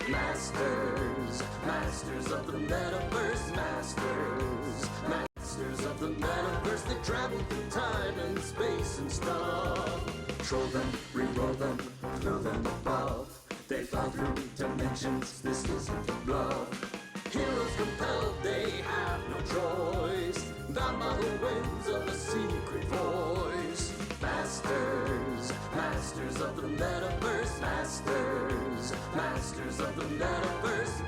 Masters of the Metaverse, Masters of the Metaverse. They travel through time and space and stuff. Troll them, re-roll them, throw them above. They fly through dimensions, this isn't a bluff. Heroes compelled, they have no choice. The model wins of a secret voice. Masters of the Metaverse, Masters of the Metaverse.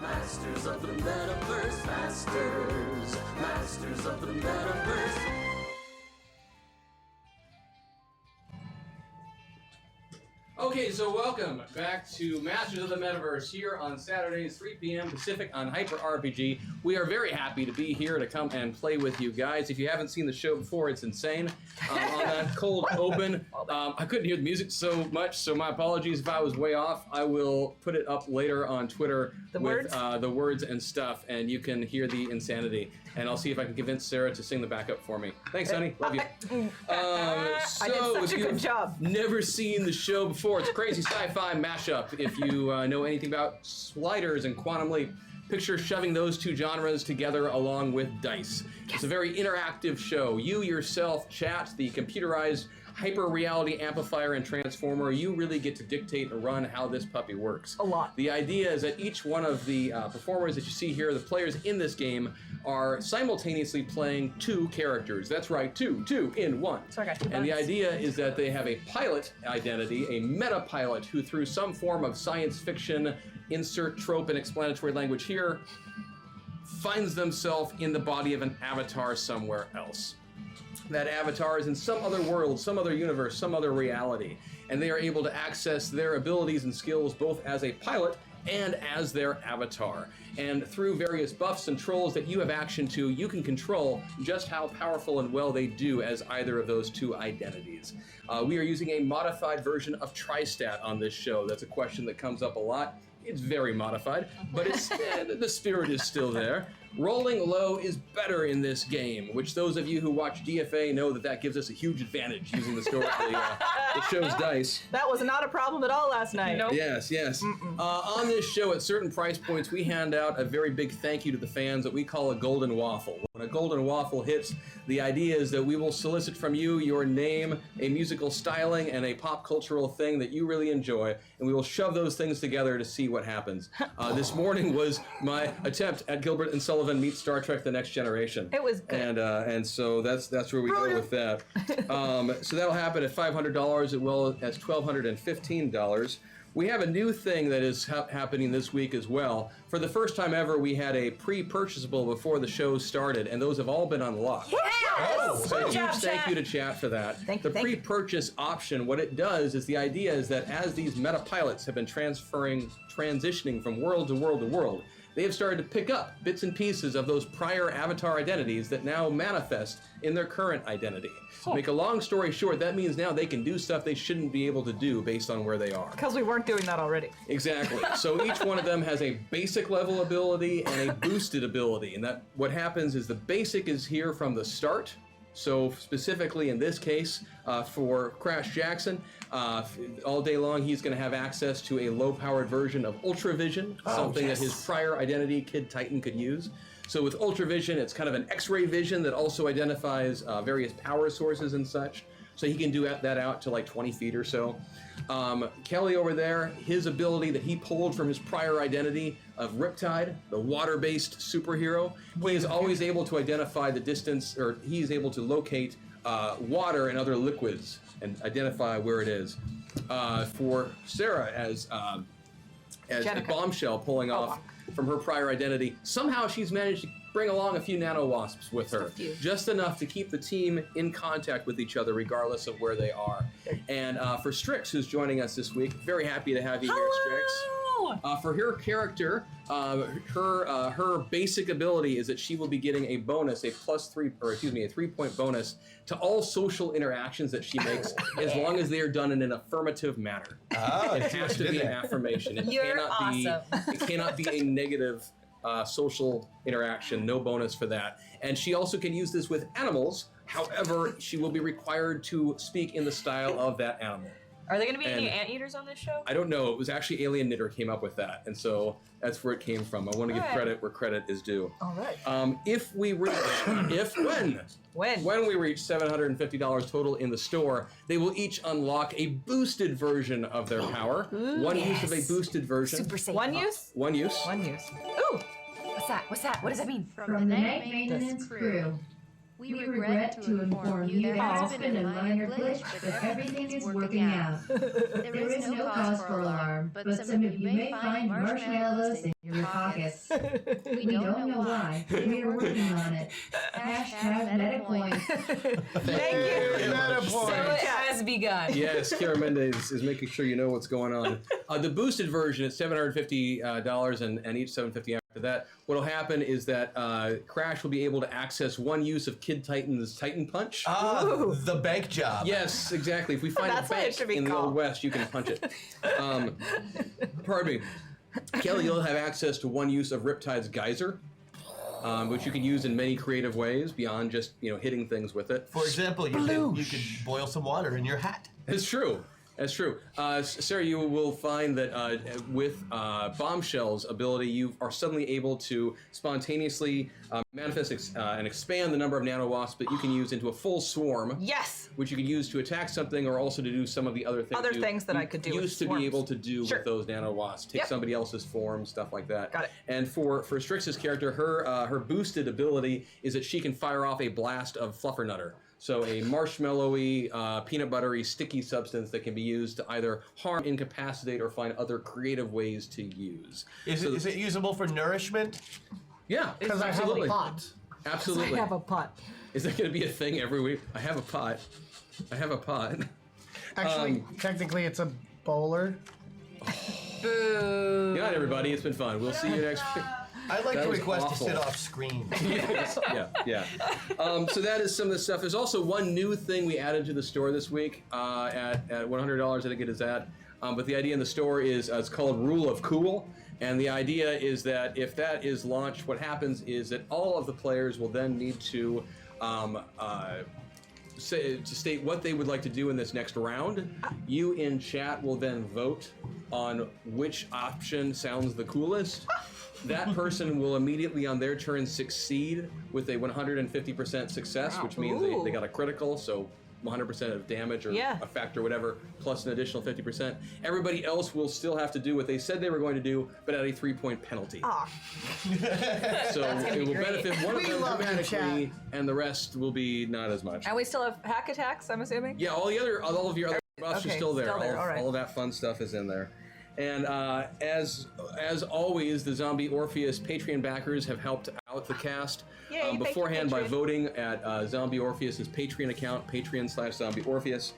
Masters of the Metaverse, Masters of the Metaverse. Okay, so welcome back to Masters of the Metaverse here on Saturdays, 3 p.m. Pacific on Hyper RPG. We are very happy to be here to come and play with you guys. If you haven't seen the show before, it's insane. On that cold open, I couldn't hear the music so much, so my apologies if I was way off. I will put it up later on Twitter with the words and stuff, and you can hear the insanity. And I'll see if I can convince Sarah to sing the backup for me. Thanks, honey. Love you. I did such a good job. Never seen the show before. It's a crazy sci-fi mashup. If you know anything about sliders and Quantum Leap, picture shoving those two genres together along with dice. Yes. It's a very interactive show. You yourself, chat, the computerized hyper-reality amplifier and transformer, you really get to dictate and run how this puppy works. A lot. The idea is that each one of the performers that you see here, the players in this game, are simultaneously playing two characters. That's right, two in one. So I got 2 bucks. And the idea is that they have a pilot identity, a meta-pilot, who through some form of science fiction, insert trope and explanatory language here, finds themselves in the body of an avatar somewhere else. That avatar is in some other world, some other universe, some other reality, and they are able to access their abilities and skills both as a pilot and as their avatar. And through various buffs and trolls that you have action to, you can control just how powerful and well they do as either of those two identities. We are using a modified version of Tristat on this show. That's a question that comes up a lot. It's very modified, but it's the spirit is still there. Rolling low is better in this game, which those of you who watch DFA know that gives us a huge advantage using the show's dice. That was not a problem at all last night. Nope. Yes. On this show, at certain price points, we hand out a very big thank you to the fans that we call a golden waffle. When a golden waffle hits, the idea is that we will solicit from you your name, a musical styling, and a pop cultural thing that you really enjoy, and we will shove those things together to see what happens. This morning was my attempt at Gilbert and Sullivan meets Star Trek: The Next Generation. It was good. And so that's where we go with that. So that'll happen at $500 as well as $1,215. We have a new thing that is happening this week as well. For the first time ever, we had a pre-purchasable before the show started, and those have all been unlocked. Yes! So thank you to chat for that. The pre-purchase option, what it does is the idea is that as these meta pilots have been transitioning from world to world to world, they have started to pick up bits and pieces of those prior avatar identities that now manifest in their current identity. To make a long story short, that means now they can do stuff they shouldn't be able to do based on where they are. Because we weren't doing that already. Exactly. So each one of them has a basic level ability and a boosted ability. And that what happens is the basic is here from the start. So specifically in this case, for Crash Jackson, all day long he's going to have access to a low-powered version of Ultravision, something that his prior identity, Kid Titan, could use. So with Ultravision, it's kind of an X-ray vision that also identifies various power sources and such. So he can do that out to like 20 feet or so. Kelly over there, his ability that he pulled from his prior identity of Riptide, the water-based superhero, he is always able to identify the distance, or he's able to locate water and other liquids and identify where it is. For Sarah, as a bombshell pulling off from her prior identity, somehow she's managed to bring along a few nano-wasps with her. Just enough to keep the team in contact with each other regardless of where they are. And for Strix, who's joining us this week, very happy to have you here, Strix. For her character, her basic ability is that she will be getting a bonus, a 3-point bonus to all social interactions that she makes, as long as they are done in an affirmative manner. It has to be an affirmation. It cannot be a negative social interaction, no bonus for that. And she also can use this with animals However, she will be required to speak in the style of that animal. Are there going to be any anteaters on this show? I don't know. It was actually Alien Knitter came up with that, and so that's where it came from. I want to give credit where credit is due. All right. If we reach, when we reach $750 total in the store, they will each unlock a boosted version of their power. One use of a boosted version. Super safe. One use? One use. One use. Ooh! What's that? What's that? What does that mean? From the night maintenance crew. We regret to inform you there has been a minor glitch, but everything is working out. There is no cause for alarm, but some of you may find marshmallows in your pockets. We don't know why, but we are working on it. #MetaPoints. Thank you. So it has begun. Yes, Kara Mendez is making sure you know what's going on. The boosted version is $750 and each $750 after that. What'll happen is that Crash will be able to access one use of Kid Titan's Titan Punch. The bank job. Yes, exactly. If we find a That's what it bank should be in the called. Old West, you can punch it. Pardon me. Kelly, you'll have access to one use of Riptide's Geyser, which you can use in many creative ways beyond just hitting things with it. For example, you could boil some water in your hat. It's true. That's true. Sarah, you will find that with Bombshell's ability, you are suddenly able to spontaneously manifest and expand the number of nanowasps that you can use into a full swarm. Yes! Which you can use to attack something or also to do some of the other things. That I could do with used to swarms. be able to do with those nanowasps. Take somebody else's form, stuff like that. Got it. And for Strix's character, her boosted ability is that she can fire off a blast of Fluffernutter. So a marshmallowy, peanut buttery, sticky substance that can be used to either harm, incapacitate, or find other creative ways to use. Is it usable for nourishment? Yeah, Because I have a pot. Absolutely. I have a pot. Is that going to be a thing every week? I have a pot. I have a pot. Actually, technically, it's a bowler. Boo. Good night, everybody. It's been fun. We'll see you next week. I'd like That to was request awful. to sit off screen. Yeah. So that is some of the stuff. There's also one new thing we added to the store this week at $100. I think it is that. But the idea in the store is it's called Rule of Cool. And the idea is that if that is launched, what happens is that all of the players will then need to state what they would like to do in this next round. You in chat will then vote on which option sounds the coolest. That person will immediately on their turn succeed with a 150% success, which means they got a critical, so 100% of damage or a factor, whatever, plus an additional 50%. Everybody else will still have to do what they said they were going to do, but at a 3-point penalty. So it will benefit one of them dramatically, and the rest will be not as much. And we still have hack attacks, I'm assuming? Yeah, all of your other buffs are still there. All right. All of that fun stuff is in there. And as always, the Zombie Orpheus Patreon backers have helped out the cast Yay, beforehand by Patreon. voting at Zombie Orpheus's Patreon account, Patreon/Zombie Orpheus.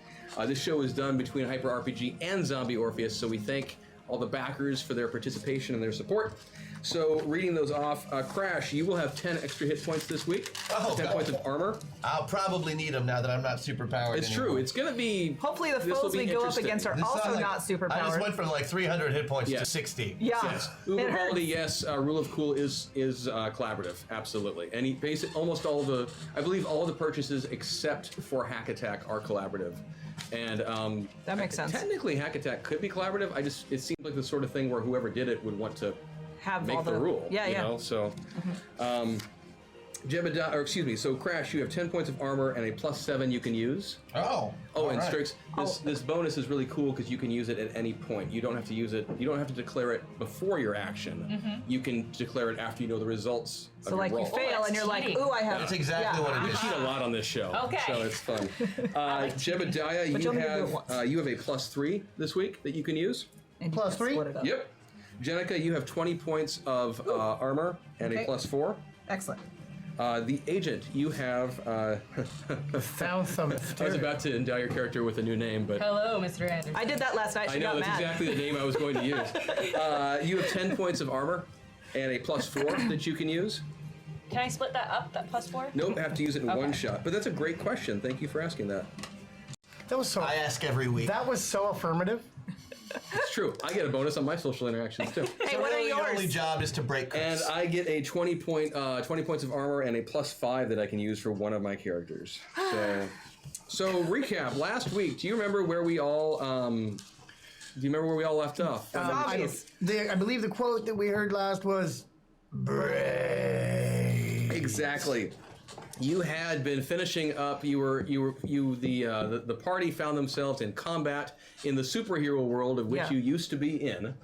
This show is done between Hyper RPG and Zombie Orpheus, so we thank all the backers for their participation and their support. So, reading those off, Crash, you will have 10 extra hit points this week. 10 points of armor. I'll probably need them now that I'm not superpowered It's anymore. true. It's going to be... Hopefully the this will foes be we go up interesting. against are This also sounds like- not superpowered. I just went from like 300 hit points to 60. Yeah. Yes, It Uber hurts. Baldi, yes, Rule of Cool is collaborative, absolutely. And almost all I believe all of the purchases except for Hack Attack are collaborative. And That makes sense. Technically, Hack Attack could be collaborative. It seems like the sort of thing where whoever did it would want to Have make all the rule. Yeah, you yeah. know? So, so Crash, you have 10 points of armor and a +7 you can use. Oh. Oh, and all right. Strix, this bonus is really cool because you can use it at any point. You don't have to use it. You don't have to declare it before your action. You can declare it after you know the results. So of like your you roll. fail and you're like, cheating. ooh, I have... That's exactly what it We is. cheat a lot on this show. Okay. So it's fun. Jebediah, But you only do it once. you have a +3 this week that you can use. And Plus you can 3? split it up. Yep. Jenica, you have 20 points of armor and Okay. a +4. Excellent. The agent, you have. Found some. I was about to endow your character with a new name, but Hello, Mr. Anderson. I did that last night. She I know got that's mad. exactly the name I was going to use. You have 10 points of armor and a +4 that you can use. Can I split that up, that +4? Nope, have to use it in Okay. one shot. But that's a great question. Thank you for asking that. That was so. I ask every week. That was so affirmative. It's It's true. I get a bonus on my social interactions too. Hey, So what are really your only yours? job is to break And curse. I get a 20 points of armor and a +5 that I can use for one of my characters. So recap. Last week, do you remember where we all? Do you remember where we all left off? Zombies. I believe the quote that we heard last was, "Brave." Exactly. You had been finishing up. The party found themselves in combat in the superhero world of which Yeah. you used to be in.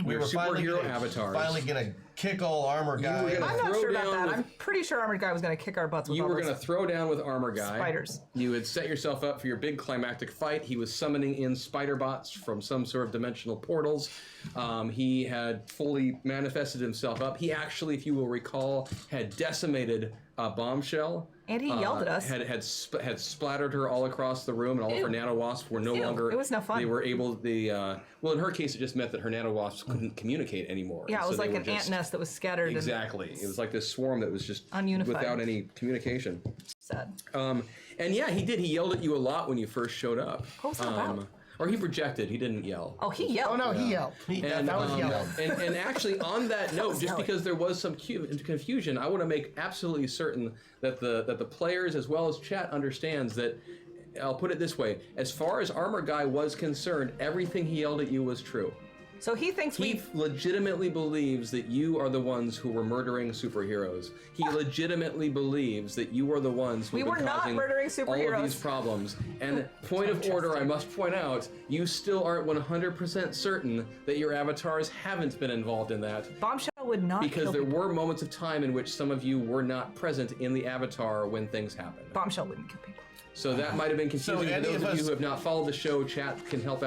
We were superhero avatars. Finally gonna kick old armor guy. were gonna I'm not throw sure about down that. with- I'm pretty sure Armored Guy was going to kick our butts with You all were those going to throw down with Armor Guy. spiders. You had set yourself up for your big climactic fight. He was summoning in spider bots from some sort of dimensional portals. He had fully manifested himself up. He actually, if you will recall, had decimated Bombshell. And he yelled at us. Had splattered her all across the room, and all of her nanowasps were no Ew. longer. It was no fun. They were able. Well, in her case, it just meant that her nanowasps couldn't communicate anymore. Yeah, and it was so they like were an just- ant nest that was scattered. Exactly. It was like this swarm that was just Ununified. without any communication. And sad. And yeah, he did. He yelled at you a lot when you first showed up. What was that about? Or he projected. He didn't yell. Oh, he yelled. Oh no, he yelled. And, that was yelling. and actually, on that note, just yelling. because there was some confusion, I want to make absolutely certain that the players as well as chat understands that. I'll put it this way: as far as Armor Guy was concerned, everything he yelled at you was true. So he thinks He legitimately believes that you are the ones who were murdering superheroes. He legitimately believes that you are the ones who We have been were not causing murdering all of superheroes. these problems. And point of order, I must point out, you still aren't 100% certain that your avatars haven't been involved in that. Bombshell would not Because kill there people. were moments of time in which some of you were not present in the avatar when things happened. Bombshell wouldn't kill people. So that might have been confusing. For any those of of you us- who have not followed the show, chat can help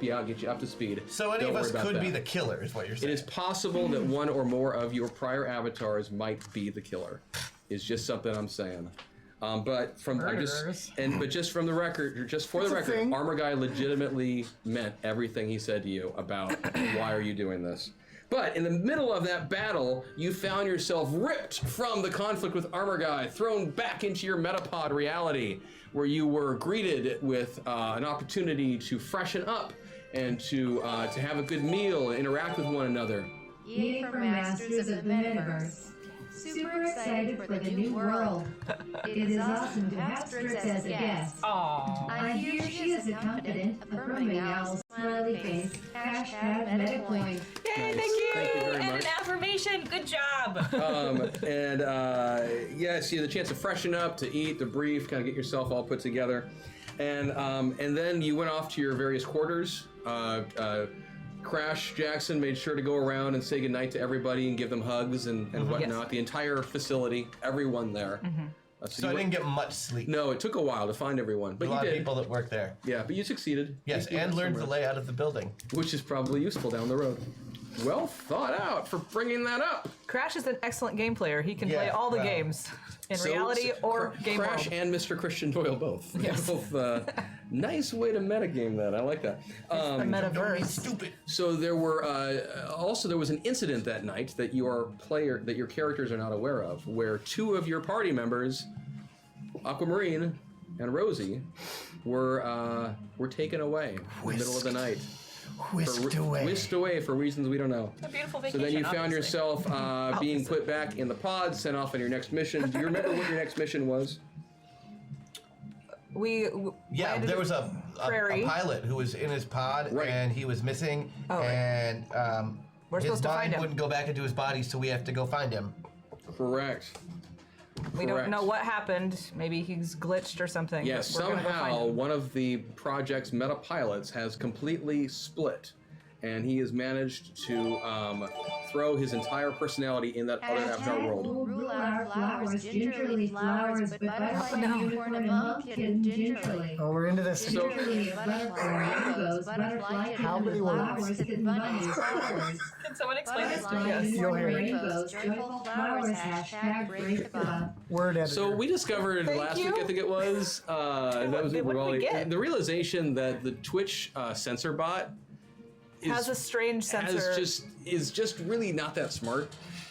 you out, get you up to speed. So any Don't of us worry about could that. be the killer, is what you're It saying. is possible that one or more of your prior avatars might be the killer. Is just something I'm saying. But from Murderers. but just from the record, or just for the That's a record, thing. Armor Guy legitimately meant everything he said to you about why are you doing this. But in the middle of that battle, you found yourself ripped from the conflict with Armor Guy, thrown back into your Metapod reality, where you were greeted with an opportunity to freshen up and to have a good meal and interact with one another. Yay for Masters of the Metaverse. Super excited for the new world. It is awesome to have Strix as a guest. Aww. I hear she is a confident, affirming owl, smiley face, hashtag MetaCoin. Yay, Nice. thank you. Thank you very And much. an affirmation. Good job. Yes, you had the chance to freshen up, to eat, to brief, kind of get yourself all put together, and then you went off to your various quarters. Crash Jackson made sure to go around and say goodnight to everybody and give them hugs and whatnot. Yes. The entire facility, everyone there. So I didn't get much sleep. No, it took a while to find everyone, but a you lot did. of people that work there. Yeah, but you succeeded. Yes, You and got learned the somewhere, layout of the building. which is probably useful down the road. Well thought out for bringing that up. Crash is an excellent game player. He can play Yeah, all the well, games in So, reality or game Crash world. and Mr. Christian Doyle both. Yes. Both. Nice way to metagame that. I like that. the Metaverse. Stupid. So there were also there was an incident that night that your characters are not aware of, where two of your party members, Aquamarine and Rosie, were taken away in the middle of the night. Whisked away. Whisked away for reasons we don't know. A beautiful So vacation. then you found obviously. yourself being put back in the pod, sent off on your next mission. Do you remember what your next mission was? Yeah, landed there was a prairie. pilot who was in his pod Right. and he was missing, Oh, right. and We're his supposed to mind find him. wouldn't go back into his body, so we have to go find him. Correct. We don't Correct. know what happened. Maybe he's glitched or something. Yes, but we're gonna go find somehow him. one of the project's meta pilots has completely split, and he has managed to throw his entire personality in that other avatar world. Rule our flowers, gingerly flowers, but butterfly unicorn and monk hidden gingerly. Oh, we're into this. So- Gingerly a butterfly, rainbows, butterfly How many hidden words? flowers, hidden bunnies, flowers. Can someone explain this to Butterfly, me? Yes. You'll unicorn, hear it. rainbows, joyful flowers, hashtag break the bug. Word editor. So we discovered Thank last you. week, I think it was, that was What did we get? the realization that the Twitch censor bot Has a strange sensor. is just really not that smart.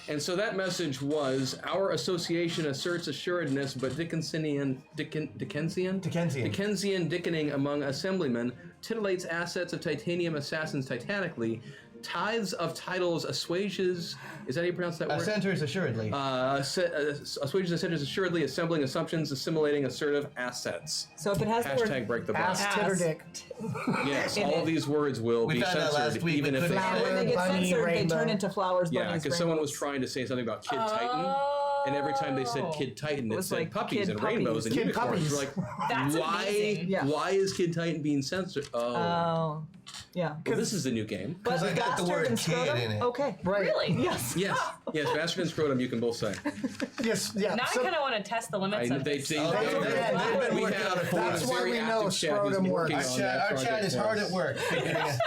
And so that message was, our association asserts assuredness, but Dickensian Dickening among assemblymen titillates assets of titanium assassins titanically, tithes of titles assuages, is that how you pronounce that word? Centers assuredly. Assuages and centers assuredly, assembling assumptions, assimilating assertive assets. So if it has the word Hashtag break the block. Ass tit or dick. Yes, all of these words will We be found that last censored, week, even we if couldn't they... say when they get Bunny, censored, rainbow. they turn into flowers, Yeah, bunnies, because someone rainbows. was trying to say something about Kid Titan, and every time they said Kid Titan, it was said like puppies kid and rainbows puppies. and Kid unicorns. puppies. We're like, That's amazing. Yeah. why is Kid Titan being censored? Oh, yeah. Well, this is the new game. But I got the bastard word and kid scrotum? in it. Okay. Right. Really? Yes. Yes, bastard and scrotum, you can both say. Yes. Yeah. Now so I kind of want to test the limits of this. they've been we working on have it for a us. That's why very we know active chat who's scrotum working works. on that Our chat project is for hard us. at work. figuring it-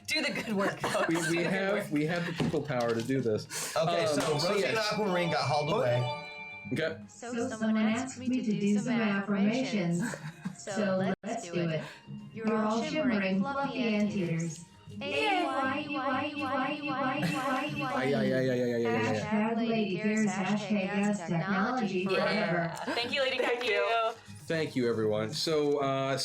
Do the good work, folks. We have the people power to do this. Okay, so Rosie yes. and Aquamarine got hauled away. Okay. So someone asked me to do some affirmations. So let's do it. You're all shimmering, fluffy anteaters. Hashtag Lady Cares, hashtag as technology forever. Thank you, Lady. Thank you. Thank you, everyone. So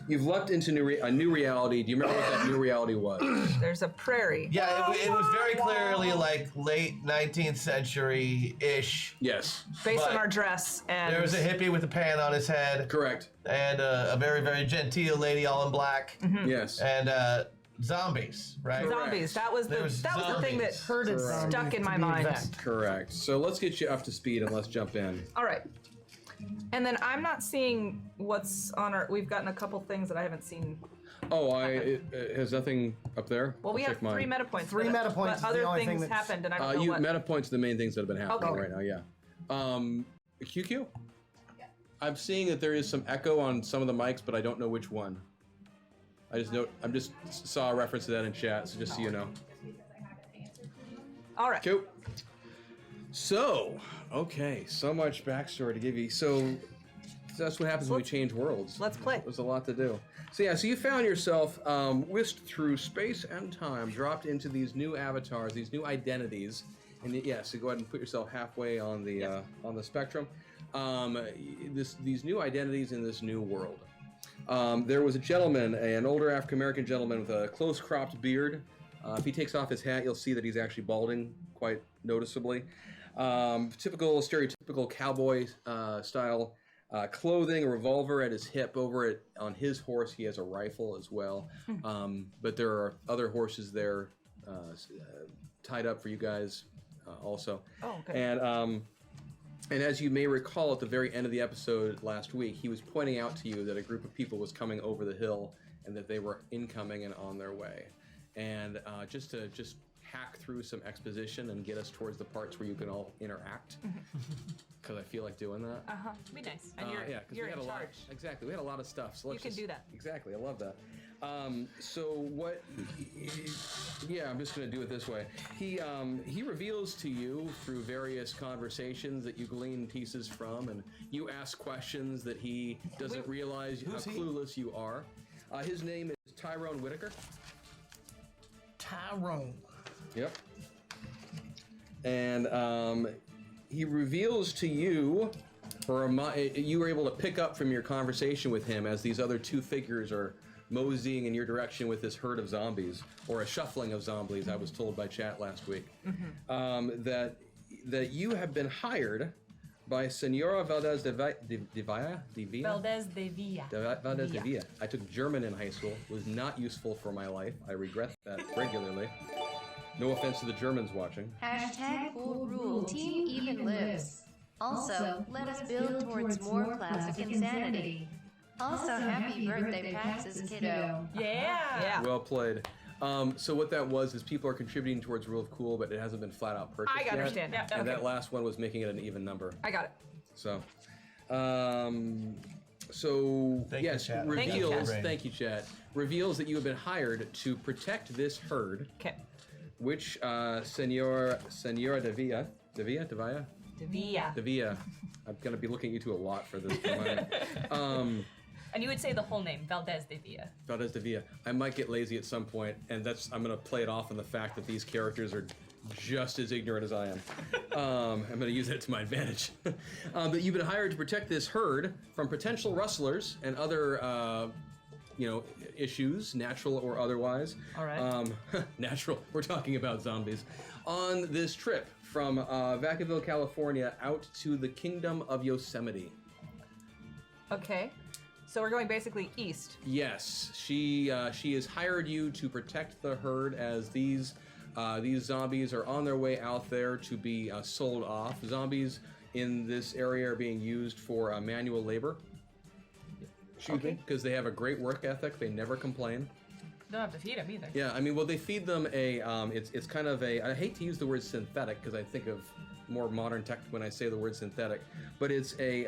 you've leapt into a new reality. Do you remember what that new reality was? There's a prairie. Yeah, it was very clearly like late 19th century-ish. Yes, Based on But our dress and There was a hippie with a pan on his head, correct. and a very, very genteel lady all in black, Yes. and zombies, right? zombies. That was the There was thing that zombies. Heard it stuck in my mind. Correct. So let's get you up to speed and let's jump in. All right. And then I'm not seeing what's on our. We've gotten a couple things that I haven't seen. Oh, has nothing up there? Well, we I'll have check mine. 3 meta points. Three meta points is But the other only thing things that's- happened, and I don't know what. Meta points are the main things that have been happening Okay. right now. Yeah. QQ. I'm seeing that there is some echo on some of the mics, but I don't know which one. I just saw a reference to that in chat, so just so you know. All right. Cool. So, okay, so much backstory to give you. So that's what happens when we change worlds. Let's play. There's a lot to do. So you found yourself whisked through space and time, dropped into these new avatars, these new identities, and so go ahead and put yourself halfway on the spectrum. These new identities in this new world. There was a gentleman, an older African American gentleman with a close cropped beard. If he takes off his hat, you'll see that he's actually balding quite noticeably. Stereotypical cowboy style clothing, a revolver at his hip. On his horse, he has a rifle as well. But there are other horses there tied up for you guys also. Oh, okay. And as you may recall, at the very end of the episode last week, he was pointing out to you that a group of people was coming over the hill and that they were incoming and on their way. And just to hack through some exposition and get us towards the parts where you can all interact, because I feel like doing that. Be nice. And Because you're we had in a lot. charge. Exactly, we had a lot of stuff. So let's You can do that. Exactly, I love that. So what? I'm just going to do it this way. He reveals to you through various conversations that you glean pieces from, and you ask questions that he doesn't realize how clueless you are. His name is Tyrone Whitaker. Tyrone. Yep. And he reveals to you, you were able to pick up from your conversation with him as these other two figures are moseying in your direction with this herd of zombies, or a shuffling of zombies, I was told by chat last week, that you have been hired by Senora Valdez de Villa. Valdez de Villa. Valdez de Villa. I took German in high school. It was not useful for my life. I regret that regularly. No offense to the Germans watching. Hashtag cool rule. Team even lives. Also, let us build towards more classic insanity. Also, happy birthday, Praxis kiddo. Yeah. Well played. So what that was is people are contributing towards Rule of Cool, but it hasn't been flat out purchased I yet. understand. Yep, And okay. that last one was making it an even number. I got it. So, Thank you, chat. reveals. Chat. Thank you, Chad. Reveals that you have been hired to protect this herd, Okay. which Senora de Villa. I'm gonna be looking at you two a lot for this. And you would say the whole name, Valdez de Villa. Valdez de Villa. I might get lazy at some point, and I'm gonna play it off on the fact that these characters are just as ignorant as I am. I'm going to use that to my advantage. But you've been hired to protect this herd from potential rustlers and other, issues, natural or otherwise. All right. Natural. We're talking about zombies. On this trip from Vacaville, California, out to the Kingdom of Yosemite. Okay. So we're going basically east. Yes, she has hired you to protect the herd as these zombies are on their way out there to be sold off. Zombies in this area are being used for manual labor. Excuse me, because they have a great work ethic. They never complain. Don't have to feed them either. Yeah, I mean, well, they feed them a. It's kind of a. I hate to use the word synthetic because I think of more modern tech when I say the word synthetic, but it's a.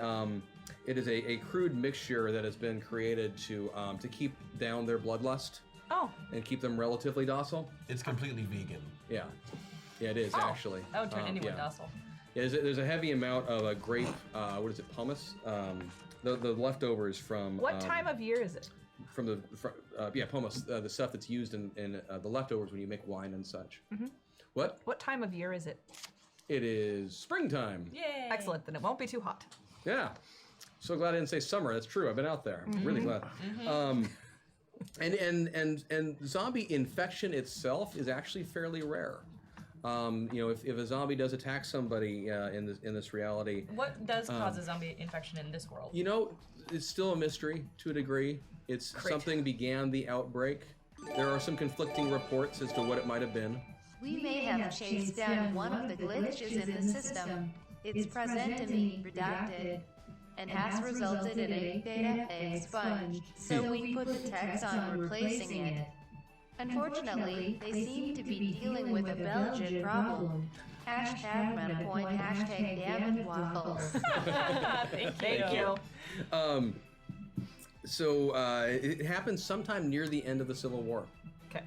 It is a crude mixture that has been created to keep down their bloodlust. Oh. And keep them relatively docile. It's completely vegan. Yeah, it is actually. That would turn anyone docile. Yeah, there's a heavy amount of a grape. What is it? Pumice. The leftovers from. What time of year is it? From pumice. The stuff that's used in the leftovers when you make wine and such. Mm-hmm. What? What time of year is it? It is springtime. Yay! Excellent. Then it won't be too hot. Yeah. So glad I didn't say summer. That's true. I've been out there. I'm really glad. And zombie infection itself is actually fairly rare. If a zombie does attack somebody in this reality, What does cause a zombie infection in this world? It's still a mystery to a degree. It's something began the outbreak. There are some conflicting reports as to what it might have been. We may have chased down one of the glitches in the system. It's presently redacted and has resulted in a data expunge, so we put the text on replacing it. Unfortunately, they seem to be dealing with a Belgian problem. Hashtag MetaPoint, hashtag damn waffles. Thank you. So it happened sometime near the end of the Civil War. Okay.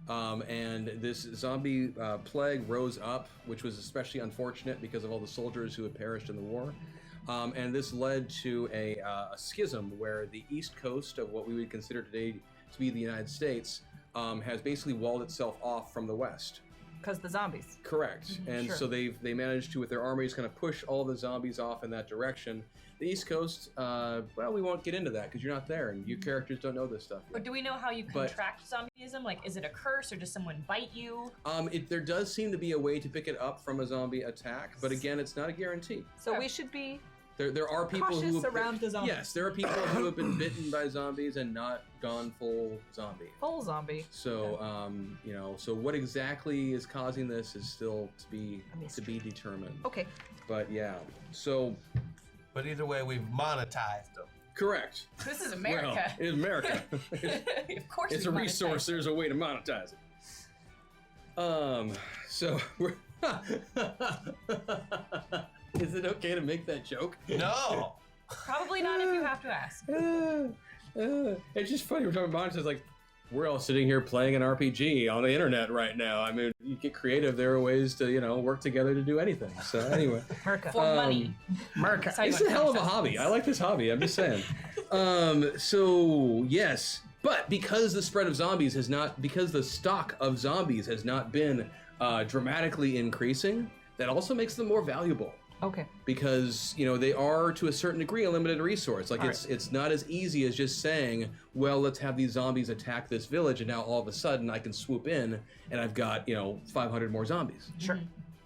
And this zombie plague rose up, which was especially unfortunate because of all the soldiers who had perished in the war. And this led to a schism where the east coast of what we would consider today to be the United States has basically walled itself off from the west. Because the zombies. Correct. And so they managed to, with their armies, kind of push all the zombies off in that direction. The East Coast, we won't get into that because you're not there and you characters don't know this stuff yet. But do we know how you contract zombieism? Like, is it a curse or does someone bite you? There does seem to be a way to pick it up from a zombie attack, but again, it's not a guarantee. So we should be There are people who have around the zombies. Yes, there are people who have been bitten by zombies and not gone full zombie. Full zombie. So, so what exactly is causing this is still to be determined. Okay. But yeah, so. But either way, we've monetized them. Correct. This is America. Well, it's America. Of course. It's a resource. There's a way to monetize it. So we're. Is it okay to make that joke? No. Probably not if you have to ask. It's just funny we're talking about monetize. Like, we're all sitting here playing an RPG on the internet right now. I mean, you get creative. There are ways to, work together to do anything. So anyway. Merca. For money. Merca. It's a hell of a hobby. I like this hobby. I'm just saying. So yes, but because the spread of zombies because the stock of zombies has not been dramatically increasing, that also makes them more valuable. Okay. Because they are to a certain degree a limited resource. Like it's not as easy as just saying, well, let's have these zombies attack this village, and now all of a sudden I can swoop in and I've got 500 more zombies. Sure.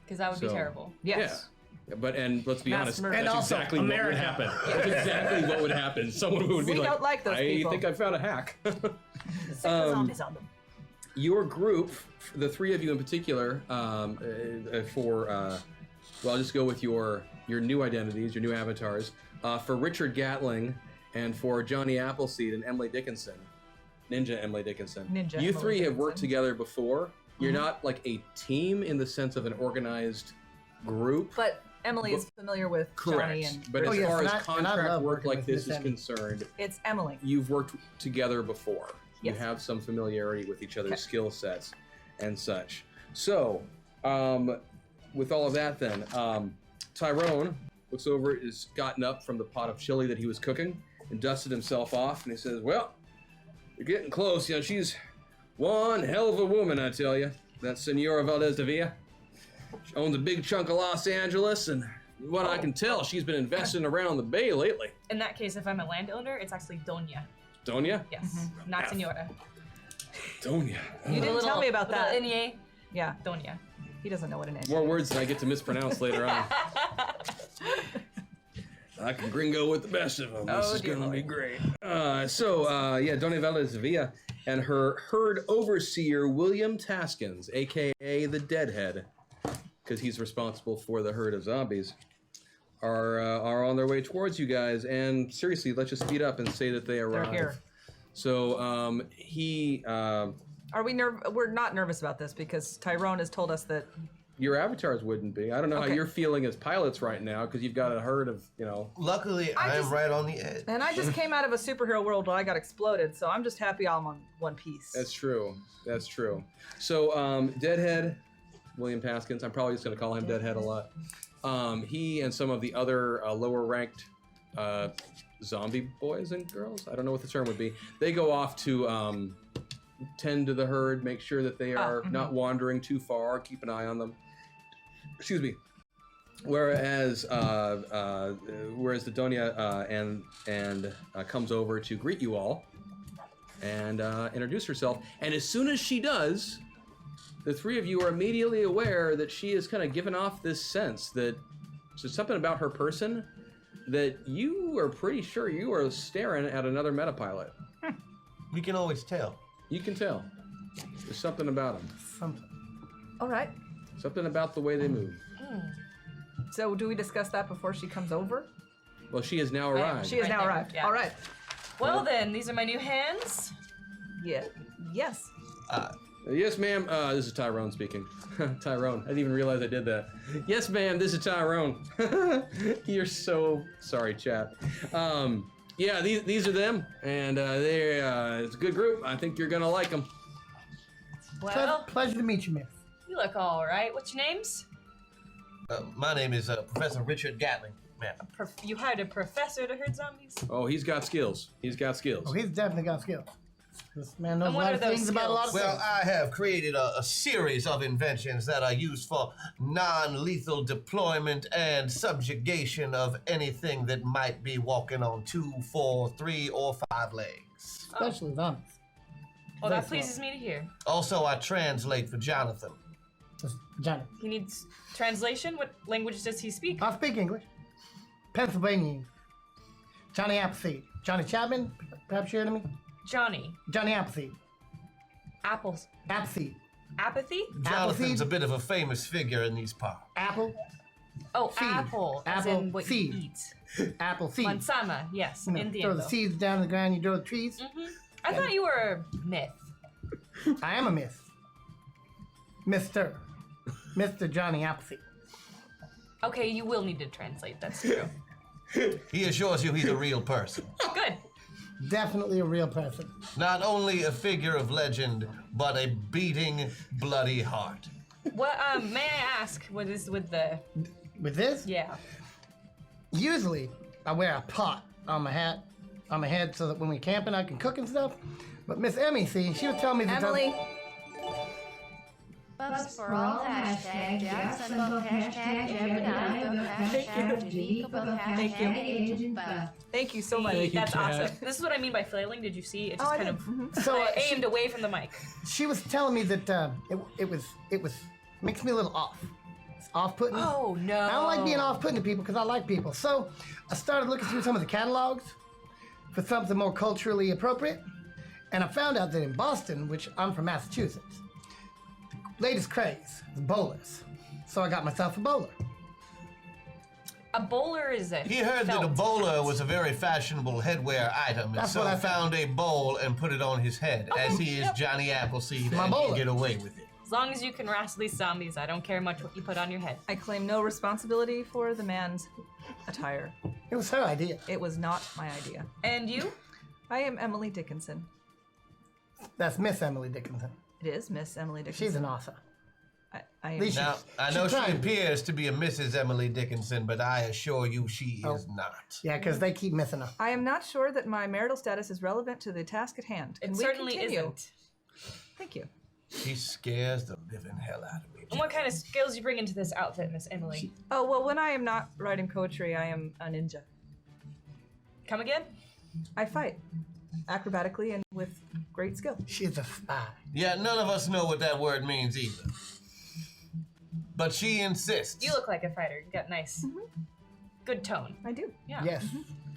Because that would be terrible. Yes. Yeah. And let's be honest, murder. that's And also exactly America. what would happen. That's exactly what would happen. Someone would be We like, don't like those people. I think I found a hack. Set the zombies on them. Your group, the three of you in particular, I'll just go with your new identities, your new avatars. For Richard Gatling and for Johnny Appleseed and Emily Dickinson, Ninja Emily Dickinson. You three have worked together before. You're not like a team in the sense of an organized group. But Emily is familiar with Johnny and But as yes, far and as I contract love work working like with this Miss is Emmy. concerned, it's Emily. you've worked together before. Yes. You have some familiarity with each other's skill sets and such. So, with all of that then, Tyrone looks over, has gotten up from the pot of chili that he was cooking and dusted himself off, and he says, well, you're getting close. She's one hell of a woman, I tell you. That Senora Valdez de Villa. She owns a big chunk of Los Angeles, and what I can tell, she's been investing around the Bay lately. In that case, if I'm a landowner, it's actually Doña. Doña? Yes, not Senora. Doña. You didn't tell me about that. Inye, Yeah, Doña. he doesn't know what an name. More words than I get to mispronounce later on. I can gringo with the best of them. This is going to be great. Doña Valdez Villa and her herd overseer, William Taskins, a.k.a. the Deadhead, because he's responsible for the herd of zombies, are on their way towards you guys. And seriously, let's just speed up and say that they arrive. They're here. So Are we We're not nervous about this because Tyrone has told us that. your avatars wouldn't be. I don't know how Okay. you're feeling as pilots right now because you've got a herd of, Luckily, I am right on the edge. And I just came out of a superhero world where I got exploded, so I'm just happy I'm on one piece. That's true. That's true. So, Deadhead, William Taskins, I'm probably just going to call him Deadhead a lot. He and some of the other lower ranked zombie boys and girls, I don't know what the term would be, they go off to tend to the herd, make sure that they are not wandering too far, keep an eye on them. Excuse me. Whereas the Doña comes over to greet you all and introduce herself. And as soon as she does, the three of you are immediately aware that she is kind of giving off this sense that there's something about her person that you are pretty sure you are staring at another metapilot. We can always tell. You can tell. There's something about them. Something. All right. Something about the way they move. So do we discuss that before she comes over? Well, she has now arrived. She has Right now there, arrived. yeah. All right. Well then, these are my new hands. Yeah. Yes. Yes, ma'am. This is Tyrone speaking. Tyrone. I didn't even realize I did that. Yes, ma'am. This is Tyrone. You're so sorry, chat. Yeah, these are them, and it's a good group. I think you're gonna like them. Well, Pleasure to meet you, miss. you look all right. What's your names? My name is Professor Richard Gatling, ma'am. You hired a professor to herd zombies? Oh, he's got skills. He's got skills. Oh, he's definitely got skills. This man knows And a what lot are of those things about a lot of Well, things. I have created a series of inventions that are used for non-lethal deployment and subjugation of anything that might be walking on 2, 4, 3, or 5 legs. Especially zombies. Well, that Very pleases me to hear. Also, I translate for Jonathan. Just Johnny. He needs translation. What language does he speak? I speak English. Pennsylvania. Johnny Appleseed. Johnny Chapman, perhaps you heard of me? Johnny. Johnny Appleseed. Apples. Appleseed. Apathy? Jonathan's Appleseed. a bit of a famous figure in these parts. Apple. Oh, Seed. apple. As Apple in what seed. you eat. Apple seed. Manzana. Yes. You know, throw the Entiendo. seeds down on the ground, you grow the trees. I thought you were a myth. I am a myth. Mr. Johnny Appleseed. Okay, you will need to translate. That's true. He assures you he's a real person. Good. Definitely a real person. Not only a figure of legend, but a beating, bloody heart. What? May I ask? What is with the? With this, Yeah. usually I wear a pot on my head so that when we camping I can cook and stuff. But Miss Emmy, see, she was telling me that Emily. Buffs for all, hashtag Jackson Buff, hashtag Jebediah Buff, hashtag Janika Buff, hashtag Agent Buff. Thank you so much. That's awesome. This is what I mean by flailing. Did you see? It just I kind did. of Mhm. So I aimed away from the mic. she was telling me that it was makes me a little off. It's off-putting. Oh no. I don't like being off-putting to people because I like people. So I started looking through some of the catalogs for something more culturally appropriate, and I found out that in Boston, which I'm from Massachusetts, the latest craze is bowlers. So I got myself a bowler. A bowler is a. He heard that a felt bowler hat. was a very fashionable headwear item, and That's so what I found a bowl and put it on his head, as he is Johnny Appleseed My and bowler. can get away with it. As long as you can wrestle these zombies, I don't care much what you put on your head. I claim no responsibility for the man's attire. It was her idea. It was not my idea. And you? I am Emily Dickinson. That's Miss Emily Dickinson. It is Miss Emily Dickinson. She's an author. I am. Least Now, I she know she tried. appears to be a Mrs. Emily Dickinson, but I assure you she is not. Yeah, because they keep missing her. I am not sure that my marital status is relevant to the task at hand. Can It we certainly continue? isn't. Thank you. He scares the living hell out of me. And what kind of skills you bring into this outfit, Miss Emily? Oh, well, when I am not writing poetry, I am a ninja. Come again? I fight acrobatically and with great skill. She's a spy. Yeah, none of us know what that word means either. But she insists. You look like a fighter. You got nice, good tone. I do. Yeah. Yes.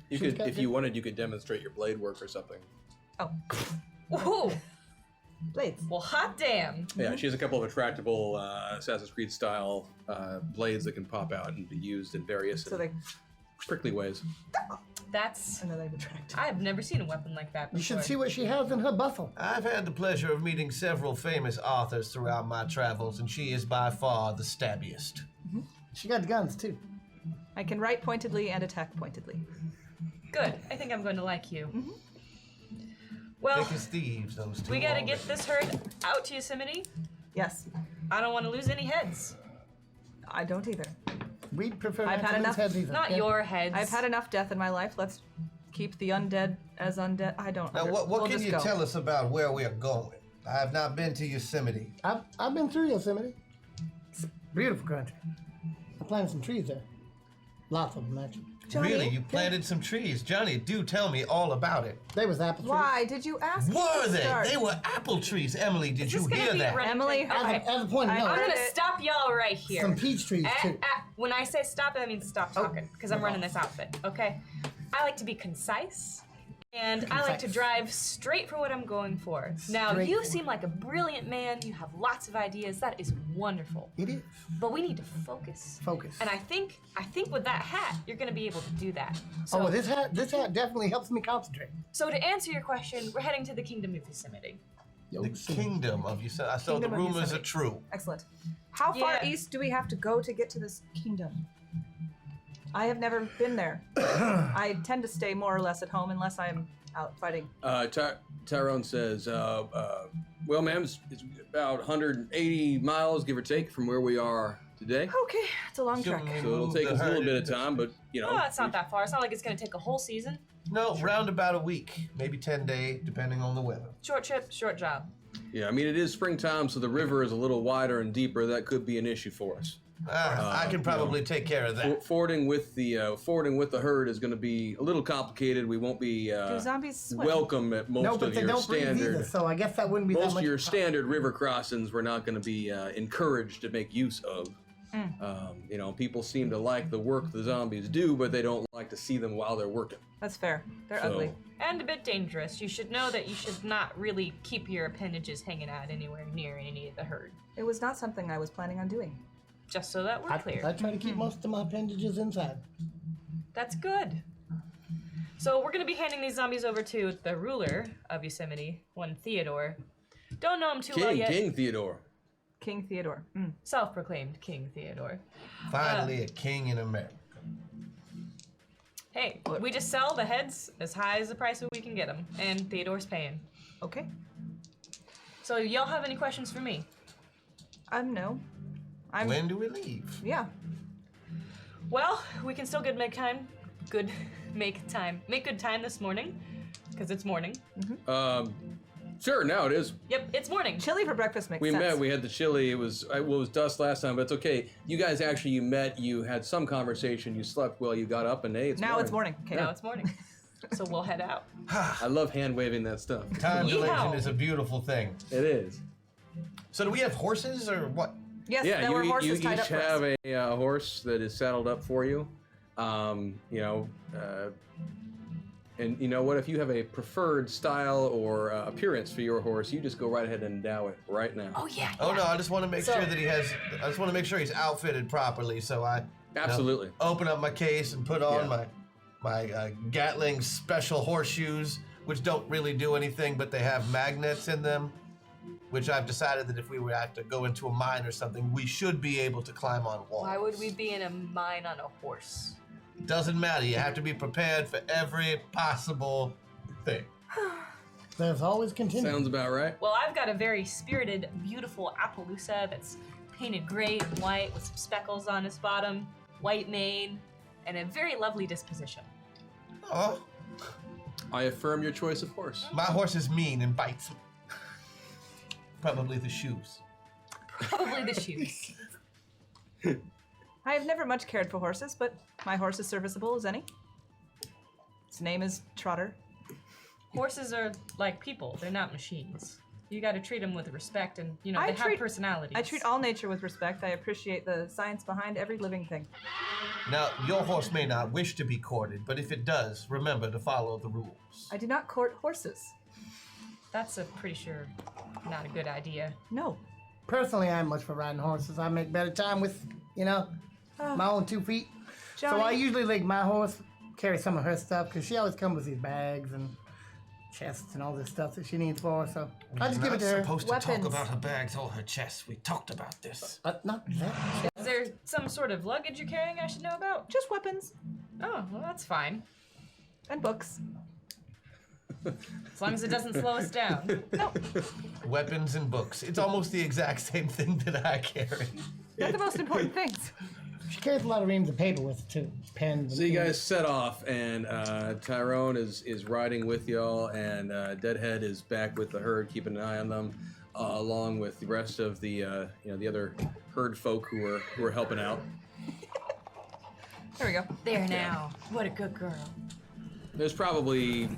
You could, if you wanted, you could demonstrate your blade work or something. Oh, Ooh. blades. Well, hot damn. Yeah, she has a couple of retractable Assassin's Creed style blades that can pop out and be used in various So they, prickly ways. That's. and then they retract. I've never seen a weapon like that before. You should see what she has in her bustle. I've had the pleasure of meeting several famous authors throughout my travels, and she is by far the stabbiest. She got guns too. I can write pointedly and attack pointedly. Good. I think I'm going to like you. Well, Thick as thieves, those two. we gotta already. get this herd out to Yosemite. Yes, I don't want to lose any heads. I don't either. We'd prefer I've not had to lose enough- heads either. Not Yeah. your heads. I've had enough death in my life. Let's keep the undead as undead. I don't. Now, what we'll can just you go. tell us about where we are going? I have not been to Yosemite. I've been through Yosemite. It's a beautiful country. I planted some trees there. Lots of them, actually. Johnny? Really? You planted some trees. Johnny, do tell me all about it. They was apple trees. Why did you ask? me Were to they? start? They were apple trees. Emily, did Is you this gonna hear be a that? running Emily, thing? as a- Okay. As a point of I- note, I'm gonna it. stop y'all right here. some peach trees too. When I say stop, that means stop talking, because I'm running this outfit, okay? I like to be concise, and I like to Concise. drive straight for what I'm going for. Now, Straight you for seem like a brilliant man. You have lots of ideas. That is wonderful. It is. But we need to focus. Focus. And I think with that hat, you're gonna be able to do that. So, Oh, well, this hat definitely helps me concentrate. so to answer your question, we're heading to the Kingdom of Yosemite. The kingdom of Yosemite. So the Kingdom of rumors are Yosemite. true. Excellent. How far Yeah. east do we have to go to get to this kingdom? I have never been there. I tend to stay more or less at home unless I'm out fighting. Tyrone says, well, ma'am, it's about 180 miles, give or take, from where we are today. Okay, it's a long trek. So it'll take us a little bit of time, but, you know. Oh, it's not that far. It's not like it's gonna take a whole season. No, round about a week, maybe 10 days, depending on the weather. Short trip, short job. Yeah, I mean, it is springtime, so the river is a little wider and deeper. That could be an issue for us. I can probably take care of that. Fording with the herd is going to be a little complicated. We won't be Do zombies swim? welcome at most No, but of they your don't breathe standard. either, so I guess that wouldn't be that Most much. of your standard river crossings we're not going to be encouraged to make use of. You know, people seem to like the work the zombies do, but they don't like to see them while they're working. That's fair. They're So- ugly. And a bit dangerous. You should know that you should not really keep your appendages hanging out anywhere near any of the herd. It was not something I was planning on doing. Just so that we're clear. I try to keep most of my appendages inside. That's good. So we're gonna be handing these zombies over to the ruler of Yosemite, one Theodore. Don't know him too well yet. King Theodore. King Theodore. Self-proclaimed King Theodore. Finally, a king in America. Hey, we just sell the heads as high as the price that we can get them, and Theodore's paying. Okay. So y'all have any questions for me? No. I'm. When do we leave? Yeah. Well, we can still make good time this morning, because it's morning. Sure, now it is. Yep, it's morning. Chili for breakfast makes We sense. met. We had the chili. It was dusk last time, but it's okay. You guys actually met. You had some conversation. You slept well. You got up, and hey, it's Now morning. it's morning. Okay. Now it's morning. So we'll head out. I love hand waving that stuff. Time dilation Yeehaw. is a beautiful thing. It is. So do we have horses or what? Yes, Yeah, there were you horses each tied up for us. have a horse that is saddled up for you. And you know what? If you have a preferred style or appearance for your horse, you just go right ahead and endow it right now. Oh yeah. Oh no, I just want to make sure that I just want to make sure he's outfitted properly. So I Absolutely. open up my case and put on Yeah. my Gatling special horseshoes, which don't really do anything, but they have magnets in them. Which I've decided that if we were to go into a mine or something, we should be able to climb on walls. Why would we be in a mine on a horse? Doesn't matter. You have to be prepared for every possible thing. There's always continuing. Sounds about right. Well, I've got a very spirited, beautiful Appaloosa that's painted gray and white with some speckles on its bottom, white mane, and a very lovely disposition. Oh, I affirm your choice of horse. my horse is mean and bites me. Probably the shoes. Probably the shoes. I have never much cared for horses, but my horse is serviceable as any. Its name is Trotter. Horses are like people. They're not machines. You got to treat them with respect, and they have personalities. I treat all nature with respect. I appreciate the science behind every living thing. Now, your horse may not wish to be courted, but if it does, remember to follow the rules. I do not court horses. That's a pretty sure not a good idea. No. Personally, I'm much for riding horses. I make better time with, my own 2 feet. Johnny. So I usually let my horse carry some of her stuff because she always comes with these bags and chests and all this stuff that she needs for. So I just give it to her. We're not supposed to talk Weapons. about her bags or her chests. We talked about this. Not that. Is there some sort of luggage you're carrying I should know about? Just weapons Oh, well, that's fine. and books. As long as it doesn't slow us down. No, Weapons and books. It's almost the exact same thing that I carry. they're the most important things. She carries a lot of reams of paper with her too. Pens. So you guys set off, and Tyrone is riding with y'all, and Deadhead is back with the herd, keeping an eye on them, along with the rest of the the other herd folk who are helping out. There we go. There now. What a good girl. There's probably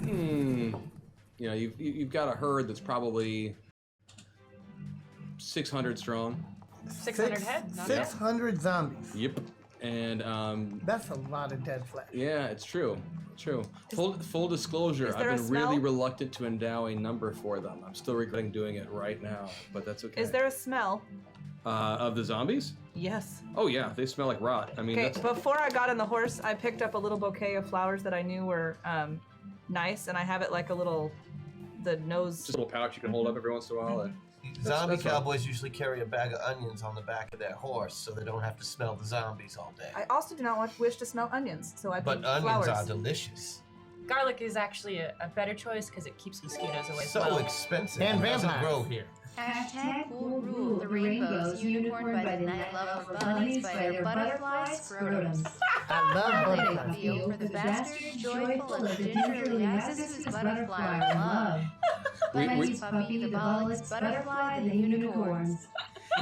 you've got a herd that's probably 600 strong. 600 head? Not bad. 600 zombies. Yep. And That's a lot of dead flesh. yeah, it's true. True. Full disclosure, is I've there a been really smell? reluctant to endow a number for them. I'm still regretting doing it right now, but that's okay. Is there a smell? Of the zombies? Yes. Oh yeah, they smell like rot. I mean, Okay, that's, before I got on the horse, I picked up a little bouquet of flowers that I knew were nice, and I have it like the nose. just a little pouch you can hold up every once in a while. And Zombie that's fine. cowboys usually carry a bag of onions on the back of their horse so they don't have to smell the zombies all day. I also do not wish to smell onions, so I But picked onions flowers. are delicious. Garlic is actually a better choice because it keeps mosquitoes away So as well. expensive And and doesn't vampires. grow here. Hashtag cool rule. The rainbows unicorn by the night love for bunnies by their butterfly scrotums. I love Let butterflies. it feel for the bastard joyful of gingerly access his butterfly love. Bunny's puppy, the bullets, butterfly, the unicorns.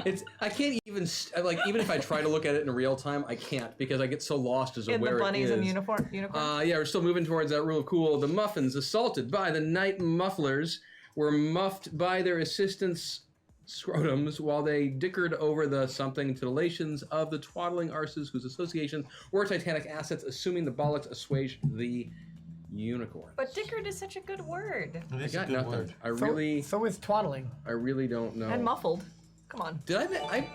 it's I can't even even if I try to look at it in real time, I can't because I get so lost as to In where the bunnies it is. and unicorn. Yeah, we're still moving towards that rule of cool. The muffins, assaulted by the night mufflers, were muffed by their assistants' scrotums while they dickered over the something titillations of the twaddling arses whose associations were Titanic assets, assuming the bollocks assuaged the unicorn. But Dickard is such a good word. I It's a got good nothing. word. So is twaddling. I really don't know. And muffled. Come on. Did I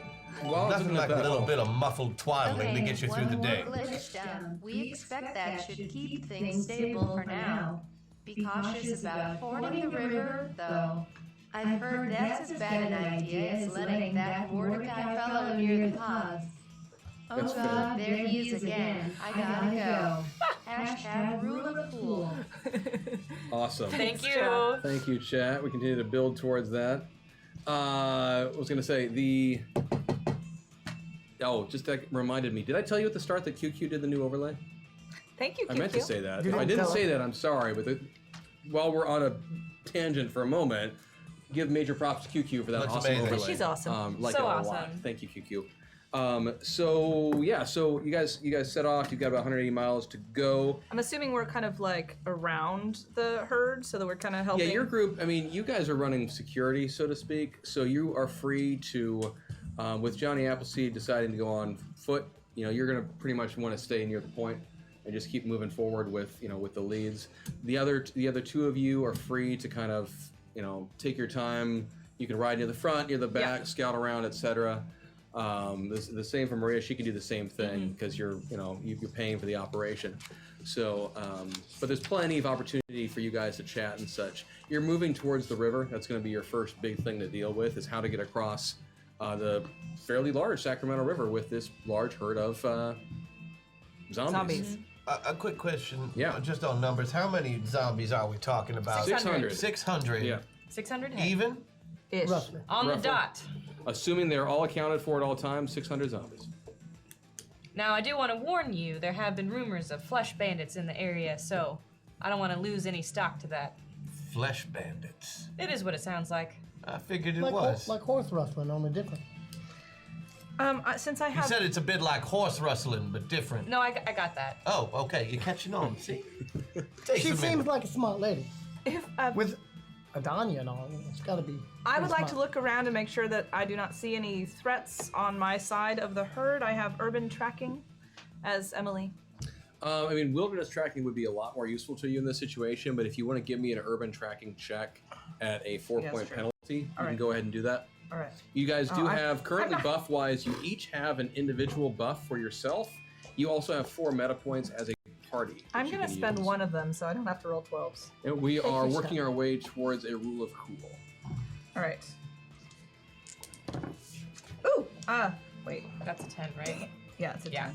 while I was Nothing looking like at a that, little bit of muffled twaddling to get you through the one day. more glitch down. We expect that should keep things stable for now. Be cautious about fording the river, though. I've heard that's as bad an idea as letting that Mordecai fellow near the pods. Oh That's God, there he is again. I gotta go. Hashtag rule of cool. Awesome. Thank Thanks, you. Jack. Thank you, chat. We continue to build towards that. I was going to say, just that reminded me. Did I tell you at the start that QQ did the new overlay? Thank you, I meant to say that. You If I didn't didn't tell say us. that, I'm sorry. But while we're on a tangent for a moment, give major props to QQ for that Looks awesome amazing. overlay. She's awesome. Like So it a lot. awesome. Thank you, QQ. So you guys set off. You've got about 180 miles to go. I'm assuming we're kind of like around the herd, so that we're kind of helping. Yeah, your group, I mean, you guys are running security, so to speak, so you are free to, with Johnny Appleseed deciding to go on foot, you're going to pretty much want to stay near the point and just keep moving forward with, with the leads. The other two of you are free to kind of, take your time. You can ride near the front, near the back, scout around, etc. The same for Maria. She can do the same thing because you're paying for the operation. So, but there's plenty of opportunity for you guys to chat and such. You're moving towards the river. That's going to be your first big thing to deal with, is how to get across the fairly large Sacramento River with this large herd of zombies. A quick question, Yeah. just on numbers. How many zombies are we talking about? 600. 600. Yeah. 600 head. Even? Ish. Roughly. On Roughly. the dot. Assuming they're all accounted for at all times, 600 zombies. Now, I do want to warn you, there have been rumors of flesh bandits in the area, so I don't want to lose any stock to that. Flesh bandits. It is what it sounds like. I figured it like was. like horse rustling, only different. Since I You have. said it's a bit like horse rustling, but different. No, I got that. Oh, okay. You're catching on. See? Takes She a seems minute. like a smart lady. If, With Adania and all, it's got to be. I would pretty like to smart. look around and make sure that I do not see any threats on my side of the herd. I have urban tracking as Emily. I mean, wilderness tracking would be a lot more useful to you in this situation, but if you want to give me an urban tracking check at a 4-point true. penalty, you can right. go ahead and do that. All right. You guys do I- have, currently buff-wise, you each have an individual buff for yourself. You also have 4 meta points as a party. that I'm you going to can spend use. one of them so I don't have to roll 12s. And we Take are your working shot. our way towards a rule of cool. All right. Ooh! Wait. That's a 10, right? Yeah, it's a Yeah.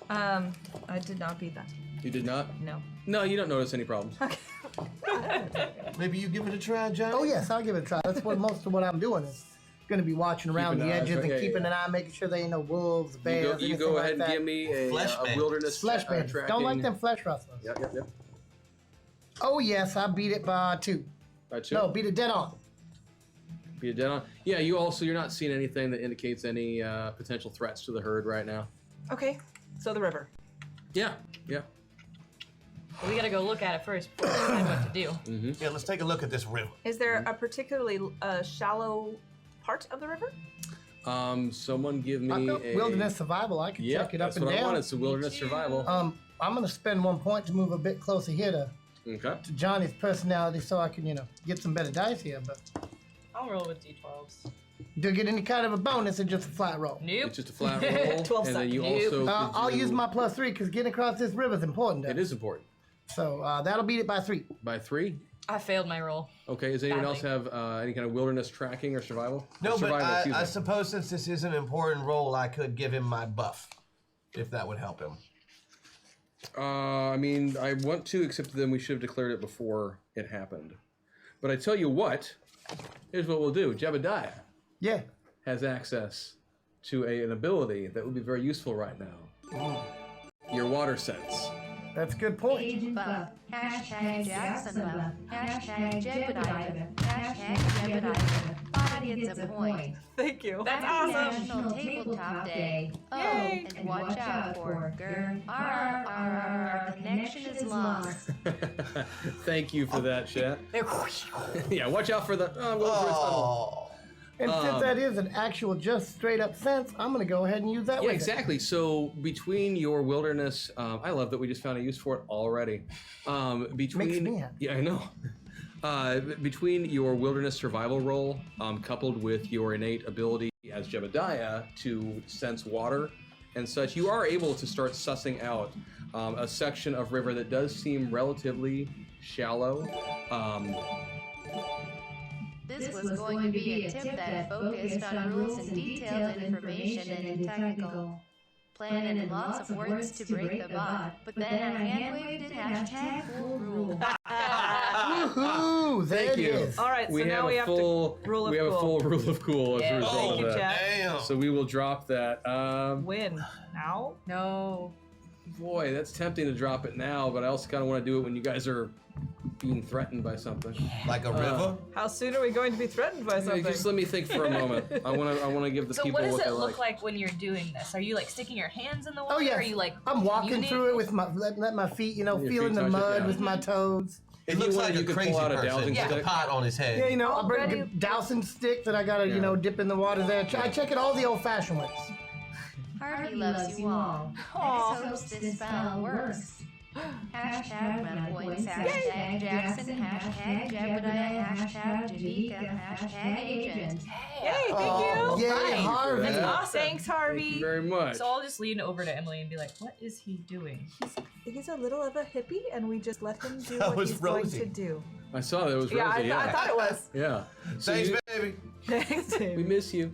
10. I did not beat that. You did not? No. No, you don't notice any problems. Maybe you give it a try, Johnny? Oh yes, I'll give it a try. That's what most of what I'm doing is going to be watching around Keeping the an eye, edges and yeah, keeping yeah. an eye, making sure there ain't no wolves, You bears, go, anything you go like ahead and that. give me Flesh a bandits. wilderness Flesh bandits. tracking. Don't like them flesh rustlers. Yep. Oh yes, I beat it by 2. By 2? No, beat it dead on. Be a dead on. Yeah, you're not seeing anything that indicates any potential threats to the herd right now. Okay, so the river. Yeah. But we gotta go look at it first before we decide what to do. Mm-hmm. Yeah, let's take a look at this river. Is there a particularly shallow part of the river? Someone give I've me got a wilderness survival. I can Yeah, check it up that's and what I down. want. It's a wilderness survival. I'm going to spend 1 point to move a bit closer here to Okay. Johnny's personality so I can, get some better dice here. But I'll roll with d12s. do I get any kind of a bonus or just a flat roll? Nope. It's just a flat roll, 12 and then you Nope. also. I'll could use do- my +3 because getting across this river is important. It is important. So that'll beat it by 3. By 3. I failed my roll. Okay. Does anyone else Badly. have any kind of wilderness tracking or survival? No, Or but survival, excuse I me. suppose since this is an important role, I could give him my buff, if that would help him. I mean, I want to, except then we should have declared it before it happened. But I tell you what, here's what we'll do. Jebediah Yeah. has access to an ability that would be very useful right now. Your water sense. That's a good point. Agent buff. Hashtag Jackson buff. Hashtag Jebediah buff. Hashtag Jebediah buff. Audience a point. Thank you. That's Happy awesome. National Tabletop Day. Oh, Yay. and watch out for our connection is lost. Thank you for that, chat. Yeah, watch out for the. Oh. And since that is an actual, just straight up sense, I'm going to go ahead and use that Yeah, with exactly. So between your wilderness, I love that we just found a use for it already. Between Makes me happy. yeah, I know. Between your wilderness survival role, coupled with your innate ability as Jebediah to sense water and such, you are able to start sussing out a section of river that does seem relatively shallow. This was going to be a tip that focused on rules and detailed information and technical planning and lots of words to break the bot. But then I hand-waved it hashtag full rule. Woohoo! There Thank it you. is. All right, so we now have we a have full to rule of we have a cool. full rule of cool as a result Thank you, of that. Jack. Damn. So we will drop that. Win. Now? No. Boy, that's tempting to drop it now, but I also kind of want to do it when you guys are being threatened by something. Like a river? How soon are we going to be threatened by Hey, something? just let me think for a moment. I want to give the So people what does what it they look like. like when you're doing this? Are you like sticking your hands in the water? Oh, yeah. Are you like I'm walking communing? through it with my, let my feet, Your feeling feet the touch it, mud yeah. with my toes. It If you looks wanted, like you a could crazy pull out a person dowsing with a stick. pot on his head. Yeah, I bring a Already- dowsing stick that I gotta, Yeah. dip in the water there. I check it all the old-fashioned ways. Harvey loves you all. Aw. Let's hope this spell works. Hashtag mana points, hashtag Jackson, hashtag Jebediah, hashtag Javika, hashtag agent. Yay, thank you. Yay, Thank you for Harvey. that. Awesome. Thanks, Harvey. Thank you very much. So I'll just lean over to Emily and be like, "What is he doing?" He's a little of a hippie, and we just let him do That what was he's Rosie. going to do. I saw that it was Rosie. Yeah, I thought it was. Yeah. So Thanks, you- baby. Thanks, we Dave. miss you.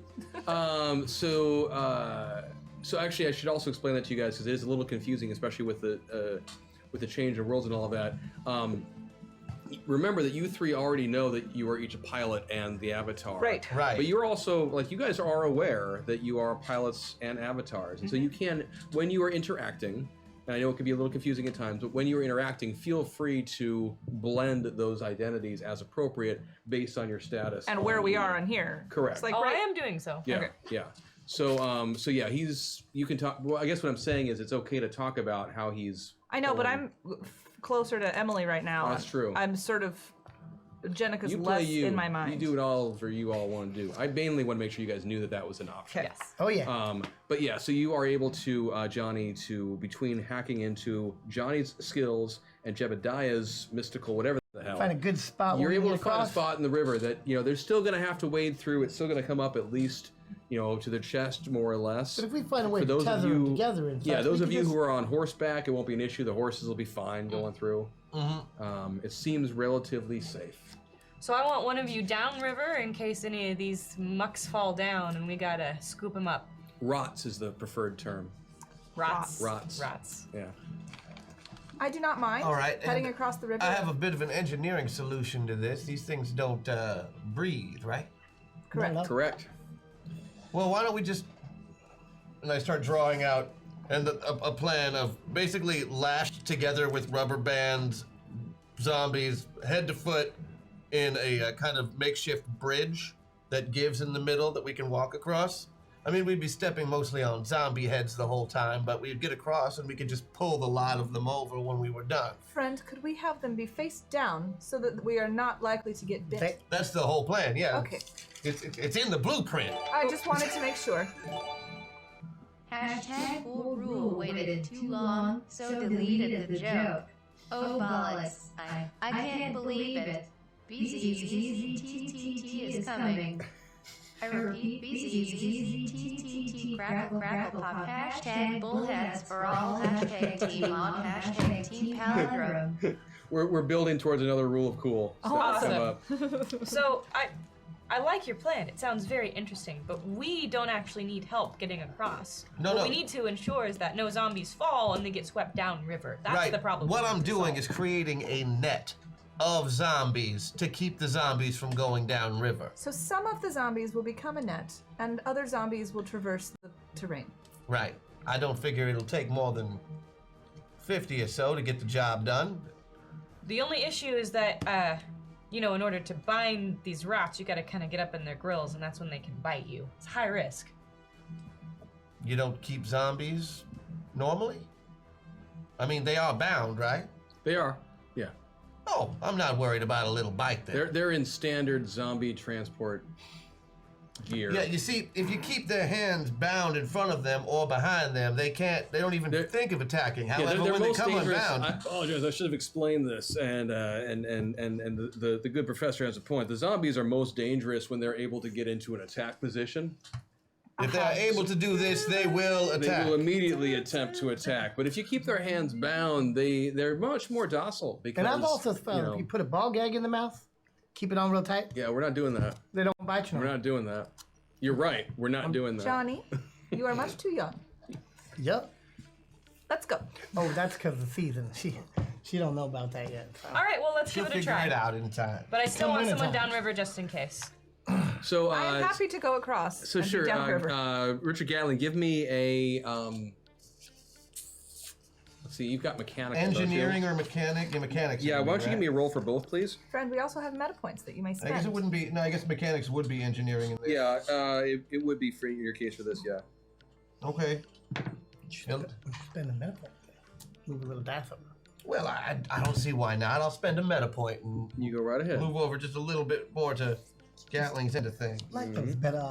So actually, I should also explain that to you guys because it is a little confusing, especially with the change of worlds and all of that. Remember that you three already know that you are each a pilot and the avatar. Right. Right. But you're also, you guys are aware that you are pilots and avatars. And so you can, when you are interacting, And I know it can be a little confusing at times, but when you're interacting, feel free to blend those identities as appropriate based on your status. And where we are on here. Correct. It's like I am doing so. Yeah, Okay. yeah. So, yeah, you can talk. Well, I guess what I'm saying is it's okay to talk about how he's. I know, but I'm closer to Emily right now. That's true. I'm sort of Jenica's You play less you. in my mind. You do it all for you all want to do. I mainly want to make sure you guys knew that was an option. Yes. Oh yeah. But yeah, so you are able to, Johnny, to between hacking into Johnny's skills and Jebediah's mystical, whatever the hell. Find a good spot. You're where we able to get find a across. spot in the river that, they're still going to have to wade through. It's still going to come up at least, to their chest, more or less. But if we find a way For to those of tether them you- together and Yeah, such, those we of can you just- who are on horseback, it won't be an issue. The horses will be fine going through. It seems relatively safe. So I want one of you downriver in case any of these mucks fall down and we gotta scoop them up. Rots is the preferred term. Rots. Rots. Rots. Yeah. I do not mind All right, heading and across the river. I have a bit of an engineering solution to this. These things don't breathe, right? Correct. No. Correct. Well, why don't we just... And I start drawing out a plan of basically lashed together with rubber bands, zombies, head to foot, in a kind of makeshift bridge that gives in the middle that we can walk across. I mean, we'd be stepping mostly on zombie heads the whole time, but we'd get across and we could just pull the lot of them over when we were done. Friend, could we have them be face down so that we are not likely to get bit? That's the whole plan, yeah. Okay. It's in the blueprint. I just wanted to make sure. Hashtag full rule waited too long, so deleted the joke. Oh bollocks, I can't believe it. BZZZTTT is coming. I repeat, BZZZTTT crackle crackle pop. Hashtag bullheads for all. Hashtag team on. Hashtag team palindrome. We're building towards another rule of cool. Oh, awesome. So I like your plan. It sounds very interesting, but we don't actually need help getting across. No, what no. we need to ensure is that no zombies fall and they get swept downriver. That's right. the problem. What we I'm need to doing solve. is creating a net of zombies to keep the zombies from going downriver. So some of the zombies will become a net, and other zombies will traverse the terrain. Right. I don't figure it'll take more than 50 or so to get the job done. The only issue is that, in order to bind these rats, you gotta kind of get up in their grills, and that's when they can bite you. It's high risk. You don't keep zombies normally? I mean, they are bound, right? They are. Yeah. Oh, I'm not worried about a little bite there. They're in standard zombie transport gear. Yeah, you see, if you keep their hands bound in front of them or behind them, they don't even think of attacking. Yeah, However, they're when they most come dangerous. unbound, I apologize. I should have explained this. And the good professor has a point. The zombies are most dangerous when they're able to get into an attack position. if they're able to do this, they will attack. They will immediately attempt to attack. But if you keep their hands bound, they're much more docile. Because And I've also found if you put a ball gag in the mouth, keep it on real tight, yeah, we're not doing that. they don't bite you. no We're more. not doing that. You're right. We're not doing that. Johnny, you are much too young. Yep. Let's go. Oh, that's because of the season. She don't know about that yet. So. All right, well, let's She'll give it a figure try. it out in time. But I still Come want in someone time. downriver just in case. So, I am happy to go across. so and be sure, downriver. Richard Gatling, give me a. Let's see, you've got mechanics. don't you? Engineering or mechanic? Yeah, mechanics. Yeah, would why be, don't you give me a roll for both, please? Friend, we also have meta points that you may I spend. guess it wouldn't be. No, I guess mechanics would be engineering in there. Yeah, it would be free in your case for this, yeah. Okay. Spend a meta point. Move a little dice up. Well, I don't see why not. I'll spend a meta point and You go right ahead. move over just a little bit more to Gatling's end of things. Like those better.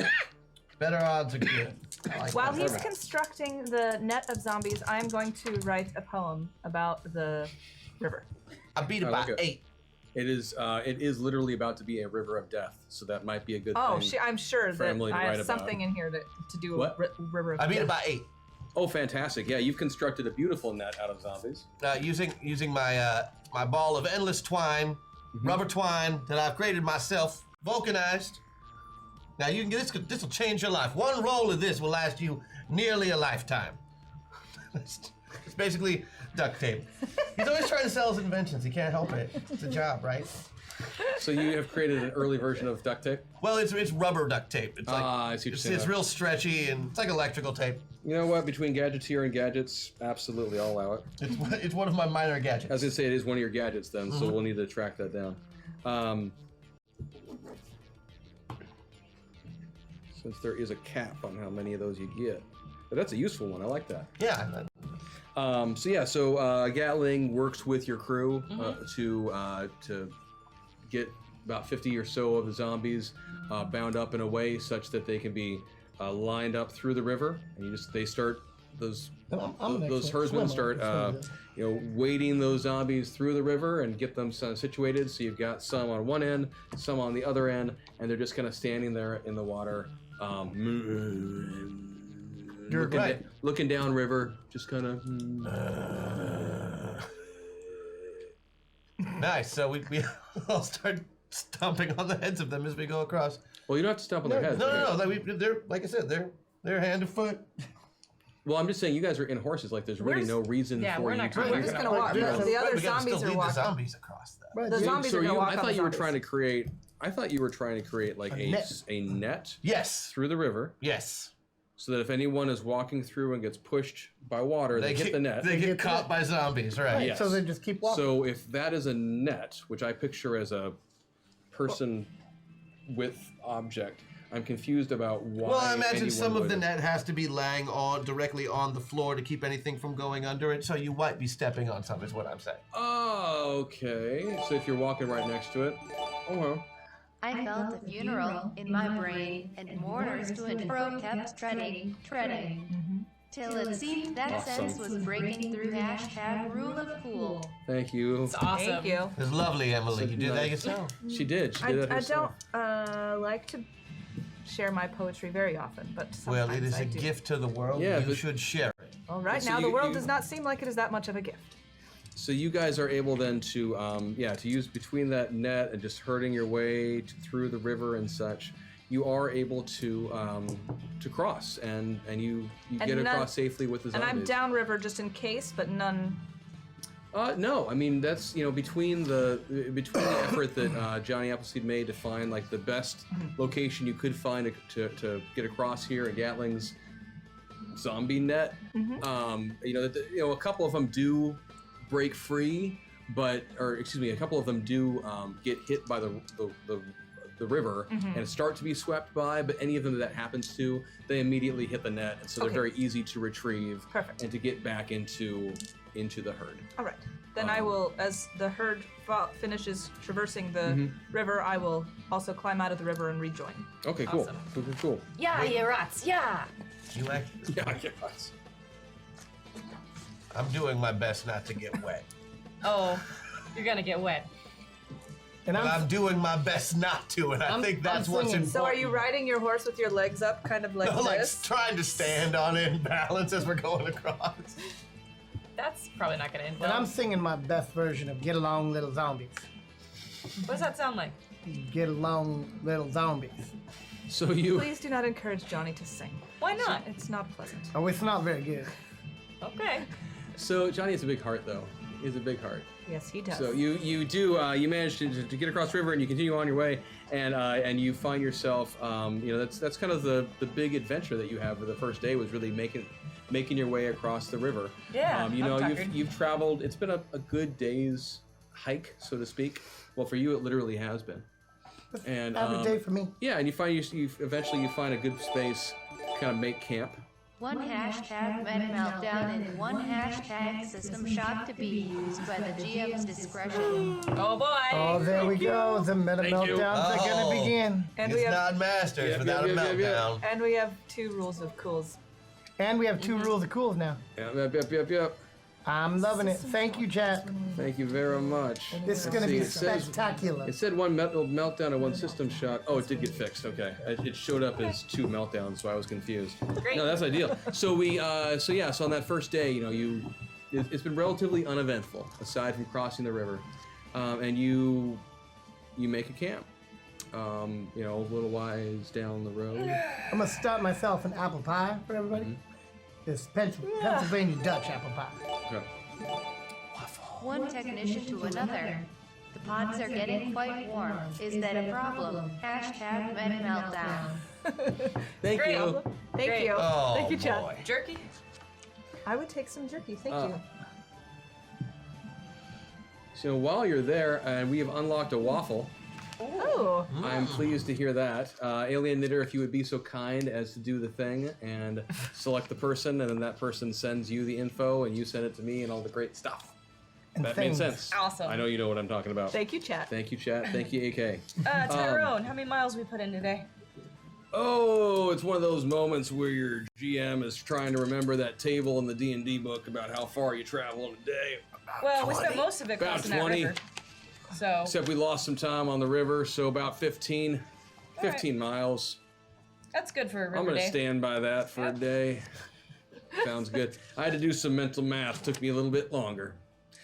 Better odds are good. I like While that. he's constructing the net of zombies, I am going to write a poem about the river. I beat it I by like it. 8. It is literally about to be a river of death, so that might be a good Oh, thing. I'm sure for that Emily to I write have about. something in here to do What? with river of I beat death. it by 8. Oh, fantastic! Yeah, you've constructed a beautiful net out of zombies. Using my my ball of endless twine, rubber twine that I've created myself, vulcanized. Now you can get this. This will change your life. One roll of this will last you nearly a lifetime. It's basically duct tape. He's always trying to sell his inventions. He can't help it. It's a job, right? So you have created an early version of duct tape? Well, it's rubber duct tape. It's like I see what you're saying. it's real stretchy and it's like electrical tape. You know what? Between Gadgeteer and Gadgets, absolutely, I'll allow it. It's one of my minor gadgets. I was going to say it is one of your gadgets then, so we'll need to track that down. Since there is a cap on how many of those you get. But that's a useful one. I like that. Yeah. So Gatling works with your crew to get about 50 or so of the zombies bound up in a way such that they can be lined up through the river, and they start those herdsmen start wading those zombies through the river and get them situated. So you've got some on one end, some on the other end, and they're just kind of standing there in the water. Looking down river, just kind of. Nice. So we all start stomping on the heads of them as we go across. Well, you don't have to stomp on their heads. No. They're like I said, they're hand to foot. Well, I'm just saying, you guys are in horses. Like, there's really no reason for we're you not to. We're just gonna walk. The other we gotta zombies still are lead walking. the zombies across that. The zombies are gonna walk I on thought the you were zombies. trying to create. I thought you were trying to create like a net Yes. through the river, Yes. so that if anyone is walking through and gets pushed by water, they hit the net. They get caught by zombies, right? Yes. So they just keep walking. So if that is a net, which I picture as a person with object, I'm confused about why. Well, I imagine anyone some of the would- net has to be laying directly on the floor to keep anything from going under it, so you might be stepping on some, is what I'm saying. Oh, okay. So if you're walking right next to it, oh well. I felt a funeral in my brain, and mourners to and fro kept treading, till it seemed that Awesome. sense was breaking through #rule of cool. Thank you. It's awesome. Thank you. It's lovely, Emily. You did that Nice. yourself. She did. She did that I herself. don't like to share my poetry very often, but sometimes Well, it is I a do. gift to the world. Yeah, You but- should share it. Well, right So now the you- world you- does not seem like it is that much of a gift. So you guys are able then to to use between that net and just herding your way through the river and such. You are able to cross and you get none- across safely with the And zombies. I'm downriver just in case, but none. No, I mean that's between the effort that Johnny Appleseed made to find like the best location you could find to get across here at Gatling's zombie net. A couple of them do break free, a couple of them do get hit by the river and start to be swept by. But any of them that happens to, they immediately hit the net, and so they're very easy to retrieve. Perfect. And to get back into the herd. All right. Then I will, as the herd finishes traversing the river, I will also climb out of the river and rejoin. Okay, cool. Awesome. Cool. Yeah, you rats. Yeah. You actually, Yeah, yes. I'm doing my best not to get wet. Oh, you're gonna get wet. And But I'm doing my best not to, and I think that's what's singing. important. So are you riding your horse with your legs up, kind of like like this? trying to stand on it and balance as we're going across. That's probably not gonna end And well. I'm singing my best version of Get Along Little Zombies. What does that sound like? Get Along Little Zombies. So you. Please do not encourage Johnny to sing. Why not? It's not pleasant. Oh, it's not very good. Okay. So Johnny has a big heart, though. He has a big heart. Yes, he does. So you manage to get across the river and you continue on your way, and you find yourself. That's kind of the big adventure that you have for the first day was really making your way across the river. Yeah, I'm tired. You've traveled. It's been a good day's hike, so to speak. Well, for you, it literally has been. And Average day for me. yeah, and you find you eventually find a good space, kind of make camp. One #med meltdown and one #system shock to be used by the GM's discretion. Oh boy. Oh, there we go. The meta Thank you. meltdowns are Oh. gonna begin. And It's we have not masters Yep, without yep, a yep, yep, meltdown. and we have 2 rules of cools. And we have 2 rules of cools now. Yep. I'm loving it. Thank you, chat. Thank you very much. This is gonna See, be it says- spectacular. It said one meltdown and one system shot. Oh, it did get fixed. Okay, it showed up as 2 meltdowns, so I was confused. Great. No, that's ideal. So so on that first day, it's been relatively uneventful aside from crossing the river, and you make a camp. A little wise down the road. I'm gonna start myself an apple pie for everybody. It's Pennsylvania Dutch apple pie. Okay. One technician to another. The pods are getting quite warm. Is that a problem? Hashtag med meltdown. Thank Great. you. Thank Great. you. Oh, Thank you, Chad. boy. Jerky? I would take some jerky. Thank you. So while you're there, and we have unlocked a waffle. Oh. I'm pleased to hear that. Alien Knitter, if you would be so kind as to do the thing and select the person, and then that person sends you the info, and you send it to me and all the great stuff. And That made things. sense. Awesome. I know you know what I'm talking about. Thank you, chat. Thank you, chat. Thank you, AK. Tyrone, how many miles we put in today? Oh, it's one of those moments where your GM is trying to remember that table in the D&D book about how far you travel in a day. Well, we spent most of it About crossing that 20. river. So, Except we lost some time on the river, so about 15 miles. that's good for a river I'm going to day. stand by that for a day. Sounds good. I had to do some mental math. Took me a little bit longer.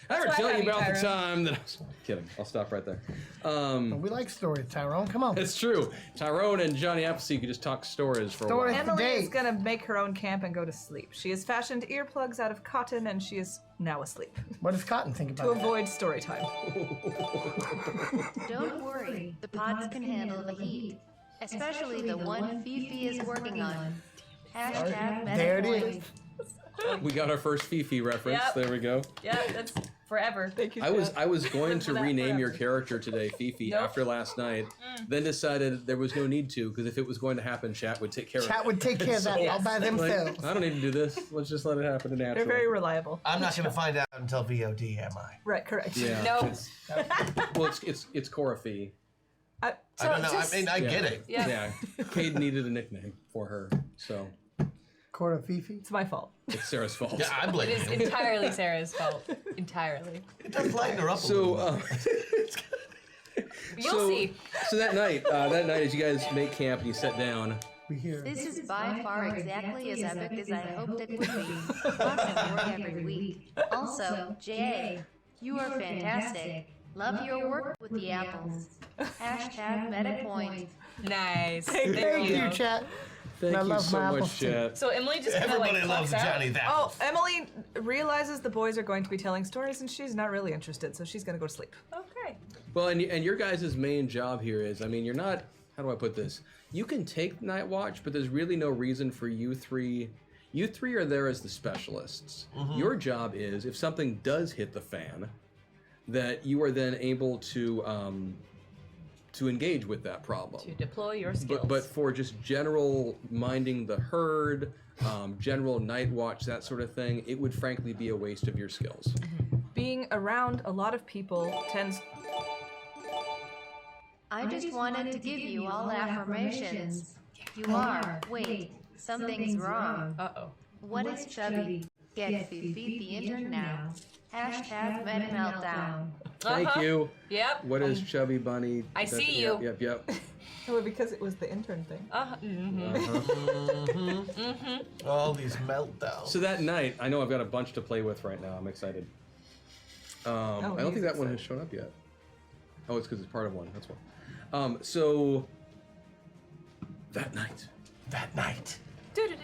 I ever why I tell have you you, about the Tyrone. time that I was... Kidding. I'll stop right there. We like stories, Tyrone. Come on. It's true. Tyrone and Johnny Appleseed could just talk stories for a Stories. while. Emily Today. is gonna make her own camp and go to sleep. She has fashioned earplugs out of cotton and she is now asleep What does Cotton think to about it? avoid story time. Don't worry, the pods can handle the heat. Especially the one Fifi is working on. Hashtag There it meta is. point. We got our first Fifi reference. Yep. There we go. Yeah, that's forever. Thank you. I was Chad. going to that rename your forever. character today, Fifi, Nope. after last night. Then decided there was no need to, because if it was going to happen, chat would take care of it. Chat would take care of that all by Like, themselves. I don't need to do this. Let's just let it happen They're naturally. very reliable. I'm not going to find out until VOD, am I? Right, correct. Yeah. No. Well, it's Cora Fee. I don't know. just- I mean, I get it. Yeah. Cade needed a nickname for her, so Quarter Fifi. It's my fault. it's Sarah's fault. Yeah, I blame It is you. entirely Sarah's fault. Entirely. It does lighten her up a little. So, You'll see. So that night as you guys make camp and you sit down, We hear. This is by far exactly as epic as I hoped it would be. Lots of work every week. Also, Jay, you are fantastic. Love your work with the apples. Hashtag meta point. Nice. Thank you, chat. thank I you love so my much, apples too. chat. So Emily just kind of Everybody like loves clocks out. Johnny that. Oh, Emily realizes the boys are going to be telling stories and she's not really interested, so she's gonna go to sleep. Okay. Well, and your guys' main job here is, I mean, you're not, how do I put this? You can take night watch, but there's really no reason for you three. You three are there as the specialists. Your job is, if something does hit the fan, that you are then able to engage with that problem. To deploy your skills. But for just general minding the herd, general night watch, that sort of thing, it would frankly be a waste of your skills. Being around a lot of people tends. I just wanted to give you all affirmations. You are. Wait, something's wrong. Uh-oh. What is chubby? Get Fifi the intern now. Hashtag meta meltdown. Thank you. Yep. What is Chubby Bunny? I see you. Yep. Oh, because it was the intern thing. All these meltdowns. So that night, I know I've got a bunch to play with right now. I'm excited. I don't think he's that one has shown up yet. Oh, it's because it's part of one. That's why. So that night, Doo-doo-doo.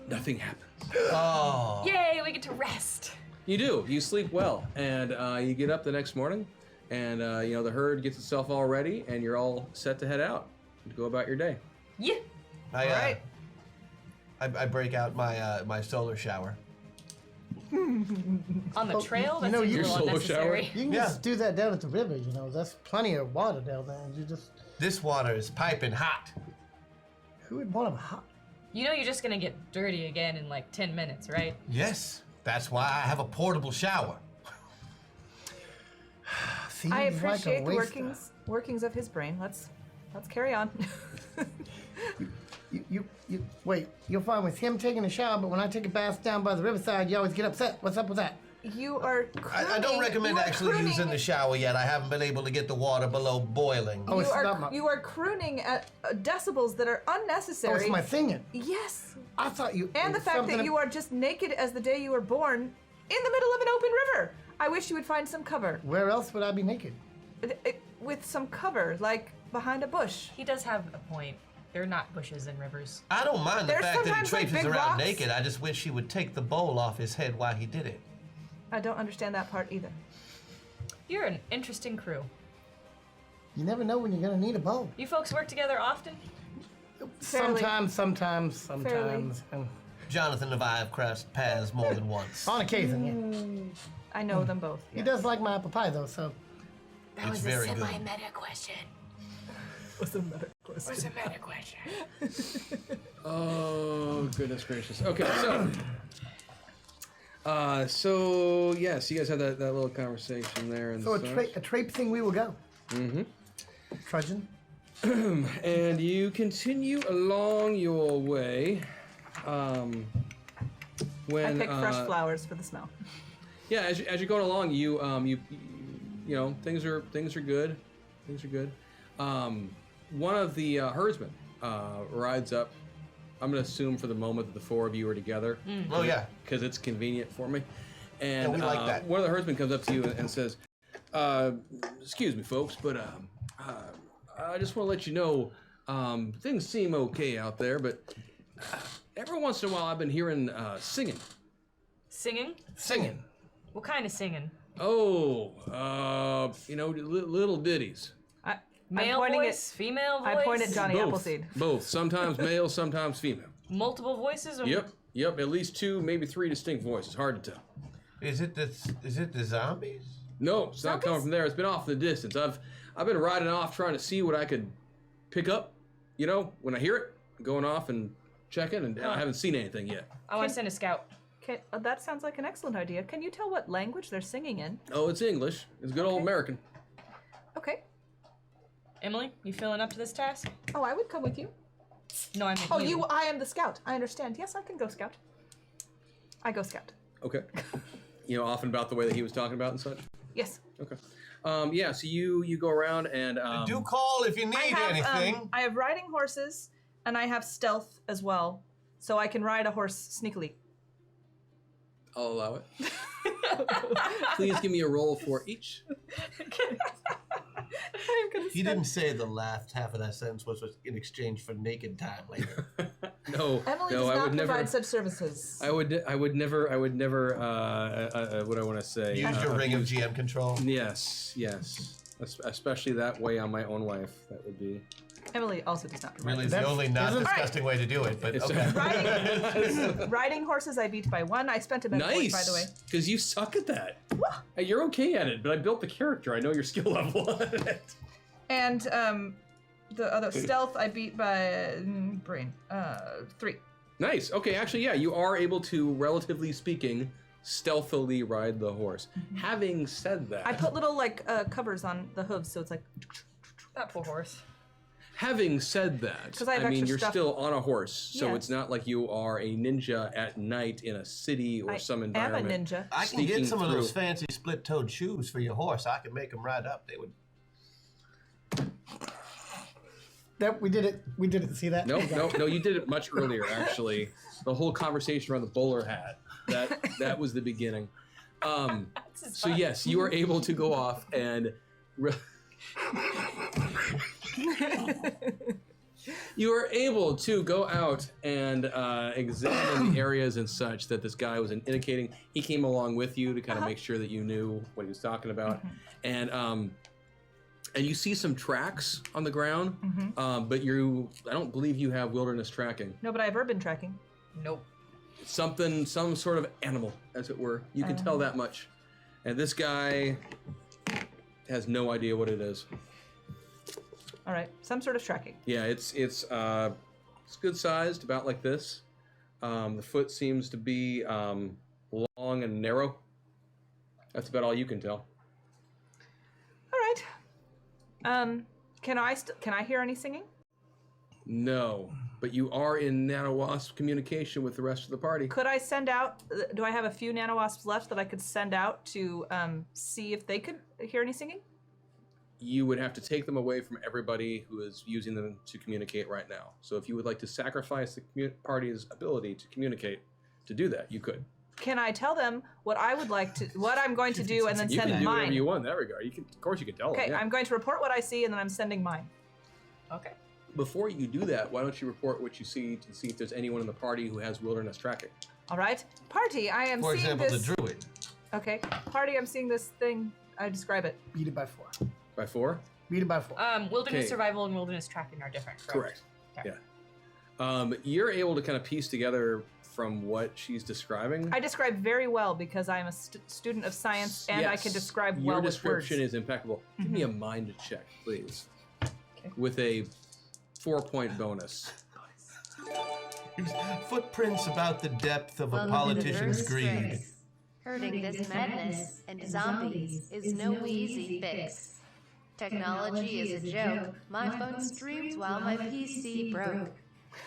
nothing happens. Oh. Yay, we get to rest. You do. You sleep well, and you get up the next morning, and the herd gets itself all ready, and you're all set to head out to go about your day. Yeah. I break out my solar shower. On the trail? That you know, seems your a little solo unnecessary. shower? You can just do that down at the river, you know. That's plenty of water down there. You just. This water is piping hot. Who would want them hot? You know you're just gonna get dirty again in like 10 minutes, right? Yes, that's why I have a portable shower. Seems I like a appreciate the waste. workings of his brain. Let's carry on. You wait. You're fine with him taking a shower, but when I take a bath down by the riverside, you always get upset. What's up with that? You are. I don't recommend actually using the shower yet. I haven't been able to get the water below boiling. Oh, it's not my. You are crooning at decibels that are Oh, unnecessary. it's my singing. Yes. I thought you. And the fact that you are just naked as the day you were born in the middle of an open river. I wish you would find some cover. Where else would I be naked? With some cover, like behind a bush. He does have a point. They're not bushes and rivers. I don't mind the There's fact that he sometimes, like, traipses big around rocks. naked. I just wish he would take the bowl off his head while he did it. I don't understand that part either. You're an interesting crew. You never know when you're gonna need a bow. You folks work together often? Fairly. Sometimes. Jonathan and I have crossed paths more than once. On occasion, yeah. I know them both. He does like my apple pie, though, so. That was very a good. semi-meta question. What's the meta question? What's a meta question? Oh, goodness gracious. Okay, so yes, you guys had that little conversation there. And So a such. traipsing we will go. Mm-hmm. Trudging. And you continue along your way. When I pick fresh flowers for the smell. Yeah, as you're going along, you know things are good. Things are good. One of the herdsmen rides up. I'm gonna assume for the moment that the four of you are together. Oh yeah, because it's convenient for me. And yeah, we like that. One of the herdsmen comes up to you and says, "Excuse me, folks, but I just want to let you know things seem okay out there, but every once in a while I've been hearing singing." Singing? Singing. What kind of singing? Oh, little ditties. Male voice, female voice? I point at Johnny Both. Appleseed. Both. Sometimes male, sometimes female. Multiple voices? Or Yep. At least 2, maybe 3 distinct voices. Hard to tell. Is it the zombies? No, it's not coming from there. It's been off in the distance. I've been riding off trying to see what I could pick up. You know, when I hear it, going off and checking, and I haven't seen anything yet. I want to send a scout. That sounds like an excellent idea. Can you tell what language they're singing in? Oh, it's English. It's good old American. Okay. Emily, you feeling up to this task? Oh, I would come with you. No, I mean Oh, you! I am the scout. I understand. Yes, I can go scout. I go scout. Okay. Often about the way that he was talking about and such? Yes. Okay. Yeah, so you go around and... do call if you need anything. I have riding horses, and I have stealth as well, so I can ride a horse sneakily. I'll allow it. Please give me a roll for each. He didn't say the last half of that sentence was in exchange for naked time later. No, Emily no, does I not would never. provide such services. I would never. What I want to say. Use your ring of GM control. Yes. Especially that way on my own wife. That would be. Emily also does not provide. Really, the only not disgusting way to do it, but okay. Riding horses I beat by 1. I spent a meta point, by the way. Because you suck at that. You're okay at it, but I built the character. I know your skill level on it. And the other stealth I beat by 3. Nice. Okay, actually, yeah, you are able to, relatively speaking, stealthily ride the horse. Having said that, I put little covers on the hooves, so it's like that poor horse. Having said that, I mean, you're still on a horse, so it's not like you are a ninja at night in a city or some environment. I am a ninja. I can get some of those fancy split-toed shoes for your horse. I can make them ride up. They would. That we did it. We didn't see that. No, you did it much earlier. Actually, the whole conversation around the bowler hat. That was the beginning. So yes, you are able to go off and. You are able to go out and examine the areas and such that this guy was indicating. He came along with you to kind of make sure that you knew what he was talking about, and you see some tracks on the ground, but I don't believe you have wilderness tracking. No, but I have urban tracking. Nope. Some sort of animal, as it were. You can tell that much, and this guy has no idea what it is. All right, some sort of tracking. Yeah, it's good sized, about like this. The foot seems to be long and narrow. That's about all you can tell. All right. Can I hear any singing? No, but you are in nanowasp communication with the rest of the party. Could I send out? Do I have a few nanowasps left that I could send out to see if they could hear any singing? You would have to take them away from everybody who is using them to communicate right now. So if you would like to sacrifice the party's ability to communicate, to do that, you could. Can I tell them what I'm going to do, and then you send can do mine? whatever you want in that regard. Of course, you can tell them. Okay, Yeah. I'm going to report what I see, and then I'm sending mine. Okay. Before you do that, why don't you report what you see to see if there's anyone in the party who has wilderness tracking? All right, party. I am For seeing example, this. the druid. Okay. Party, I'm seeing this thing. I describe it. Beat it by 4. By 4? Beat it by 4. Wilderness Okay. survival and wilderness tracking are different, correct? Okay. Yeah. You're able to kind of piece together from what she's describing. I describe very well because I'm a student of science and I can describe well Your with description words. is impeccable. Give me a mind check, please. With a 4-point bonus. Footprints about the depth of a politician's greed. Hurting this madness and zombies is no easy fix. Technology is a joke. My phone streams while my PC broke.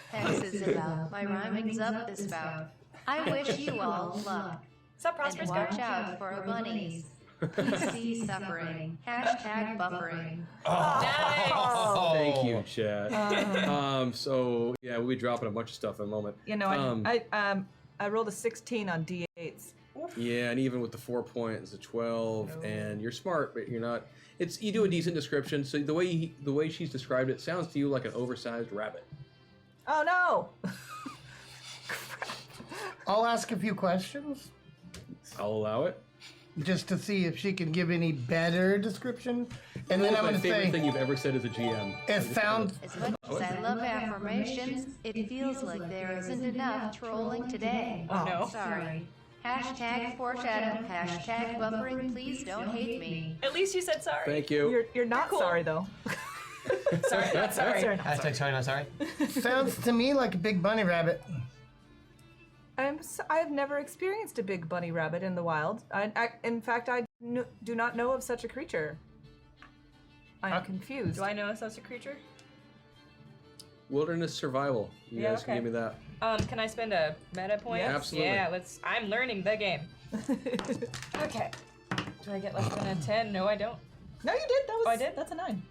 Hex is about. My rhyming's up this bout. I wish you all luck. Is that And prosperous watch guy? out for a bunnies. PC suffering. Hashtag buffering. Oh. Thank you, chat. So yeah, we'll be dropping a bunch of stuff in a moment. You know, I rolled a 16 on D8s. Yeah, and even with the 4 points, it's a 12, and you're smart, but you're not. You do a decent description. So the way she's described it sounds to you like an oversized rabbit. Oh no! I'll ask a few questions I'll allow it. just to see if she can give any better description. And then That's I'm my going to favorite say, thing you've ever said as a GM. it sounds As much as I love affirmations, it feels like there isn't enough trolling today. Oh, no. Sorry. Hashtag foreshadow. Hashtag buffering. Please don't hate me. At least you said sorry. Thank you. You're not cool. sorry though. Sorry, not sorry. Sorry, not sorry. Hashtag sorry, not sorry. sounds to me like a big bunny rabbit. I've never experienced a big bunny rabbit in the wild. In fact, I do not know of such a creature. I'm confused. Do I know such a creature? Wilderness survival. You Yeah, guys can okay. give me that. Can I spend a meta point? Yeah, absolutely. Yeah, I'm learning the game. Okay. Do I get less than a 10? No, I don't. No, you did. That was. Oh, I did? That's a 9.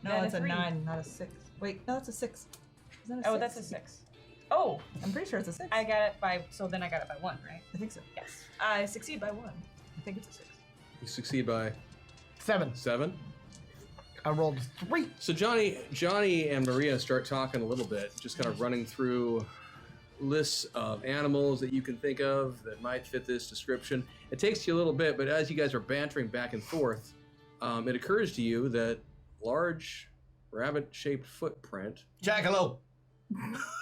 No, Then it's a 3. 9, not a 6. Wait, no, that's a 6. Is that a Oh, 6? that's a 6. Oh, I'm pretty sure it's a 6. I got it by, so then I got it by 1, right? I think so. Yes. I succeed by 1. I think it's a 6. You succeed by 7. 7. I rolled 3. So Johnny and Maria start talking a little bit, just kind of running through lists of animals that you can think of that might fit this description. It takes you a little bit, but as you guys are bantering back and forth, it occurs to you that large rabbit-shaped footprint, Jackalope.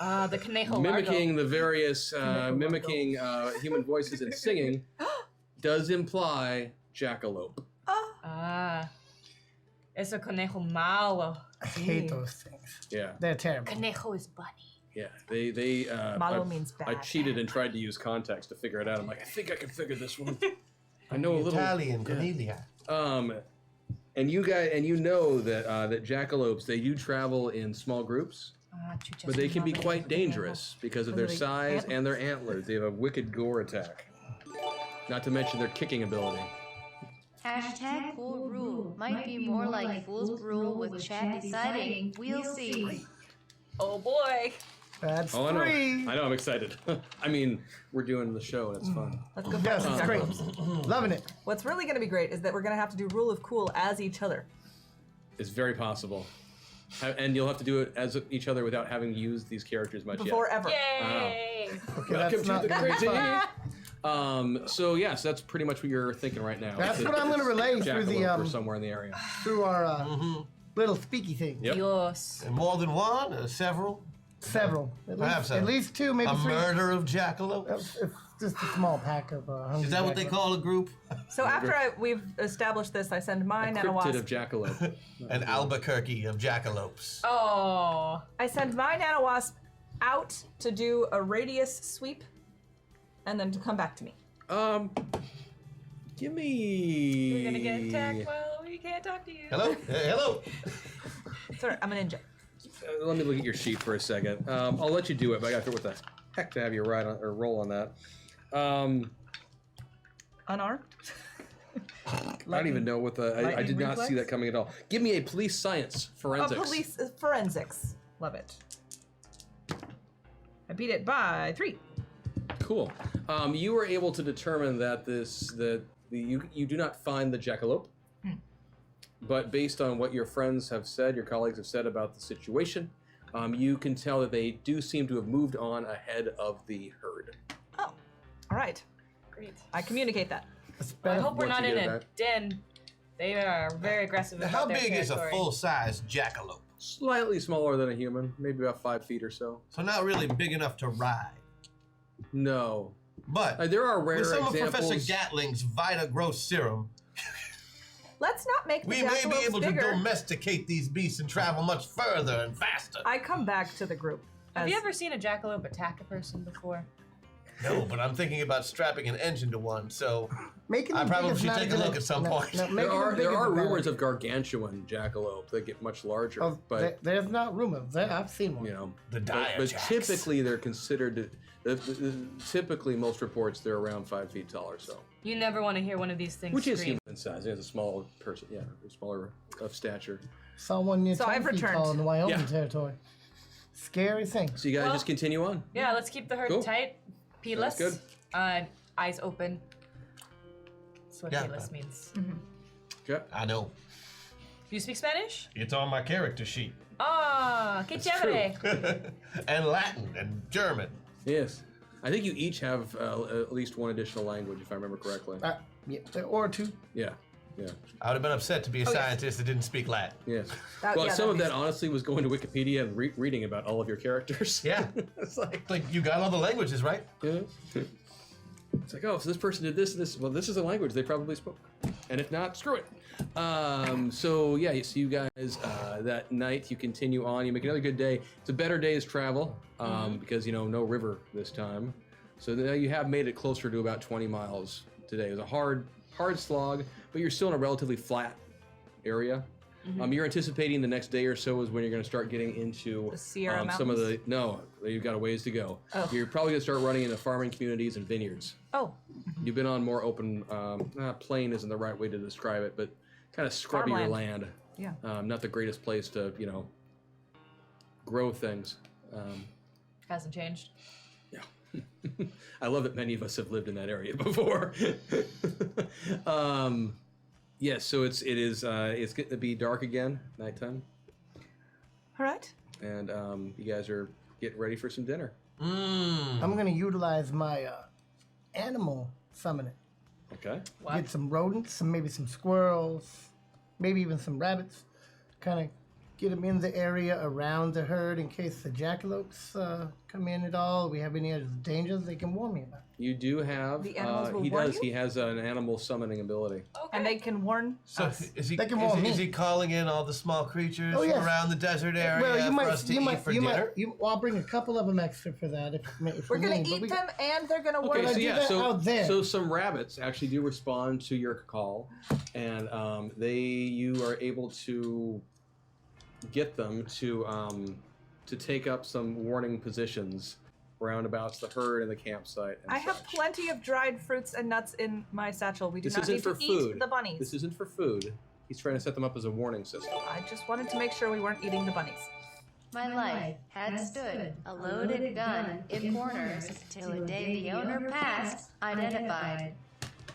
The Conejo mimicking the various mimicking human voices and singing, does imply jackalope. Ah. Es a conejo malo. I hate those things. Yeah. They're terrible. Conejo is bunny. Yeah, they. Malo means bad. I cheated and tried to use context to figure it out. I'm like, I think I can figure this one. I know a little. Italian, Cornelia. And you guys, and you know that that jackalopes, they do travel in small groups, but they can be quite dangerous because of their Because of the size antlers. and their antlers. They have a wicked gore attack. Not to mention their kicking ability. Hashtag fool rule. Might be more like fool's rule with chat deciding. We'll see. Oh boy. That's Oh, I know. 3. I know. I'm excited. I mean, we're doing the show and it's fun. Let's go Yes, find it's some great. jackalopes. Loving it. What's really going to be great is that we're going to have to do Rule of Cool as each other. It's very possible, and you'll have to do it as each other without having used these characters much Before yet. ever. Yay! Okay, Welcome that's not to the gonna be crazy. fun. So yes, that's pretty much what you're thinking right now. That's It's a what I'm going to relay through jackalope or the somewhere in the area. through our little speaky thing. Yep. Dios. And more than one, or several. Several. Perhaps At least 2, maybe A 3. murder of jackalopes. It's just a small pack of Is that what they call a group? So after we've established this, I send mine and a Cryptid wasp. of jackalope. An Albuquerque of jackalopes. Oh. I send mine and a wasp out to do a radius sweep, and then to come back to me. Give me. We're gonna get attacked while we can't talk to you. Hello? Hello? Sorry, I'm a ninja. Let me look at your sheet for a second. I'll let you do it, but I gotta figure what the heck to have you write on or roll on that. Unarmed. I don't even know what the. I lightning did not reflex? see that coming at all. Give me a police science forensics. Police forensics. Love it. I beat it by 3. Cool. You were able to determine that you do not find the jackalope, but based on what your friends have said, your colleagues have said about the situation, you can tell that they do seem to have moved on ahead of the herd. Oh, all right. Great. I communicate that. I hope we're Once not you in get a that. den. They are very aggressive about How their big is a territory. full-size jackalope? Slightly smaller than a human, maybe about 5 feet or so. So not really big enough to ride. No. But There are rare with some of examples. Professor Gatling's Vita Growth Serum, Let's not make the we may be jackalopes able bigger. to domesticate these beasts and travel much further and faster. I come back to the group. Have as- you ever seen a jackalope attack a person before? No, but I'm thinking about strapping an engine to one, so Making I them probably big is should not take a gonna- look at some point. making There them are big there is are a bad rumors idea. of gargantuan jackalope that get much larger, Oh, but there's not rumors. I've seen one. you know, The but Diajacks. typically they're considered. Typically, most reports they're around 5 feet tall or so, You never want to hear one of these things which is scream. human size. It's a small person, yeah, smaller of stature. Saw one near So 10 I've feet returned. tall in the Wyoming Yeah. territory. Scary thing. So you guys Well- just continue on. Yeah, let's keep the herd Cool. tight. Peeless. Sounds Eyes open. That's what Yeah. peeless means. Okay. I know. Do you speak Spanish? It's on my character sheet. Ah, que chévere. And Latin and German. Yes, I think you each have at least one additional language, if I remember correctly. Yeah, or two. Yeah, yeah, I would have been upset to be a scientist that didn't speak Latin. yes. That- Well, yeah, some of that'd that be- honestly was going to Wikipedia and reading about all of your characters. Yeah. It's like. It's like, you got all the languages, right? Yeah. It's like, oh, so this person did this and this. Well, this is a language they probably spoke. And if not, screw it. So yeah, so you guys, that night you continue on. You make another good day. It's a better day's travel because, no river this time. So now you have made it closer to about 20 miles today. It was a hard slog, but you're still in a relatively flat area. You're anticipating the next day or so is when you're going to start getting into The Sierra some of the. Mountains? No, you've got a ways to go. Oh. You're probably going to start running into farming communities and vineyards. Oh, You've been on more open, plain isn't the right way to describe it, but kind of scrubbier Farmland. land. yeah. Not the greatest place to, grow things. Hasn't changed. I love that many of us have lived in that area before. Yes, so it's going to be dark again, nighttime, All right. and you guys are getting ready for some dinner. I'm going to utilize my animal summoning. Okay. What? Get some rodents, maybe some squirrels, maybe even some rabbits. Kind of get them in the area around the herd in case the jackalopes come in at all. We have any other dangers they can warn me about. You do have. The animals will he warn does. you? He has an animal summoning ability. Okay. And they can warn So us. is he They can warn me. is he calling in all the small creatures Oh, from yes. around the desert area Well, you for might, us to you eat might, for you dinner? might, well, I'll bring a couple of them extra for that. If We're we gonna need, but eat we- them, and they're gonna warn Okay, I so us. do yeah, that so out there? so some rabbits actually do respond to your call, and you are able to get them to take up some warning positions roundabouts the herd and the campsite. And I have such. plenty of dried fruits and nuts in my satchel. We do This not isn't need for to food. eat the bunnies. This isn't for food. He's trying to set them up as a warning system. I just wanted to make sure we weren't eating the bunnies. My life had stood a loaded gun in corners till a day the owner passed, identified,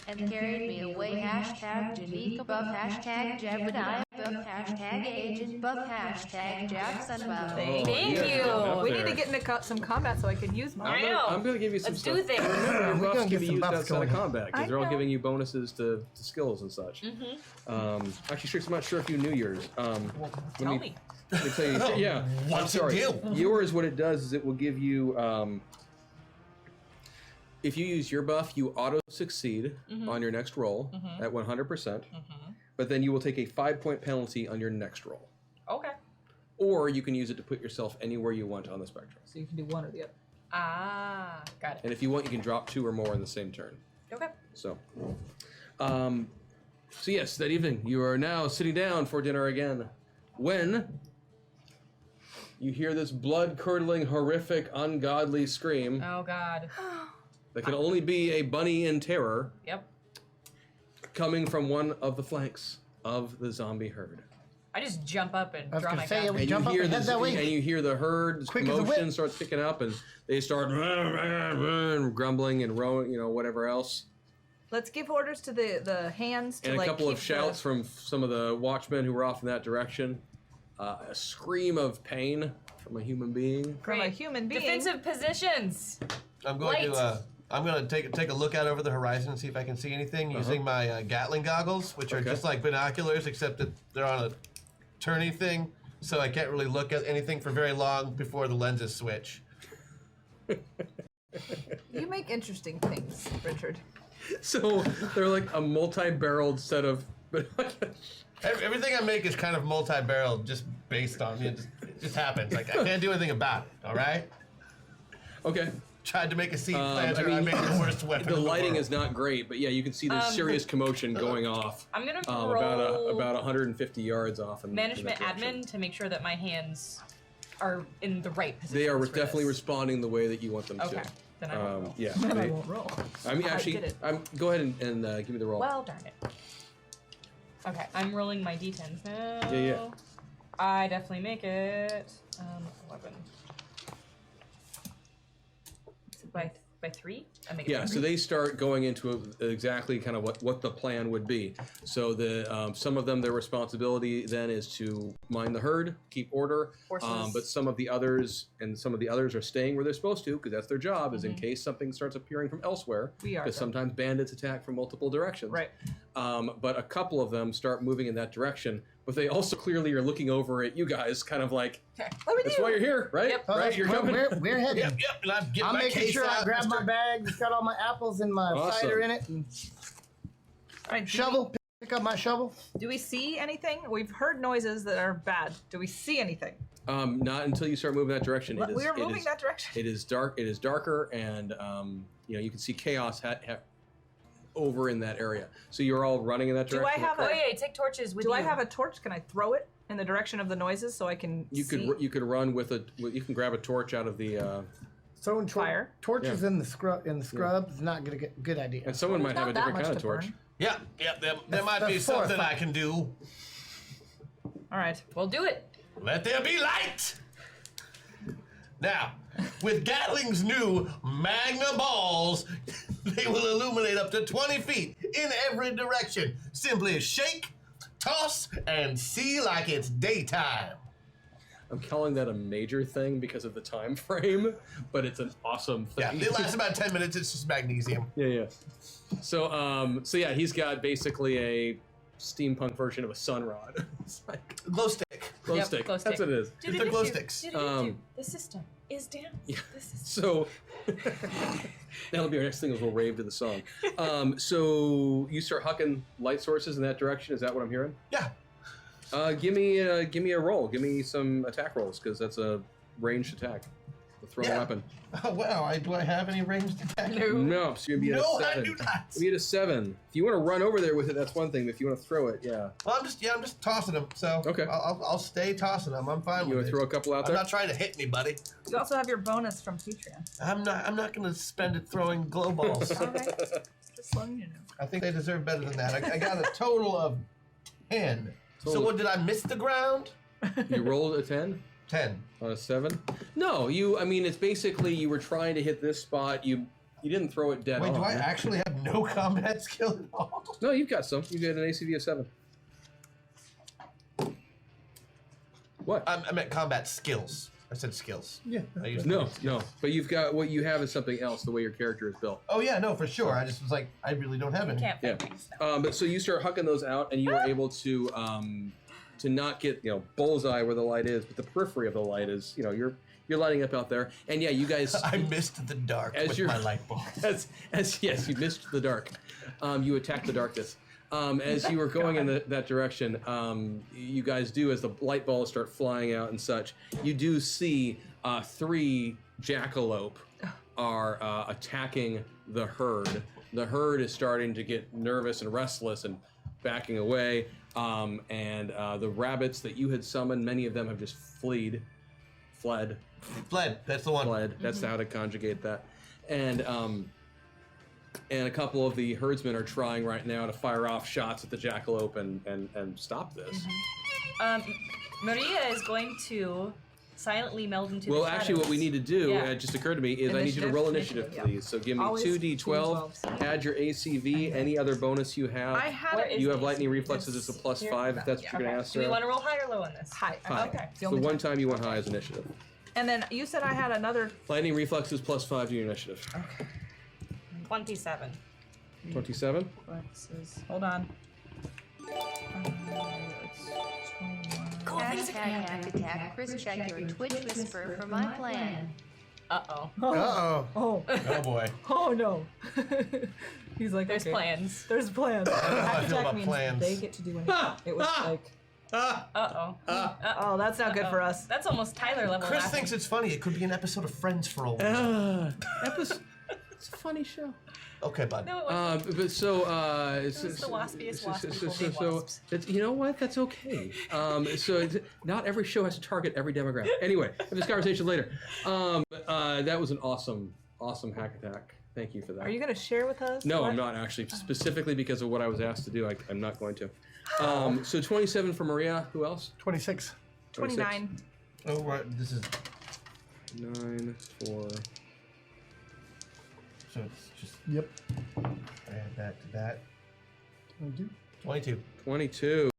and carried me away. Hashtag Janika buff, hashtag Jebediah buff, hashtag agent buff, hashtag Jackson buff. Thank Thank yeah, you. up We there. need to get into some combat so I can use I mine. know. I'm going to give you some Let's stuff. do things. Remember, your We're buffs gonna can get be some used buffs outside of going. combat because I they're all know. giving you bonuses to skills and such. Actually, Strix, I'm not sure if you knew yours. Tell me. Let me tell you. Yeah. What's the sorry. deal? Yours, what it does is it will give you. If you use your buff, you auto succeed on your next roll at 100%. But then you will take a 5-point penalty on your next roll. Okay. Or you can use it to put yourself anywhere you want on the spectrum. So you can do one or the other. Ah, got it. And if you want, you can drop 2 or more in the same turn. Okay. So, so yes, that evening you are now sitting down for dinner again, when you hear this blood-curdling, horrific, ungodly scream Oh God. that can only be a bunny in terror Yep. coming from one of the flanks of the zombie herd. I just jump up and I was draw gonna my say, gun. we And jump you up hear and head this, that way. and you hear the herd's Quick as a commotion whip. starts picking up, and they start grumbling and whatever else. Let's give orders to the hands to And a couple keep of shouts from some of the watchmen who were off in that direction. A scream of pain from a human being. from a Great. human being. Defensive positions. I'm going Light. to I'm gonna take a look out over the horizon and see if I can see anything using my Gatling goggles, which are just like binoculars, except that they're on a turny thing, so I can't really look at anything for very long before the lenses switch. You make interesting things, Richard. So they're like a multi-barreled set of. Everything I make is kind of multi-barreled, just based on it. Just happens. Like I can't do anything about it. All right. Okay. Tried to make a seed planter. I made the worst weapon. The in lighting world. is not great, but yeah, you can see there's serious commotion going off. I'm gonna roll about 150 yards off. management admin to make sure that my hands are in the right position. They are definitely responding the way that you want them Okay, to. then I won't roll. Yeah. I won't roll. I mean, I actually, did it. go ahead and give me the roll. Well, darn it. Okay, I'm rolling my d10s now. Yeah. I definitely make it. 11. By 3? I make it Yeah, by so 3. they start going into exactly kind of what the plan would be. So the some of them, their responsibility then is to mind the herd, keep order. Horses. But some of the others are staying where they're supposed to because that's their job. Is in case something starts appearing from elsewhere. We are, because though. sometimes bandits attack from multiple directions. Right. But a couple of them start moving in that direction. But they also clearly are looking over at you guys, kind of like, Let me that's do. why you're here, right? Yep. Right, you're coming. We're heading. Yep. And I'm getting I'm my making case sure I out, grab my Mr. bag. It's got all my apples and my Awesome. cider in it. And All right, shovel. Pick up my shovel. Do we see anything? We've heard noises that are bad. Do we see anything? Not until you start moving that direction. We are moving that direction. It is dark. It is darker, and you can see chaos over in that area. So you're all running in that Do direction. I have Oh yeah, take torches with you. Do I have a torch? Can I throw it in the direction of the noises so I can You see? could run with you can grab a torch out of the. Throwing Fire. torches in the scrub is not a good idea. And someone might There's have a not that different much kind of to torch. burn. Yep. There might be That's something I horrifying. can do. All right. We'll do it. Let there be light! Now, with Gatling's new Magna balls, they will illuminate up to 20 feet in every direction. Simply shake, toss, and see like it's daytime. I'm calling that a major thing because of the time frame, but it's an awesome Yeah, thing. it lasts about 10 minutes. It's just magnesium. Yeah. So yeah, he's got basically a steampunk version of a sun rod. It's like Glow stick. glow Yep, stick. glow That's stick. what it is. They're glow sticks. The system is down. Yeah. The system. So that'll be our next thing is we'll rave to the song. So you start hucking light sources in that direction. Is that what I'm hearing? Yeah. Give me a roll. Give me some attack rolls because that's a ranged attack. A thrown Yeah. weapon. Oh, wow. Do I have any ranged attack? No, so you're gonna be at No, a 7. I do not. You'll be at a 7. If you want to run over there with it, that's one thing. But if you want to throw it, yeah. Well, I'm just tossing them. So Okay. I'll stay tossing them. I'm fine You with want it. to throw a couple out I'm there? not trying to hit anybody. You also have your bonus from Patreon. I'm not going to spend it throwing glow balls. All right. Just letting you know. I think they deserve better than that. I got a total of 10. So Total. what, did I miss the ground? You rolled a 10 10. on a 7. No, I mean, it's basically you were trying to hit this spot. You didn't throw it dead Wait, on. do I actually have no combat skill at all? No, you've got some. You get an ACV of 7. What? I meant combat skills. I said skills. Yeah. I used No. But you've got what you have is something else. The way your character is built. Oh yeah, no, for sure. I just was like, I really don't have any. Can't Yeah. find things now. But so you start hucking those out, and you are able to not get bullseye where the light is, but the periphery of the light is you're lighting up out there, and yeah, you guys. I missed the dark As with you're- my light bulb. As yes, you missed the dark. You attacked the darkness. As you were going in that direction, you guys do, as the light balls start flying out and such, you do see 3 jackalope are attacking the herd. The herd is starting to get nervous and restless and backing away. And the rabbits that you had summoned, many of them have just fled. Fled. That's the one. Fled. That's how to conjugate that. And a couple of the herdsmen are trying right now to fire off shots at the jackalope and stop this. Maria is going to silently meld into the Well, shadows. actually, what we need to do, Yeah. it just occurred to me, is I need you to roll initiative, Yeah. please. So give me Always 2d12, add your ACV, any other bonus you have. I had Where it. is You have the lightning ACV? reflexes, it's a plus Here. 5 if that's what you're going to ask. Do we Sarah. want to roll high or low on this? High. High. Okay. The So only one time. time you went high as initiative. And then you said I had another. Lightning reflexes plus 5 to your initiative. 27. 27. Hold on. Attack. Chris, check your Twitch whisper for my plan. Uh-oh. Uh-oh. Oh. Oh boy. Oh no. He's like, There's okay. plans. There's plans. I don't know how I feel Attack about means plans. they get to do anything. It was like, Uh-oh. oh, that's not good for us. That's almost Tyler level. Chris laughing. thinks it's funny. It could be an episode of Friends for old. It's a funny show. Okay, bud. No, it wasn't. But so, was the waspiest wasp people being wasps. you know what? That's okay. Not every show has to target every demographic. Anyway, have this conversation later. That was an awesome hack attack. Thank you for that. Are you going to share with us? No, what? I'm not actually. Specifically because of what I was asked to do, I'm not going to. So 27 for Maria. Who else? 26. 29. Oh, right. This is 9 for. so it's just Yep. add that to that. 22. 22. 22.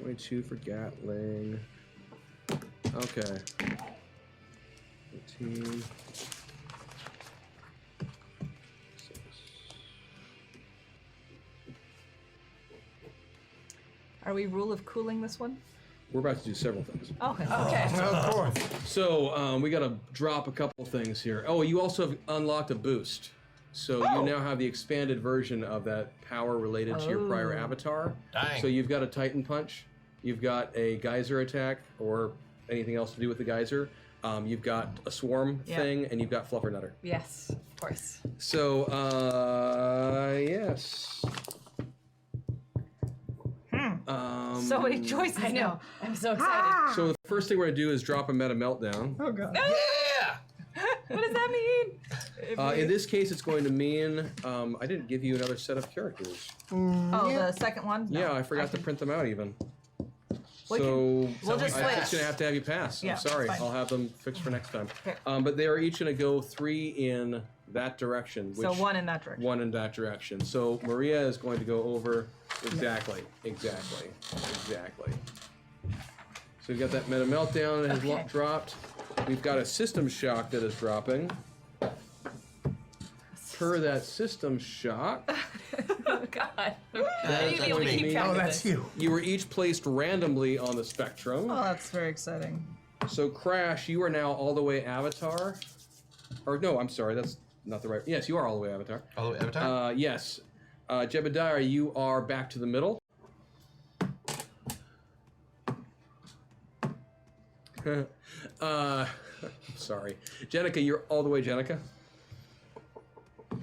22 for Gatling. Okay. 18. Are we rule of cooling this one? We're about to do several things. Okay. Of course. So we got to drop a couple things here. Oh, you also have unlocked a boost. So you now have the expanded version of that power related to your prior avatar. Dang. So you've got a Titan Punch, you've got a Geyser attack, or anything else to do with the Geyser. You've got a Swarm thing, and you've got Fluffernutter. Yes, of course. So, yes. So many choices. I know. I'm so excited. So the first thing we're going to do is drop a Meta Meltdown. Oh god. Yeah! What does that mean? In this case, it's going to mean I didn't give you another set of characters. Oh, the second one? No. Yeah, I forgot to print them out even. We So we'll just I'm switch. just gonna have to have you pass. Yeah, I'm sorry. that's fine. I'll have them fixed for next time. Okay. But they are each gonna go 3 in that direction. Which, So one in that direction. 1 in that direction. So Maria is going to go over exactly. So we've got that Meta Meltdown that has Okay. dropped. We've got a System Shock that is dropping. Per that System Shock, Oh God. I That's need to be able to me. keep track Oh, of that's this. you. you were each placed randomly on the spectrum. Oh, that's very exciting. So Crash, you are now all the way Avatar. Or no, I'm sorry, that's not the right. Yes, you are all the way Avatar. Oh, Avatar? Yes. Jebediah, you are back to the middle. Sorry. Jenica, you're all the way Jenica.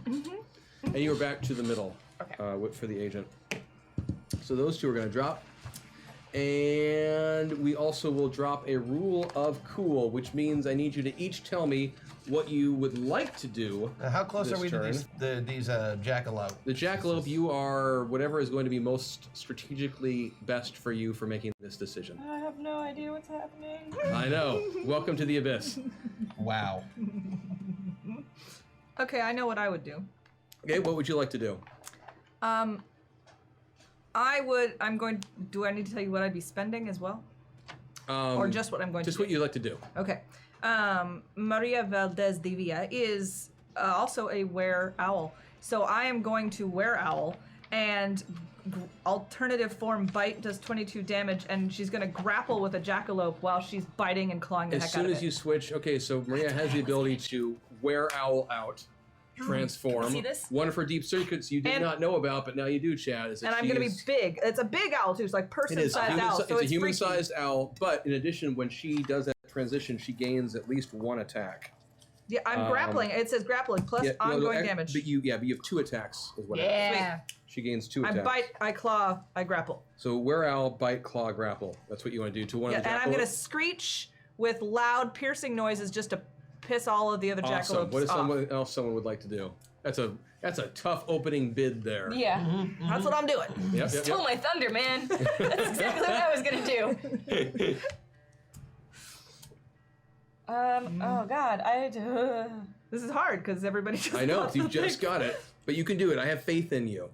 And you are back to the middle. Okay. For the agent. So those two are going to drop. And we also will drop a rule of cool, which means I need you to each tell me what you would like to do. How close this are we turn. to these Jackalope? The Jackalope, you are whatever is going to be most strategically best for you for making this decision. I have no idea what's happening. I know. Welcome to the abyss. Wow. Okay, I know what I would do. Okay, what would you like to do? Do I need to tell you what I'd be spending as well? Or just what I'm going Just to what do? you like to do. Okay. Maria Valdez de Villa is also a were-owl. So I am going to were-owl, and alternative form bite does 22 damage, and she's going to grapple with a jackalope while she's biting and clawing the As heck soon out of as it. you switch, okay, so Maria has the ability to wear owl out, transform. See this? One of her deep circuits you did And- not know about, but now you do, Chad. Is that And I'm she going to be is- big. It's a big owl, too. It's like It is person-sized owl. So it's a freaky. human-sized owl, but in addition, when she does that transition, she gains at least 1 attack. Yeah, I'm grappling. It says grappling plus Yeah, no, ongoing ac- damage. But you have 2 attacks, is what happens. Yeah. She gains 2 I attacks. bite, I claw, I grapple. So were owl, bite, claw, grapple. That's what you want to do to one Yeah, of the and I'm going to jackalopes. screech with loud, piercing noises just to piss all of the other Awesome. jackalopes What is off. someone would like to do? That's a tough opening bid there. Yeah. That's what I'm doing. Yep, Stole my thunder, man. That's exactly what I was gonna do. Oh God, This is hard because everybody just I know, wants you to just think. got it. But you can do it. I have faith in you.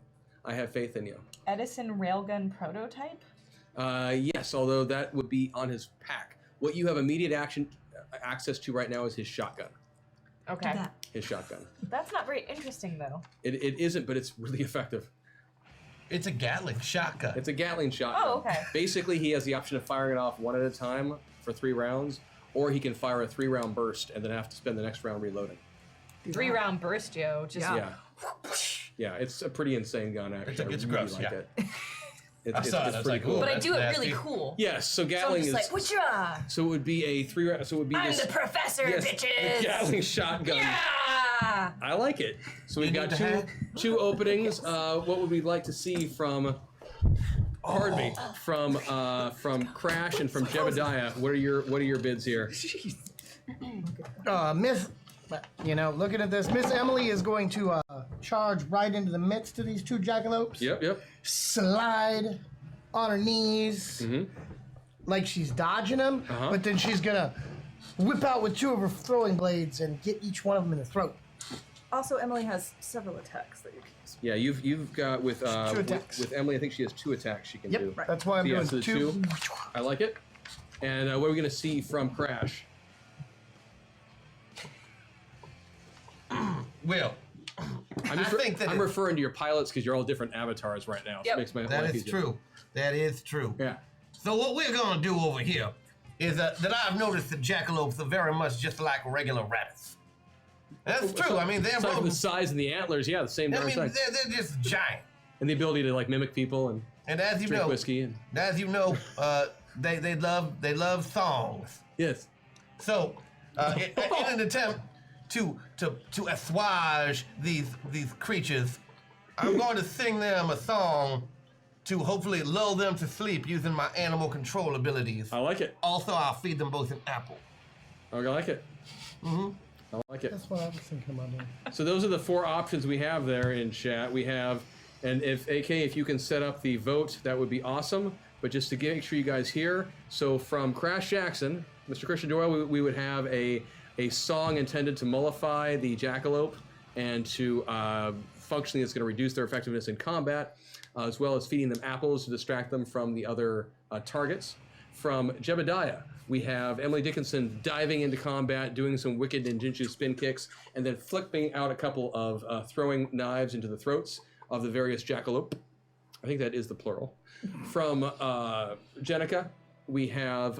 I have faith in you. Edison railgun prototype. Yes, although that would be on his pack. What you have immediate access to right now is his shotgun. Okay. Do that. his shotgun. That's not very interesting, though. It isn't, but it's really effective. It's a Gatling shotgun. It's a Gatling shotgun. Oh, okay. Basically, he has the option of firing it off one at a time for 3 rounds, or he can fire a 3-round burst and then have to spend the next round reloading. 3-round burst, Joe. Just Yeah. Yeah, it's a pretty insane gun, actually. It's I really gross, like yeah. it. I saw it, I was pretty like, cool. ooh. But I That's do it nasty. really cool. Yes, so So I'm Gatling just is. like, whatcha? So it would be a 3-round. So it would be I'm this. the professor, yes, bitches. the Gatling shotgun. Yeah. I like it. So we've You got need to two openings. What would we like to see from? Pardon me. From Crash and from Jebediah. What are your bids here? Miss, looking at this, Miss Emily is going to charge right into the midst of these 2 jackalopes. Yep. Slide on her knees, like she's dodging them, but then she's gonna whip out with 2 of her throwing blades and get each one of them in the throat. Also, Emily has several attacks that you can use. Yeah, you've got with 2 attacks. with Emily. I think she has 2 attacks she can do. Yep, that's why I'm So yeah, doing so the 2. I like it. And what are we gonna see from Crash? Well, I'm, I think that I'm referring to your pilots because you're all different avatars right now. So Yep. it makes my that life is easier. true. That is true. Yeah. So what we're gonna do over here is that I've noticed that jackalopes are very much just like regular rabbits. That's true. I mean, they're Aside from the rodents. size and the antlers, yeah, the same I darn mean, thing. they're just giant. And the ability to like mimic people and And as you drink know, whiskey and they love songs. yes. So, in an attempt to assuage these creatures, I'm going to sing them a song to hopefully lull them to sleep using my animal control abilities. I like it. Also, I'll feed them both an apple. I like it. I like it. That's what I was thinking about doing. So those are the 4 options we have there in chat. We have, and if you can set up the vote, that would be awesome. But just to make sure you guys hear, so from Crash Jackson, Mr. Christian Doyle, we would have a song intended to mollify the jackalope and to functionally it's going to reduce their effectiveness in combat, as well as feeding them apples to distract them from the other targets. From Jebediah, we have Emily Dickinson diving into combat, doing some wicked ninjutsu spin kicks, and then flipping out a couple of throwing knives into the throats of the various jackalope. I think that is the plural. From Jenica, we have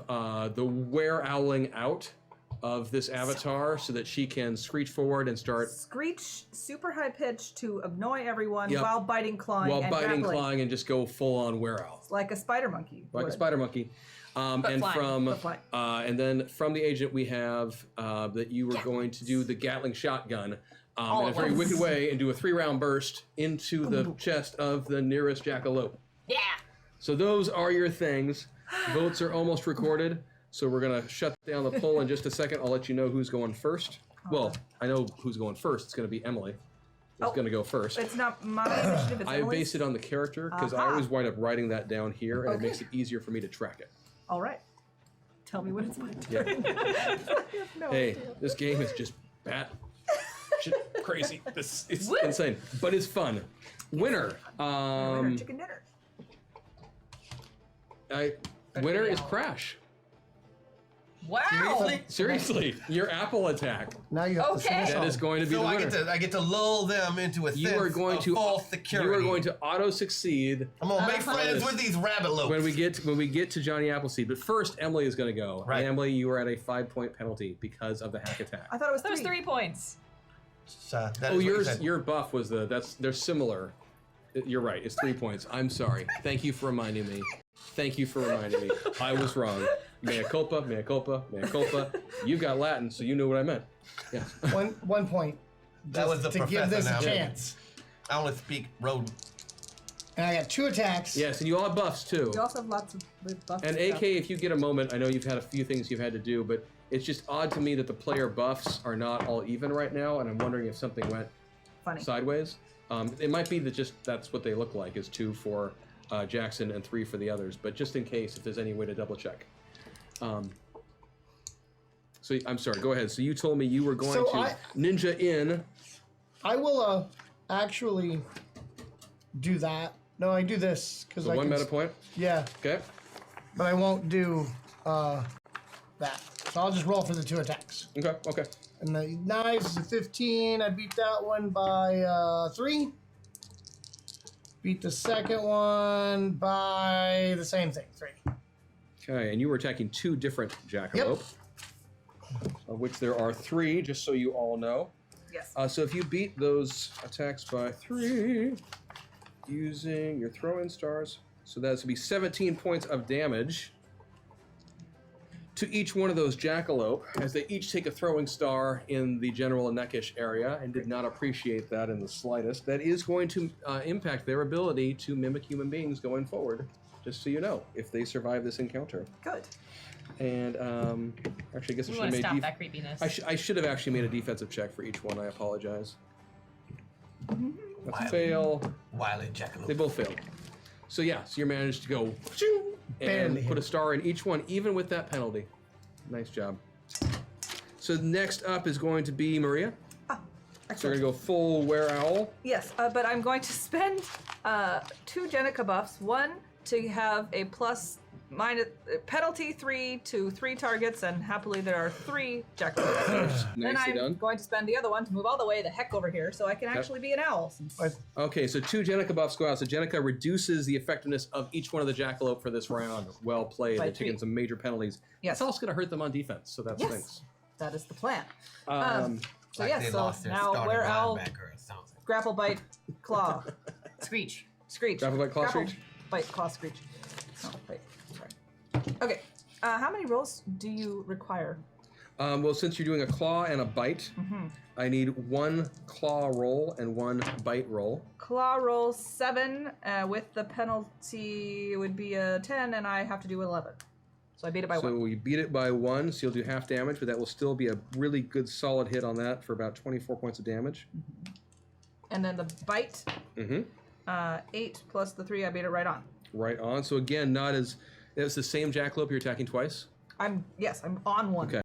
the were-owling out of this avatar so that she can screech forward and start Screech super high pitch to annoy everyone Yep. while biting, clawing, while and biting, grappling. clawing, and just go full-on were-owl. Like a spider monkey. Like would. a spider monkey. And flying. from But flying. and then from the agent we have that you were going to do the Gatling shotgun in a at very once. wicked way and do a 3-round burst into the chest of the nearest jackalope. Yeah. So those are your things. Votes are almost recorded, so we're gonna shut down the poll in just a second. I'll let you know who's going first. Well, I know who's going first. It's gonna be Emily. It's gonna go first. It's not my initiative, it's I Emily's. base it on the character because I Aha. always wind up writing that down here, and it Okay. makes it easier for me to track it. All right. Tell me when it's my turn. Yeah. No Hey, idea. this game is just crazy. It's insane, but it's fun. Winner. Winner, chicken dinner. Winner is Crash. Wow. Seriously, your apple attack. Now you have to sing a Okay. song. That is going to be So the I winner. get to lull them into a You sense are going of to false security. You are going to auto succeed I'm gonna make friends with these rabbit lopes. when we get to Johnny Appleseed. But first, Emily is going to go. Right. And Emily, you are at a 5-point penalty because of the hack attack. I thought it was That was 3. 3 points. That is Oh, what he yours, said. your buff was they're similar. You're right. It's 3 points. I'm sorry. Thank you for reminding me. Thank you for reminding me. I was wrong. Mea culpa, mea culpa, mea culpa. You got Latin, so you knew what I meant. Yes. One point. That was just the to give this professor a now. chance. I only speak rodent. And I got 2 attacks. Yes, and you all have buffs too. You also have lots of good buffs. And stuff. AK, if you get a moment, I know you've had a few things you've had to do, but it's just odd to me that the player buffs are not all even right now, and I'm wondering if something went Funny. sideways. It might be that just that's what they look like, is 2 for Jackson and 3 for the others, but just in case, if there's any way to double check. So I'm sorry, go ahead. So you told me you were going So to ninja in. I will actually do that. No, I do this because So I one can meta point. Yeah, Okay. but I won't do that. So I'll just roll for the 2 attacks. Okay. And the knives is a 15. I beat that one by 3. Beat the second one by the same thing, 3. Okay, and you were attacking 2 different Jackalope, of which there are 3, just so you all know. Yes. So if you beat those attacks by 3, using your throw-in stars, so that's going to be 17 points of damage to each one of those Jackalope, as they each take a throwing star in the general neckish area, and did not appreciate that in the slightest. That is going to impact their ability to mimic human beings going forward, just so you know, if they survive this encounter. Good. And actually, I guess I We should want have to made stop that creepiness. I should have actually made a defensive check for each one. I apologize. That's a fail. Wily Jackalope. They both failed. So yeah, so you managed to go and Barely put a hit. star in each one, even with that penalty. Nice job. So next up is going to be Maria. So we're Excellent. gonna go full Were Owl. Yes, but I'm going to spend 2 Jenica buffs. 1 to have a minus penalty 3 to 3 targets, and happily there are 3 Jackalopes. Then Nicely I'm done. going to spend the other one to move all the way the heck over here, so I can actually be an owl. Okay, so 2 Jenica buffs go out. So Jenica reduces the effectiveness of each one of the Jackalope for this round. Well played. By They're taking 3. some major penalties. Yes. It's also going to hurt them on defense, so that Yes, stinks. that is the plan. So Like yes, they so lost their now starting Were Owl, linebacker or something. grapple, bite, claw, Screech. screech. Grapple, bite, claw, screech? Bite, claw, screech. Oh, wait, sorry. Okay, how many rolls do you require? Well, since you're doing a claw and a bite, I need 1 claw roll and 1 bite roll. Claw roll 7, with the penalty would be a 10, and I have to do 11. So I beat it by 1. So you beat it by 1, so you'll do half damage, but that will still be a really good solid hit on that for about 24 points of damage. And then the bite, 8 plus the 3, I beat it right on. Right on. So again, not as... It's the same Jackalope you're attacking twice? I'm on 1. Okay.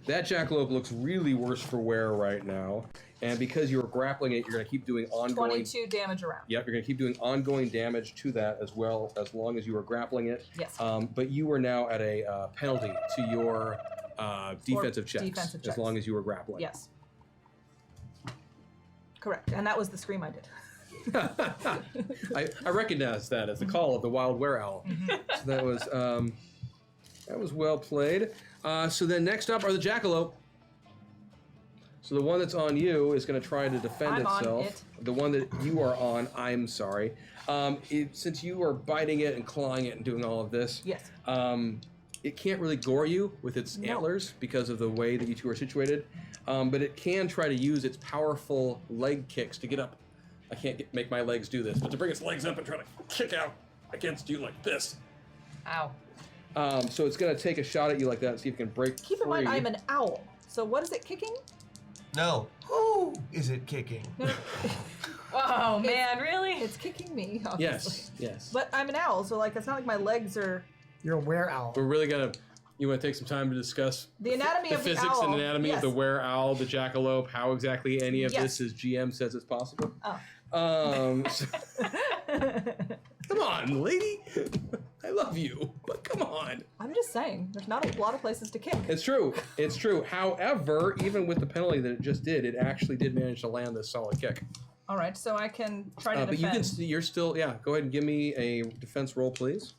That Jackalope looks really worse for wear right now. And because you're grappling it, you're going to keep doing ongoing... 22 damage around. Yep, you're going to keep doing ongoing damage to that as well, as long as you are grappling it. Yes. But you are now at a penalty to your defensive checks, defensive as checks. long as you are grappling. Yes. Correct. And that was the scream I did. I recognize that as the call of the wild were owl. So that was well played. So then next up are the Jackalope. So the one that's on you is going to try to defend I'm on itself. it. The one that you are on, I'm sorry. Since you are biting it and clawing it and doing all of this, Yes. it can't really gore you with its No. antlers because of the way that you two are situated. But it can try to use its powerful leg kicks to get up. I can't make my legs do this, but to bring its legs up and try to kick out against you like this. Ow. So it's going to take a shot at you like that and see if it can break Keep in free. mind, I'm an owl. So what is it kicking? No. Who is it kicking? Oh man, really? It's kicking me, obviously. Yes, yes. But I'm an owl, so like it's not like my legs are... You're a were owl. We're really going to... You want to take some time to discuss The anatomy the of the physics owl. and anatomy Yes. of the were owl, the jackalope, how exactly any of Yes. this as GM says it's possible? Oh. Come on, lady. I love you, but come on. I'm just saying, there's not a lot of places to kick. It's true. It's true. However, even with the penalty that it just did, it actually did manage to land this solid kick. All right, so I can try to But defend. you can. You're still. Yeah. Go ahead and give me a defense roll, please.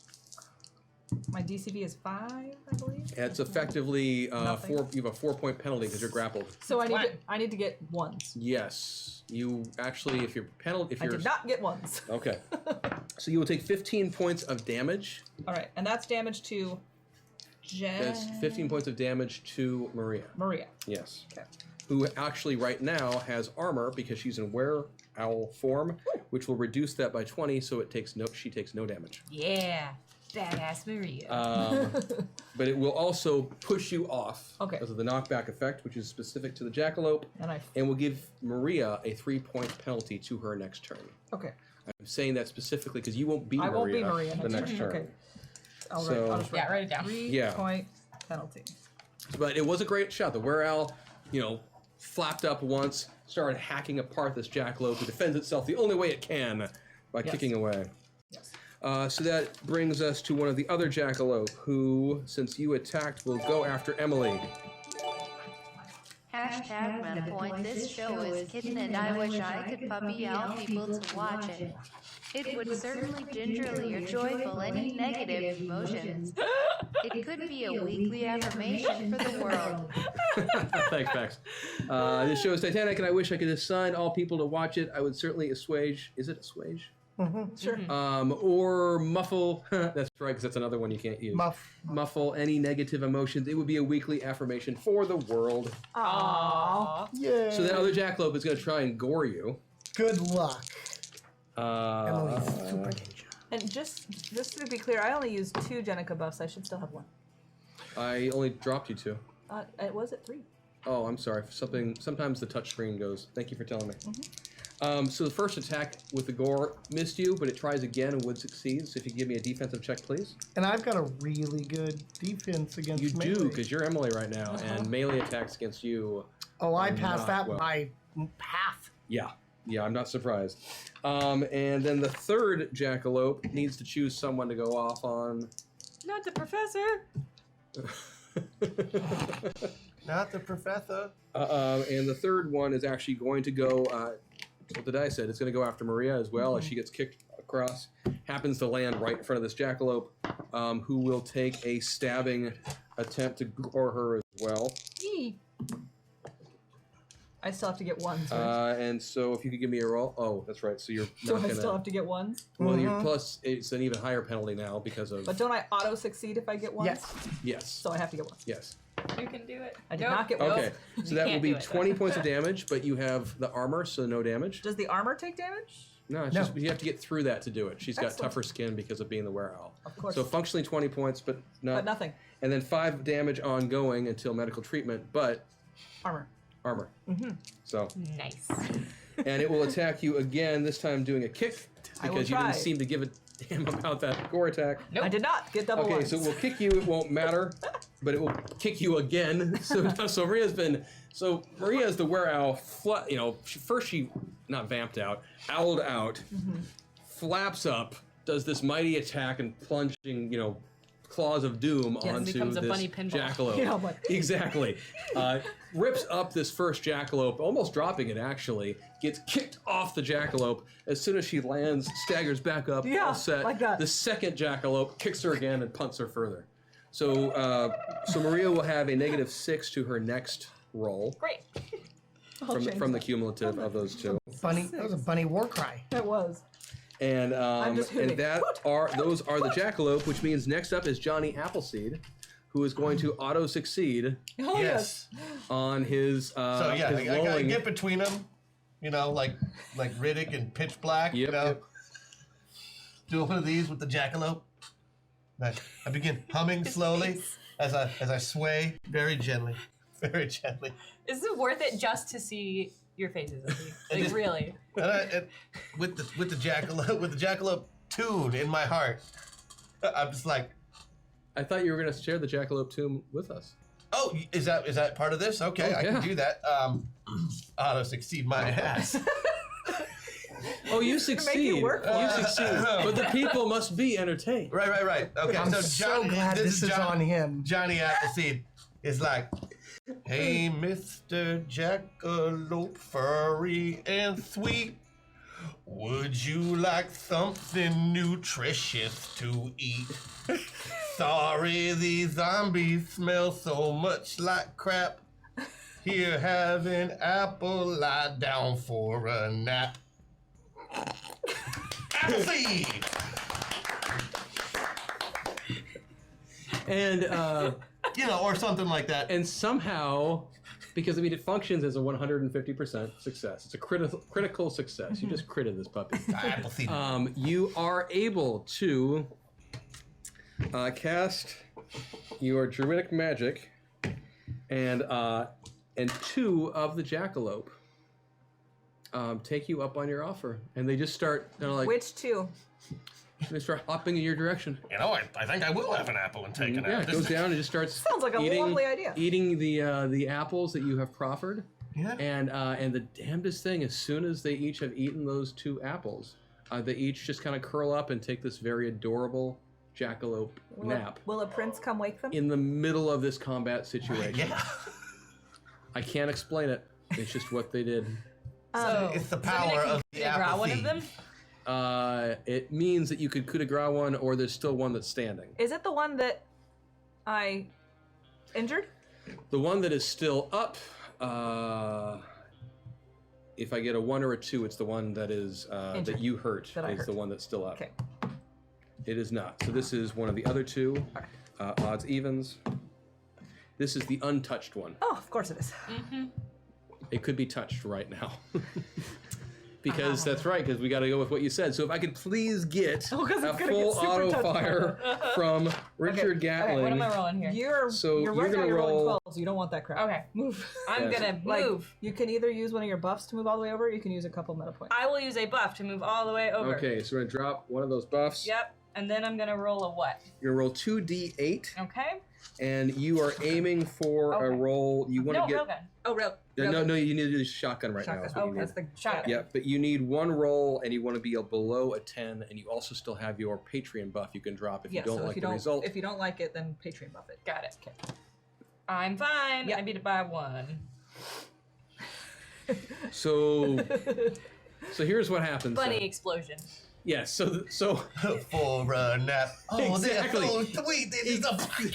My DCV is 5, I believe. It's effectively Nothing. 4. You have a 4-point penalty because you're grappled. So I need to get 1s. Yes. You actually, if you're penalty, if I you're did not get 1s. okay. So you will take 15 points of damage. All right, and that's damage to That's 15 points of damage to Maria. Maria. Yes. Okay. Who actually right now has armor because she's in were owl form, which will reduce that by 20, so she takes no damage. Yeah. Badass Maria. But it will also push you off Okay. because of the knockback effect, which is specific to the Jackalope, And and will give Maria a 3-point penalty to her next turn. okay. I'm saying that specifically because you won't be I Maria won't be Maria the next turn. Okay. I'll So- I'll just Yeah, write it down. 3-point penalty. But it was a great shot. The were owl, flapped up once, started hacking apart this Jackalope, who defends itself the only way it can by Yes. kicking away. Yes. So that brings us to one of the other Jackalope, who, since you attacked, will go after Emily. Hashtag Metapoint. This show is kitten and I wish I could puppy owl people to watch it. It would certainly gingerly or joyful any negative emotions. It could be a weekly affirmation for the world. Thanks, Max. This show is Titanic, and I wish I could assign all people to watch it. I would certainly assuage. Is it assuage? Sure. Or muffle. That's right, because that's another one you can't use. Muffle any negative emotions. It would be a weekly affirmation for the world. Aww. Yeah. So that other Jackalope is going to try and gore you. Good luck. Emily's super ninja. And just to be clear, I only used 2 Jenica buffs. I should still have 1. I only dropped you 2. It was at 3. Oh, I'm sorry. Sometimes the touch screen goes. Thank you for telling me. So the first attack with the gore missed you, but it tries again and would succeed. So if you give me a defensive check, please. And I've got a really good defense against You melee. do, because you're Emily right now, and melee attacks against you. Oh, I passed that well. by half. Yeah, I'm not surprised. And then the third Jackalope needs to choose someone to go off on. Not the professor. Not the professor. And the third one is actually going to go. What the die said, it's going to go after Maria as well as she gets kicked across. Happens to land right in front of this Jackalope, who will take a stabbing attempt to gore her as well. I still have to get 1s. Right? And so if you could give me a roll. Oh, that's right. So you're So not I gonna. still have to get 1s? Well, you're plus. It's an even higher penalty now because of. But don't I auto succeed if I get 1s? Yes. Yes. So I have to get 1s. Yes. You can do it. I did not get 1s. Okay. So that will can't be do it, 20 points of damage, but you have the armor, so no damage. Does the armor take damage? No, it's No. just you have to get through that to do it. She's got Excellent. tougher skin because of being the were-owl. Of course. So functionally 20 points, but But nothing. And then 5 damage ongoing until medical treatment, but Armor. armor. So, Nice. and it will attack you again. This time doing a kick I will because you try. didn't seem to give a damn about that gore attack. Nope. I did not get double Okay, ones. so it will kick you. It won't matter, but it will kick you again. So Maria's been. So Maria is the were-owl. First she not vamped out, owled out, flaps up, does this mighty attack and plunging, claws of doom Yes, onto becomes a this bunny pinball. Jackalope. Yeah, but- Exactly. Rips up this first Jackalope, almost dropping it actually, gets kicked off the Jackalope. As soon as she lands, staggers back up, Yeah, all set. like that. The second Jackalope kicks her again and punts her further. So Maria will have a -6 to her next roll Great. from the cumulative of those two. Bunny. That was a bunny war cry. It was. And just hooting. those are the Jackalope, which means next up is Johnny Appleseed, who is going to auto succeed Oh, Yes. on his. So yeah, his I gotta rolling. get between them. Like Riddick and Pitch Black. Yep. Do one of these with the Jackalope. I begin humming slowly as I sway very gently, very gently. Is it worth it just to see your faces? Like just- really? And with the Jackalope tune in my heart, I'm just like, I thought you were going to share the Jackalope tomb with us. oh, is that part of this? Okay, Oh, I yeah. can do that. Auto succeed my ass. Oh, you succeed. you work for You it. succeed. But the people must be entertained. Right. Okay, I'm so so Johnny, glad this is on him. Johnny Appleseed is like, hey, Mr. Jackalope, furry and sweet, would you like something nutritious to eat? Sorry, these zombies smell so much like crap. Here, have an apple, lie down for a nap. Appleseed! And Or something like that. and somehow, because it functions as a 150% success. It's a critical success. You just critted this puppy. Appleseed. You are able to cast your druidic magic, and 2 of the Jackalope take you up on your offer, and they just start Which 2? they start hopping in your direction. I think I will have an apple and take an Yeah, apple. it goes down and just starts Sounds like a lovely idea. eating the apples that you have proffered. Yeah. And the damnedest thing, as soon as they each have eaten those 2 apples, They each just kind of curl up and take this very adorable jackalope nap Will a prince come wake them? in the middle of this combat situation. Yeah. I can't explain it. It's just what they did. So It's the does that mean power I can of the coup de grace one of Appleseed. them? It means that you could coup de grace one, or there's still one that's standing. Is it the one that I injured? The one that is still up, if I get a 1 or a 2, it's the one that is that Injured. you hurt. That I is hurt. the one that's still up. Okay. It is not. So this is one of the other 2. Odds, evens. This is the untouched one. Oh, of course it is. It could be touched right now. Because that's right, because we got to go with what you said. So if I could please get Oh, 'cause a it's gonna full get super auto touched. fire from Richard Okay, Gatling. what am I rolling here? You're So you're you're right now gonna you're rolling roll- 12s. You don't want that crap. Okay. Move. I'm Yes. gonna Like, move. you can either use one of your buffs to move all the way over, or you can use a couple meta points. I will use a buff to move all the way over. Okay, so we're going to drop one of those buffs. Yep. And then I'm gonna roll a what? You're going to roll 2d8, Okay. and you are aiming for a Okay. roll. You want No, to get. railgun. Oh, real. No, you need to do shotgun right now. Shotgun. Is what Oh, you need. that's the Shotgun. Yeah, but you need one roll, and you want to be below a 10, and you also still have your Patreon buff you can drop if Yeah, you don't so like if you the don't, result. if you don't like it, then Patreon buff it. Got it. Okay. I'm fine. Yep. I beat it by 1. So here's what happens. Bunny then. explosion. Yes. So For a nap. Oh, Exactly. they're so sweet. They just Exactly.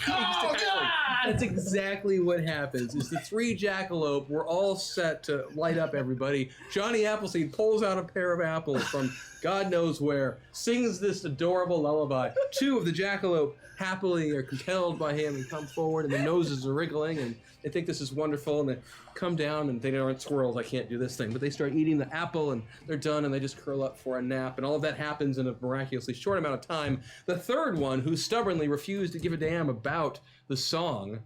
That's exactly what happens. Is the 3 jackalope were all set to light up everybody. Johnny Appleseed pulls out a pair of apples from God knows where, sings this adorable lullaby. 2 of the jackalope happily are compelled by him and come forward, and their noses are wriggling, and they think this is wonderful, and they come down, and they aren't squirrels, I can't do this thing, but they start eating the apple, and they're done, and they just curl up for a nap, and all of that happens in a miraculously short amount of time. The 3rd one, who stubbornly refused to give a damn about the song,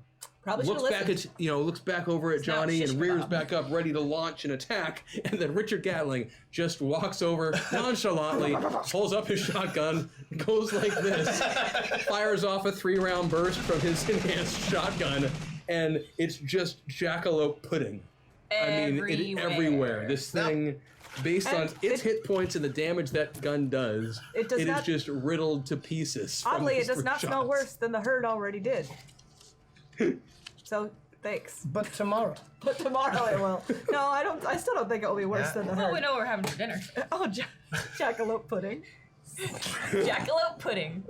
Probably should looks have back listened. at looks back over at not Johnny and shish rears kebab. back up, ready to launch an attack. And then Richard Gatling just walks over nonchalantly, pulls up his shotgun, goes like this, fires off a 3-round burst from his enhanced shotgun, and it's just jackalope pudding. I mean, everywhere. This thing, based on And its it- hit points and the damage that gun does, It does is not- just riddled to pieces. from Oddly, it these does 3 not smell shots. worse than the herd already did. So, thanks. But tomorrow. But tomorrow it will. No, I don't. I still don't think it will be worse than the Well, we herd. know what we're having for dinner. Oh, jackalope pudding. Jackalope pudding.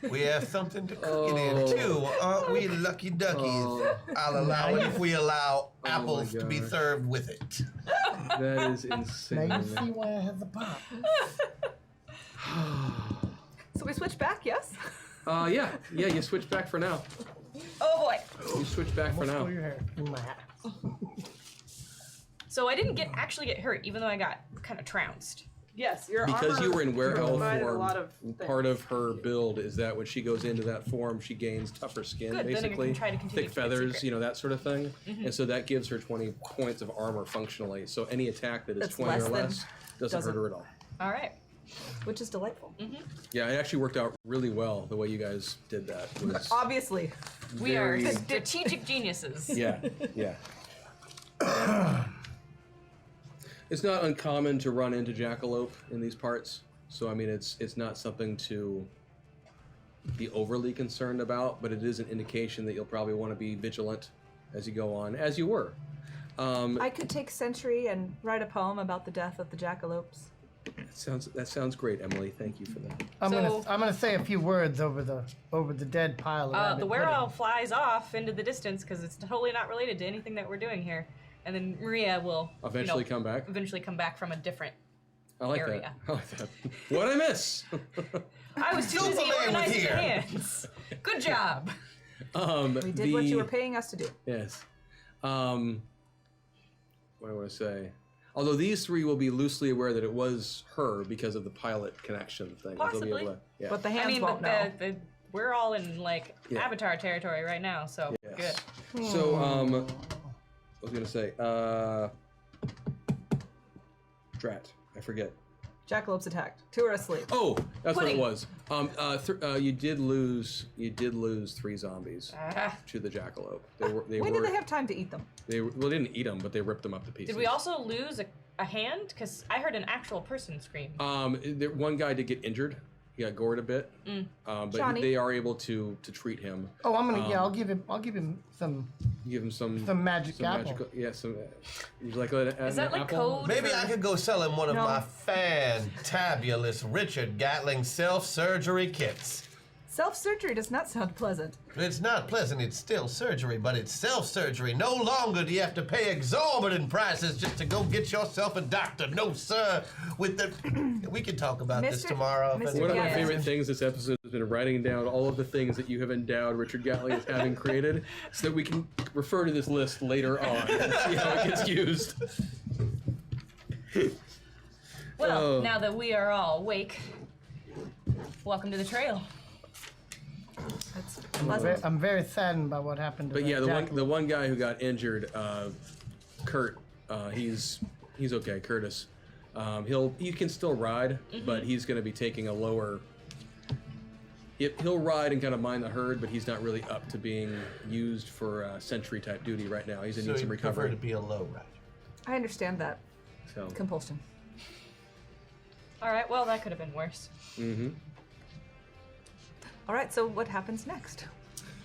We have something to cook it in too, aren't we, lucky duckies? I'll allow it if we allow apples to be gosh. served with it. That is Now insane. you see why I have the pop. So we switch back, yes? Yeah, you switch back for now. Oh boy. You switch back for now. Pull your hair in my hat. So I didn't actually get hurt, even though I got kind of trounced. Yes, your Because armor you were in werewolf provided a form, lot of part of her build is that when she goes into that form, she gains tougher skin, Good, then I can basically, try to continue thick to keep it feathers, secret. you know, that sort of thing. And so that gives her 20 points of armor functionally. So any attack that is That's 20 less or than- less doesn't hurt her at all. All right. which is delightful. Yeah, it actually worked out really well the way you guys did that. It was Obviously. We are very- strategic geniuses. Yeah, yeah. It's not uncommon to run into jackalope in these parts, so I mean it's not something to be overly concerned about, but it is an indication that you'll probably want to be vigilant as you go on, as you were. I could take Century and write a poem about the death of the jackalopes. That sounds great, Emily. Thank you for that. I'm So- gonna say a few words over the dead pile of rabbit The pudding. werewolf flies off into the distance because it's totally not related to anything that we're doing here. And then Maria will Eventually come back. Eventually come back from a different. I like area. that. I like that. What'd I miss? I was too busy Superman was organizing here. hands. Good job. We did what you were paying us to do. Yes. What do I want to say? Although these three will be loosely aware that it was her because of the pilot connection thing. They'll be Possibly. able to, yeah. But the hands I mean, won't know. we're all in like Yeah. Avatar territory right now, so Yes. good. So, I was gonna say, Drat. I forget. Jackalopes attacked. Two are asleep. Oh, that's Pudding. what it was. You did lose 3 zombies to the jackalope. They When did they have time to eat them? They didn't eat them, but they ripped them up to pieces. Did we also lose a a hand? Because I heard an actual person scream. One guy did get injured. He got gored a bit. But Johnny. they are able to treat him. Oh, I'm gonna. I'll give him some. Give him some magic apple. Magical, yeah, some. Would you like an Is that like apple? code? Maybe I could go sell him one of No. my fantabulous Richard Gatling self-surgery kits. Self-surgery does not sound pleasant. It's not pleasant, it's still surgery, but it's self-surgery. No longer do you have to pay exorbitant prices just to go get yourself a doctor. No, sir. With the... We can talk about this Mr. tomorrow. if Mr. anyone- One of my Yeah. favorite things this episode has been writing down all of the things that you have endowed Richard Gatling as having created, so that we can refer to this list later on and see how it gets used. Well, Oh. now that we are all awake, welcome to the trail. That's pleasant. I'm very saddened by what happened to But that yeah, jackal. the one guy who got injured, Kurt, he's okay. Curtis, he can still ride, but he's going to be taking a lower. He'll ride and kind of mind the herd, but he's not really up to being used for sentry type duty right now. He's going to So need some you prefer recovery. to be a low rider. I understand that So, compulsion. All right, well, that could have been worse. All right, so what happens next?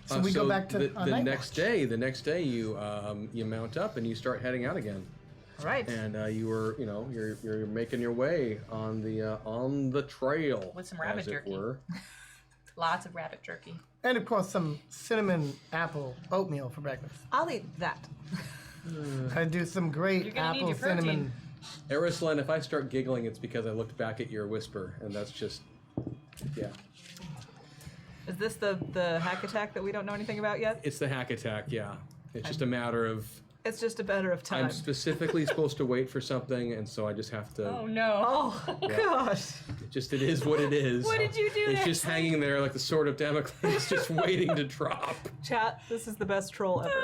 So we go back to the our night next watch. day. The next day, you mount up and you start heading out again. All right. And you're making your way on the trail With some rabbit as it jerky. were. Lots of rabbit jerky. And of course some cinnamon apple oatmeal for breakfast. I'll eat that. I do some great You're gonna need apple your protein. cinnamon. Arislyn, if I start giggling, it's because I looked back at your whisper, and that's just, yeah. Is this the hack attack that we don't know anything about yet? It's the hack attack, yeah. It's just a matter of, It's just a matter of time. I'm specifically supposed to wait for something, and so I just have to, Oh no. Oh gosh. it is what it is. What did you do It's next? just hanging there like the sword of Damocles, just waiting to drop. Chat, this is the best troll ever.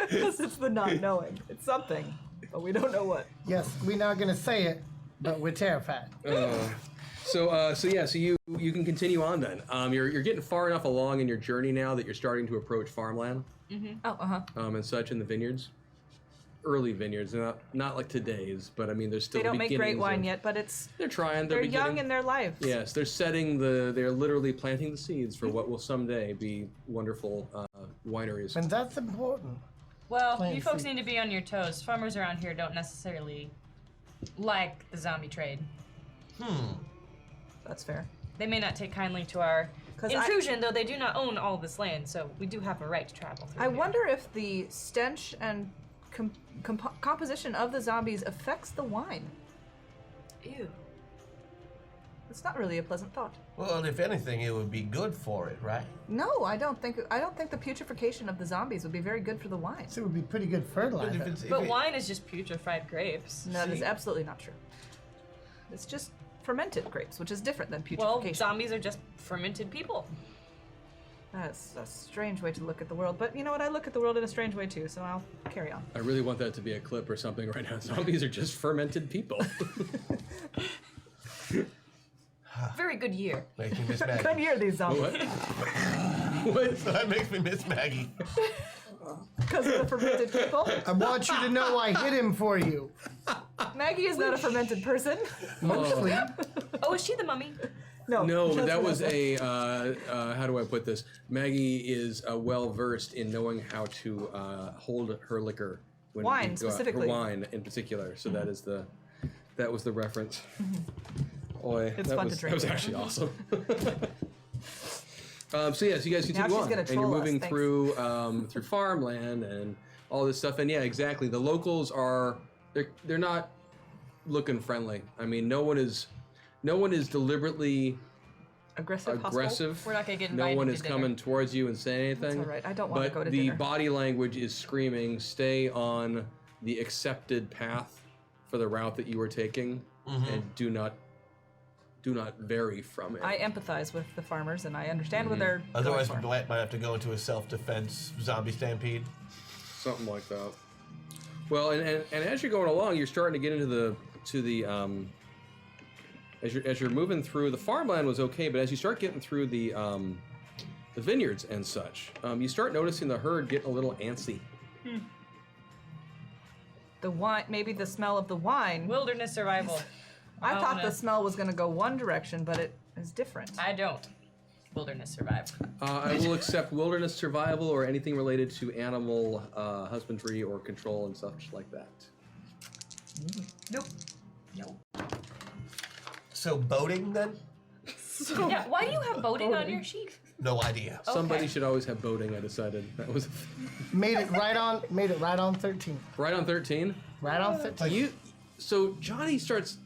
Because it's the not knowing. It's something, but we don't know what. Yes, we're not gonna say it, but we're terrified. So you can continue on then. You're getting far enough along in your journey now that you're starting to approach farmland. Oh, And such in the vineyards. Early vineyards, not like today's, but I mean, there's still They don't make great beginnings wine of- yet, but it's They're trying. they're young beginning- in their lives. Yes, they're they're literally planting the seeds for what will someday be wonderful wineries. And that's important. Well, Plant you folks seed. need to be on your toes. Farmers around here don't necessarily like the zombie trade. That's fair. They may not take kindly to our 'Cause intrusion, though they do not own all this land, so we do have a right to travel through I here. wonder if the stench and composition of the zombies affects the wine. Ew. It's not really a pleasant thought. Well, if anything, it would be good for it, right? No, I don't think the putrefaction of the zombies would be very good for the wine. So it would be pretty good fertilizer. But wine is just putrefied grapes. No, that is absolutely not true. It's just fermented grapes, which is different than Well, putrefaction. zombies are just fermented people. That's a strange way to look at the world, but you know what? I look at the world in a strange way too, so I'll carry on. I really want that to be a clip or something right now. Zombies are just fermented people. Very good year. Makes me miss Come Maggie. here, these zombies. What? That makes me miss Maggie. Because of the fermented people. I want you to know I hid him for you. Maggie is not a fermented person. Mostly. Oh, is she the mummy? No, that's that what was I said. how do I put this? Maggie is well versed in knowing how to hold her liquor. When Wine, we go out. specifically. Her wine in particular. So that was the reference. Boy, It's that fun to was, drink. That was actually awesome. So you guys continue she's on, gonna and you're troll us, moving thanks. through farmland and all this stuff. And yeah, exactly. The locals they're not looking friendly. I mean, no one is deliberately Aggressive. aggressive. We're not gonna get No invited one to is dinner. coming towards you and saying anything. That's all right. I don't wanna But go to the dinner. body language is screaming, "Stay on the accepted path for the route that you are taking, and do not vary from it." I empathize with the farmers, and I understand what they're Otherwise, going we for. might have to go into a self-defense zombie stampede. Something like that. Well, and as you're going along, you're starting to get into the as you're moving through the farmland was okay, but as you start getting through the vineyards and such, you start noticing the herd getting a little antsy. The wine, maybe the smell of the wine. Wilderness survival. I thought the smell was going to go one direction, but it is different. I don't. Wilderness survive. I will accept wilderness survival or anything related to animal husbandry or control and such like that. Nope. So boating then? Yeah, why do you have boating on your sheet? No idea. Somebody should always have boating. I decided that was Made it right on 13. right on 13. Right on 13. So Johnny starts.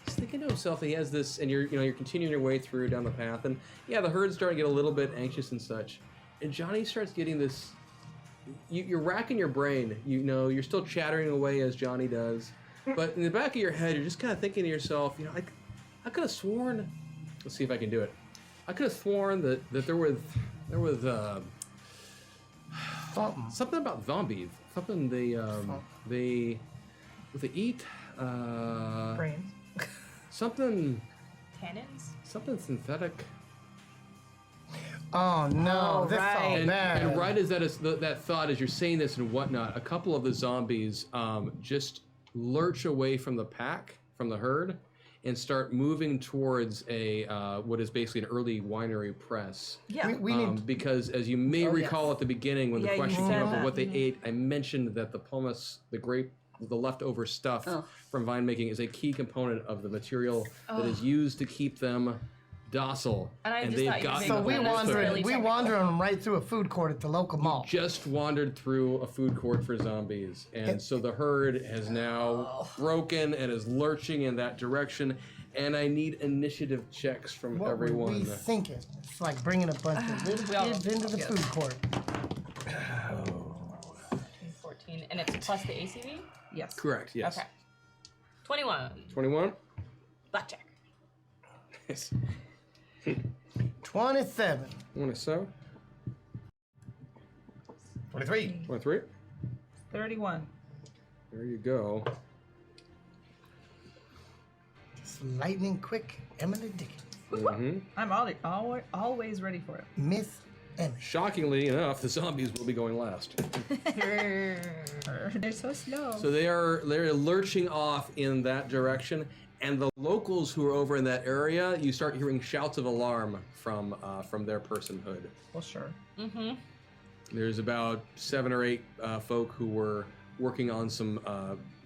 He's thinking to himself that he has this, and you're continuing your way through down the path, and yeah, the herd's starting to get a little bit anxious and such, and Johnny starts getting this. You're racking your brain. You're still chattering away as Johnny does, but in the back of your head, you're just kind of thinking to yourself, I could have sworn. Let's see if I can do it. I could have sworn that there was something about zombies. Something they eat. Brains. Something synthetic. Oh no, this right. all bad. And right as that thought, as you're saying this and whatnot, a couple of the zombies just lurch away from the pack, from the herd, and start moving towards what is basically an early winery press. Yeah. We need Because as you may recall at the beginning when the Yeah, you question said came up of that. what they ate, I mentioned that the pomace, the grape, the leftover stuff from vine making is a key component of the material that is used to keep them docile. And I just they've thought you were gotten So making we That's wandered, really we technical. wandered them right through a food court at the local mall. Just wandered through a food court for zombies, and so the herd has now broken and is lurching in that direction. And I need initiative checks from What were everyone. we thinking? It's like bringing a bunch of little kids into the food court. 14, and it's plus the ACV? Yes. Correct. Yes. Okay. 21. 21. Blackjack. Yes. 27. Want to sew? 23. 23. 31. There you go. Just lightning quick, Emily Dickinson. I'm always ready for it. Miss Emily. Shockingly enough, the zombies will be going last. They're so slow. So they're lurching off in that direction, and the locals who are over in that area, you start hearing shouts of alarm from their personhood. Well, sure. There's about 7 or 8 folk who were working on some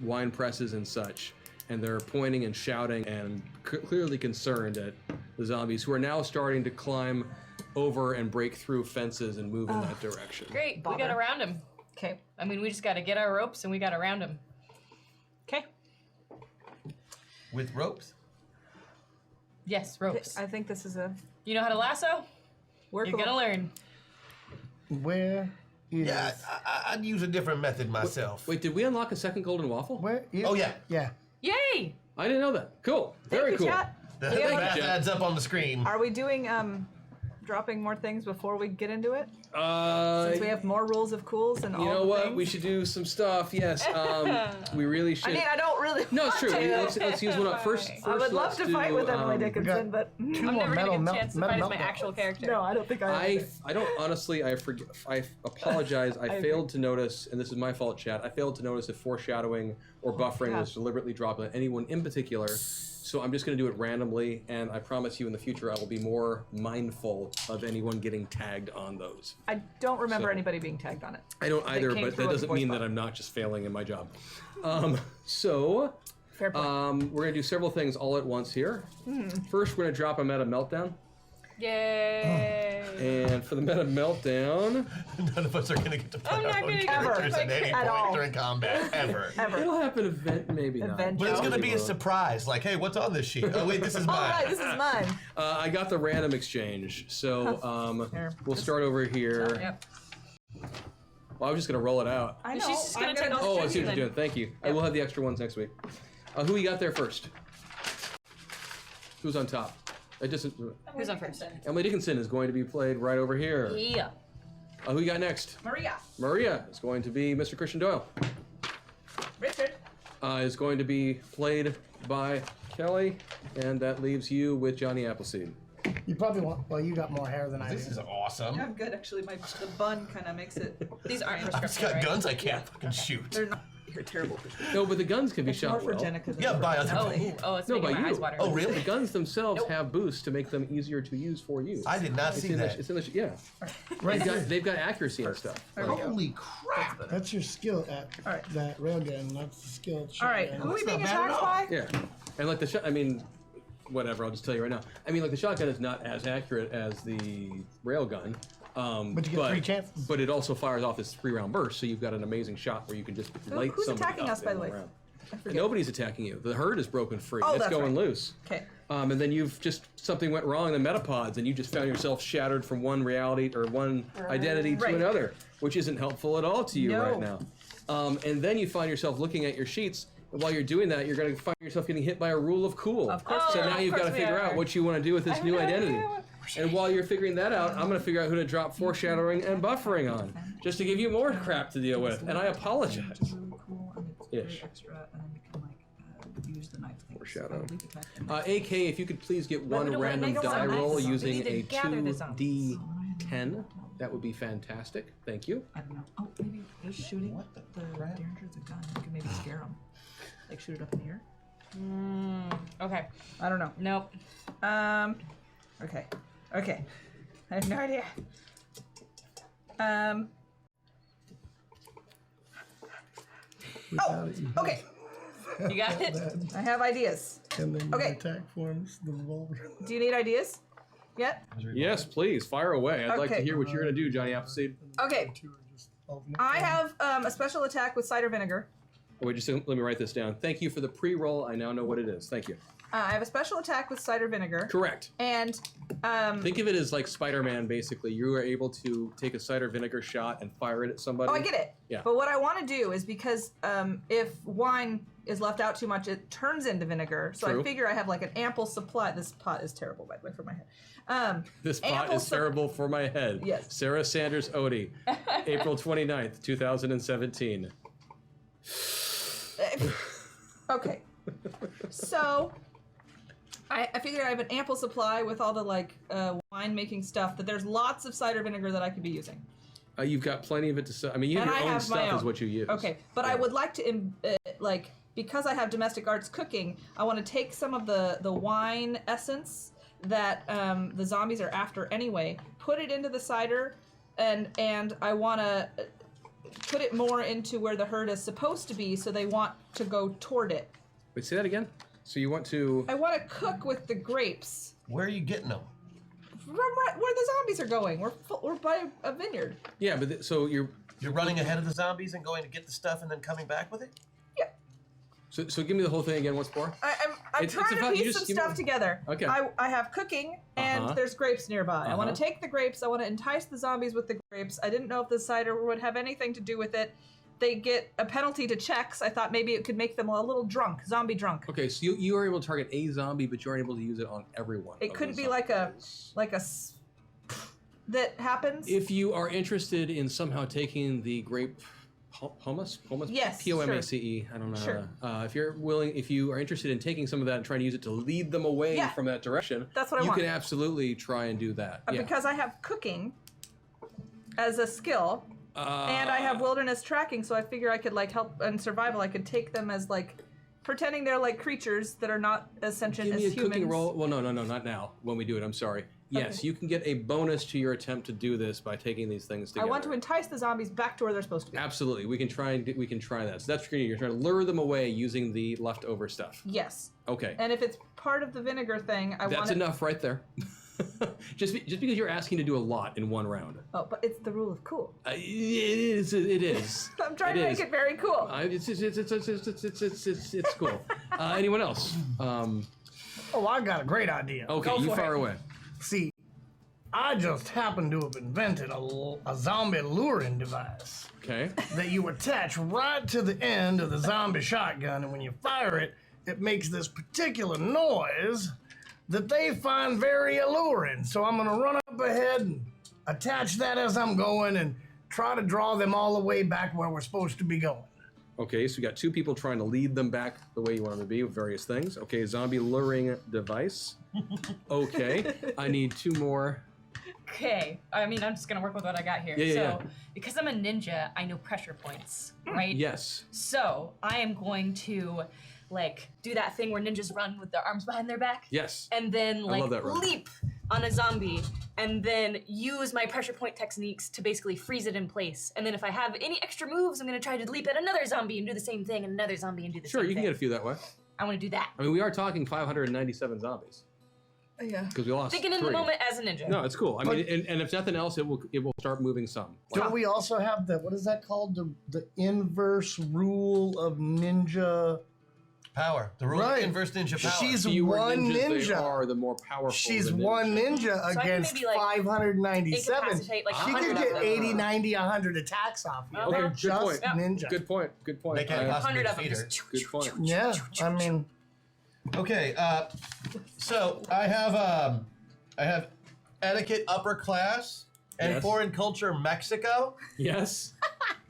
wine presses and such, and they're pointing and shouting and clearly concerned at the zombies, who are now starting to climb over and break through fences and move in that direction. Great, we Bother. got around him. Okay. I mean, we just got to get our ropes and we got around him. Okay. With ropes? Yes, ropes. I think this is a You know how to lasso? workable. You're gonna learn. Where is... Yeah, I'd use a different method myself. Wait, did we unlock a second golden waffle? Where is... Oh, yeah. Yeah. Yay! I didn't know that. Cool. Very Thank you, cool. chat. The Yeah. math Jack. adds up on the screen. Are we doing dropping more things before we get into it? Uh, Since we have more rules of cools and all you know the what? things? We should do some stuff. Yes. We really should. I mean, I don't really. No, it's true. want to. Let's use one up first. I would love let's to do, fight with Emily Dickinson, got but two I'm more never metal gonna get a melt. chance to metal fight as my melt- actual character. no, I don't think I. I don't honestly. I apologize. I failed to notice, and this is my fault, chat. I failed to notice if foreshadowing or buffering God. was deliberately dropped on anyone in particular. So I'm just going to do it randomly, and I promise you, in the future, I will be more mindful of anyone getting tagged on those. I don't remember So- anybody being tagged on it. I don't either, came but through that on doesn't voice mean bot. that I'm not just failing in my job. So. Fair point. We're gonna do several things all at once here. First, we're gonna drop a meta meltdown, Yay! and for the meta meltdown, None of us are going to get to play I'm our not own gonna get characters to at play any at all. point during combat, ever. Ever. it'll happen event, maybe not. Event- But it's going to Probably be a will. surprise. Like, hey, what's on this sheet? Oh, wait, this is All mine. right, this is mine. I got the random exchange, so Here. we'll start over here. Yep. Well, I was just gonna roll it out. I know. She's just gonna I'm take all the Oh, I turns see what then. you're doing. Thank you. I will have the extra ones next week. Who you got there first? Who's on top? It just Who's on first? Emily Dickinson is going to be played right over here. Yeah. Who you got next? Maria. Maria is going to be Mr. Christian Doyle. Richard. Is going to be played by Kelly, and that leaves you with Johnny Appleseed. You probably want... Well, you got more hair than I This do. is awesome. I'm good actually. The bun kind of makes it. These aren't I've prescription, got right? guns I can't fucking shoot. They're not. You're terrible. No, but the guns can be It's more shot for well. Jenica than Yeah, by for other Emily. people. It's No, making by my eyes you. water. Oh, really? The guns themselves have boosts to make them easier to use for you. I did not see that. It's in the yeah. Right here. They've got accuracy and stuff. Holy crap! That's your skill at Alright. that railgun. That's the skill at All right, shotgun. who are we That's being not bad at attacked all. by? Yeah, and like the shot. I mean, whatever. I'll just tell you right now. I mean, like the shotgun is not as accurate as the railgun. But you get 3 chances. But it also fires off this 3-round burst, so you've got an amazing shot where you can just light who's somebody attacking up us, by in the one way? round. I forget. Nobody's attacking you. The herd is broken free. Oh, It's that's going right. loose. Okay. And then you've just something went wrong in the metapods, and you just found yourself shattered from one reality or one identity to Right. another, which isn't helpful at all to you No. right now. And then you find yourself looking at your sheets. And while you're doing that, you're going to find yourself getting hit by a rule of cool. Of course So we are. now Of you've got to course we figure are. out what you want to do with this new identity. And while you're figuring that out, I'm going to figure out who to drop foreshadowing and buffering on, just to give you more crap to deal with. And I apologize. Really cool, and it's very Ish. extra, and then you can like use the knife thing. Foreshadow. So leap attack. AK, if you could please get one we don't wanna random make a die lot of roll zombies. using We need a to gather the zombies. 2d10, that would be fantastic. Thank you. I don't know. Oh, maybe just shooting What the the crap? Derringer's a gun. You can maybe scare them. Like shoot it up in the air. Okay. I don't know. Nope. Okay. Okay. I have no idea. Oh, okay. You got it? I have ideas. And then Okay. your attack forms the revolver. Do you need ideas? Yet? Yes, please, fire away. I'd like to Okay. hear what you're going to do, Johnny Appleseed. Okay. Two are just alternate. I have a special attack with cider vinegar. Oh, wait, just let me write this down. Thank you for the pre-roll. I now know what it is. Thank you. I have a special attack with cider vinegar. Correct. And Think of it as like Spider-Man, basically. You are able to take a cider vinegar shot and fire it at somebody. oh, I get it. Yeah. But what I want to do is because if wine is left out too much, it turns into vinegar. So True. I figure I have like an ample supply. This pot is terrible, by the way, for my head. This pot ample is terrible for my head. Yes. Sarah Sanders Odie, April 29th, 2017. Okay. So I figured I have an ample supply with all the like wine making stuff. That there's lots of cider vinegar that I could be using. You've got plenty of it to sell. I mean, you have And your I own have my stuff is own. what you use. Okay, but I would like to like because I have domestic arts cooking, I want to take some of the wine essence that the zombies are after anyway, put it into the cider, and I want to put it more into where the herd is supposed to be, so they want to go toward it. Wait, say that again? So you want to... I want to cook with the grapes. Where are you getting them? From where the zombies are going. We're by a vineyard. Yeah, but so you're... You're running ahead of the zombies and going to get the stuff and then coming back with it? Yeah. So give me the whole thing again once more. I'm It's trying about- to you piece just some give me- stuff together. Okay. I have cooking and Uh-huh. there's grapes nearby. I want Uh-huh. to take the grapes. I want to entice the zombies with the grapes. I didn't know if the cider would have anything to do with it. They get a penalty to checks. I thought maybe it could make them a little drunk, zombie drunk. Okay, so you are able to target a zombie, but you aren't able to use it on everyone. It of couldn't the be like a that happens. If you are interested in somehow taking the grape hummus, Yes, P-O-M-A-C-E, I don't know. Sure. If you are interested in taking some of that and trying to use it to lead them away Yeah. from that direction, That's what I you want. can absolutely try and do that. Yeah. Because I have cooking as a skill. And I have wilderness tracking, so I figure I could like help in survival. I could take them as like pretending they're like creatures that are not as sentient Give as me a humans. cooking roll. Well, no, not now. When we do it, I'm sorry. Yes, Okay. you can get a bonus to your attempt to do this by taking these things I together. want to entice the zombies back to where they're supposed to be. Absolutely, we can try that. So that's what you're trying to lure them away using the leftover stuff. Yes. Okay, And if it's part of the vinegar thing, I want that's it. enough right there. just because you're asking to do a lot in one round. Oh, but it's the rule of cool. It is. It is. I'm trying to It make is. it very cool. It's cool. Anyone else? Oh, I got a great idea. Okay, you fire away. See, I just happened to have invented a zombie luring device Okay. that you attach right to the end of the zombie shotgun, and when you fire it, it makes this particular noise that they find very alluring. So I'm gonna run up ahead and attach that as I'm going and try to draw them all the way back where we're supposed to be going. Okay, so we got two people trying to lead them back the way you want them to be with various things. Okay, zombie luring device. Okay, I need two more. Okay. I mean, I'm just gonna work with what I got here. Yeah. Because I'm a ninja, I know pressure points, right? Yes. So I am going to, like, do that thing where ninjas run with their arms behind their back. Yes. And then, I love like, that run. leap on a zombie, and then use my pressure point techniques to basically freeze it in place. And then if I have any extra moves, I'm gonna try to leap at another zombie and do the same thing, and another zombie and do the same Sure, thing. you can get a few that way. I want to do that. I mean, we are talking 597 zombies. Yeah. Because we lost Thinking in 3. the moment as a ninja. No, it's cool. I mean, and if nothing else, it will start moving some. Don't we also have the, what is that called? The inverse rule of ninja. Power. The rule of inverse ninja power. She's The fewer one ninjas they ninja. are, the more powerful. She's the ninja. one ninja I can against maybe, like, 597. incapacitate, like, She 100 could of get them. 80, 90, 100 attacks off you. Okay, They're good just point. Yeah. ninja. Good point. Good point. They can't I- possibly 100 of them. defeat her. Just Good point. Yeah, I mean, Okay, so I have etiquette upper class and Yes. foreign culture Mexico. Yes.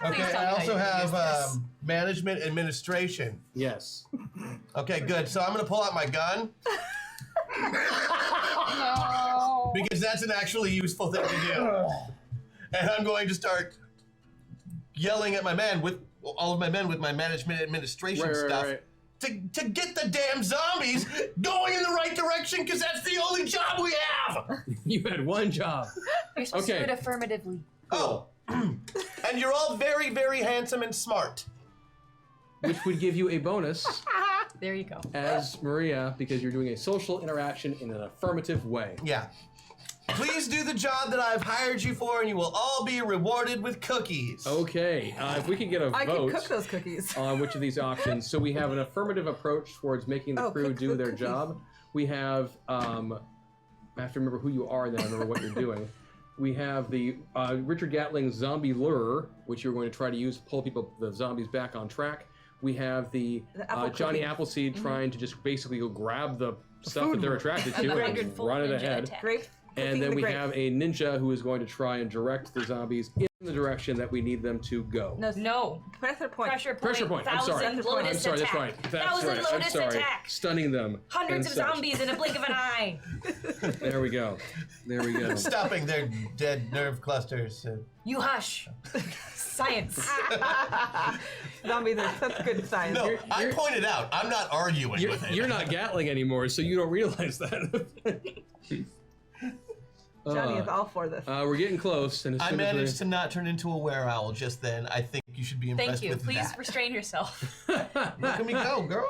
Okay, Please tell I me also how you use have this. management administration. Yes. Okay, good. So I'm gonna pull out my gun because that's an actually useful thing to do. And I'm going to start yelling at my men with all of my men with my management administration stuff. Right. To get the damn zombies going in the right direction, because that's the only job we have. You had one job. You're supposed to Okay. do it affirmatively. Oh, and you're all very, very handsome and smart. Which would give you a bonus There you go. as Maria because you're doing a social interaction in an affirmative way. Yeah. Please do the job that I've hired you for, and you will all be rewarded with cookies. Okay. If we could get a I can vote cook those cookies. on which of these options. So we have an affirmative approach towards making the crew cook do the their cookies. job. We have, I have to remember who you are and then I remember what you're doing. We have the Richard Gatling zombie lure, which you're going to try to use to pull the zombies back on track. We have the apple Johnny cookie. Appleseed trying to just basically go grab the stuff that food they're lure. attracted to Dragon and full run it ninja ahead. attack. Grape. And cooking then the we grape. have a ninja who is going to try and direct the zombies in the direction that we need them to go. No. Pressure point. Pressure point. I'm sorry. Thousand lotus I'm sorry. attack. That's right. That's Thousand right. I'm lotus sorry. attack. Stunning them. Hundreds of and such. zombies in a blink of an eye. There we go. There we go. Stopping their dead nerve clusters. You hush. Science. Zombies are such good science. No, I pointed out. I'm not arguing with it. You're not Gatling anymore, so you don't realize that. Johnny is all for this. We're getting close, and as I soon as managed to not turn into a wereowl just then. I think you should be impressed Thank you. with Please that. restrain yourself. Look at me go, girl.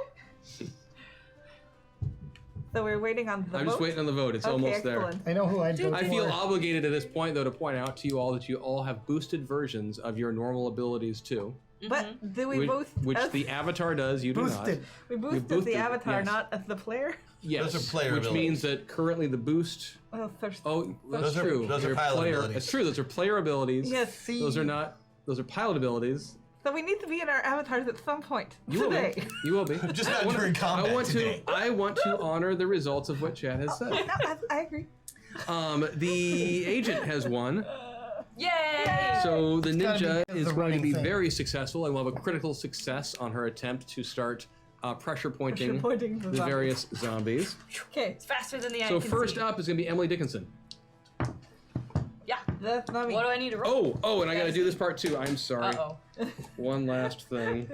So we're waiting on the I'm vote? just waiting on the vote. It's Okay, almost excellent. I know who I'd vote there. I feel for. obligated at this point, though, to point out to you all that you all have boosted versions of your normal abilities too, But do we which both? the avatar does. You do Boosted. we boosted boosted, the avatar, yes. not as the player. not. Yes, Those are player which abilities. means that currently the boost. Oh, thirst. Oh, that's Those are- true. those are They're pilot player. abilities. That's true. Those are player abilities. Yes. See, Those are not. Those are pilot abilities. So we need to be in our avatars at some point You will today. be. You will be. Just not during combat I want today. to. I want to honor the results of what Chad has said. No, I agree. The agent has won, Yay! so the gotta be ninja the is going to running be thing. very successful and will have a critical success on her attempt to start pressure pointing pointing the the zombies. various zombies. Okay, It's faster than the eye So can first see. up is going to be Emily Dickinson. Yeah. that's not me. What do I need to roll? Oh, and I got to do this part too. I'm sorry. Uh-oh. One last thing.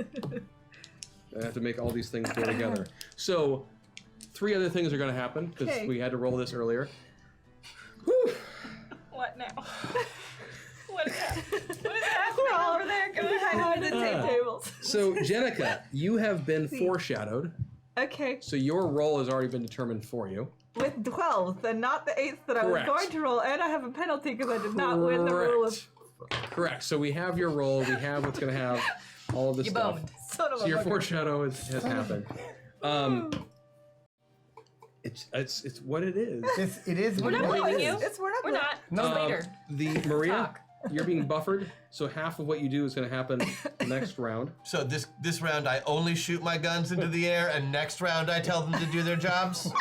I have to make all these things go together. So, 3 other things are going to happen because Okay. we had to roll this earlier. Whew. What now? What is that? What is happening We're all over there? Go behind the tape tables. So, Jenica, you have been foreshadowed. Okay, So your role has already been determined for you. with 12, and not the 8th that I Correct. was going to roll, and I have a penalty because I did not win the rule of Correct. So we have your role. We have what's going to have all of this You stuff. boned. son of So a your bugger. foreshadow has happened. It's what it is. It is. We're not what it blaming is. you. We're not. We're not. No. Just later. The Maria, Talk. you're being buffered. So half of what you do is going to happen next round. So this round I only shoot my guns into the air, and next round I tell them to do their jobs.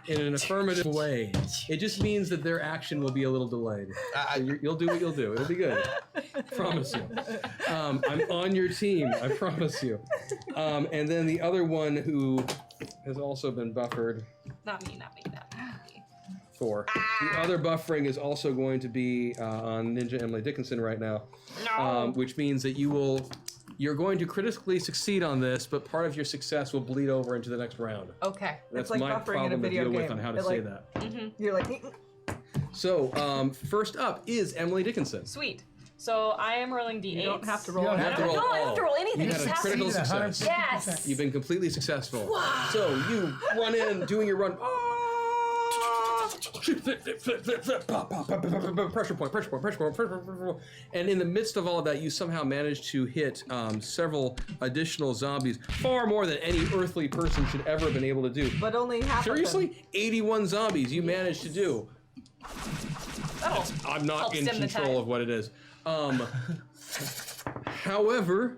In an affirmative way. It just means that their action will be a little delayed. So you'll do what you'll do. It'll be good. Promise you. I'm on your team. I promise you. And then the other one who has also been buffered. Not me, not me, not me. 4. The other buffering is also going to be on Ninja Emily Dickinson right now, which means that you're going to critically succeed on this, but part of your success will bleed over into the next round. Okay. That's like my buffering in a problem to video deal with game. on how to It, say like- that. You're like, So, first up is Emily Dickinson. Sweet. So I am rolling d8s. you don't have to roll. You don't it. have to roll No, I don't have to roll anything. You It had just a has to critical be- success. Yes. You've been completely successful. So you run in, doing your run. Pressure point. And in the midst of all of that, you somehow manage to hit several additional zombies, far more than any earthly person should ever have been able to do. But only half of them. Seriously? 81 zombies you managed to do. I'm not help in stem the control tide. of what it is. However,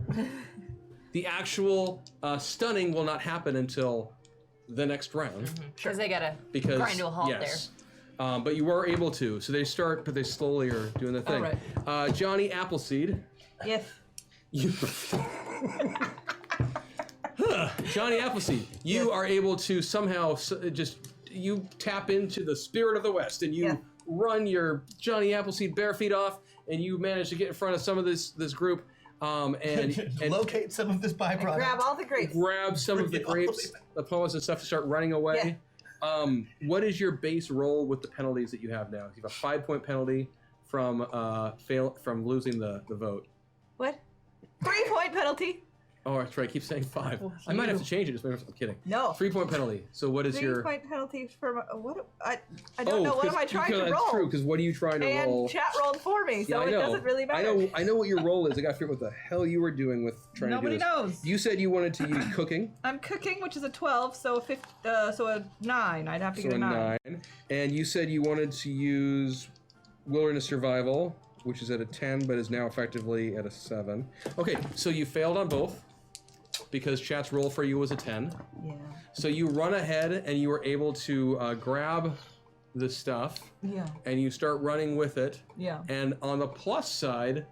the actual stunning will not happen until the next round. Because they gotta Because grind to a halt yes. But you were able to. So they start, but they slowly are doing the thing. Alright. Johnny Appleseed. Yes. You, Johnny Appleseed, you are able to somehow you tap into the spirit of the West and you run your Johnny Appleseed bare feet off and you manage to get in front of some of this group and locate some of this byproduct. Grab all the grapes. grab some of the grapes, the pomas and stuff to start running away. What is your base roll with the penalties that you have now? You have a 5-point penalty from losing the vote. What? 3-point penalty. Oh, that's right. I keep saying 5. I might have to change it. I'm kidding. No. 3-point penalty. So what is your? 3-point penalty for what? I don't know. What am I trying to roll? That's true. Because what are you trying to roll? And chat rolled for me, so I it know. doesn't really matter. I know what your role is. I got to figure out what the hell you were doing with trying Nobody to do this. knows. You said you wanted to use cooking. I'm cooking, which is a 12, so a 9. I'd have to So get a a 9. 9. And you said you wanted to use wilderness survival, which is at a 10, but is now effectively at a 7. Okay, so you failed on both. Because chat's roll for you was a 10. Yeah. So you run ahead and you were able to grab the stuff Yeah. and you start running with it. Yeah. And on the plus side,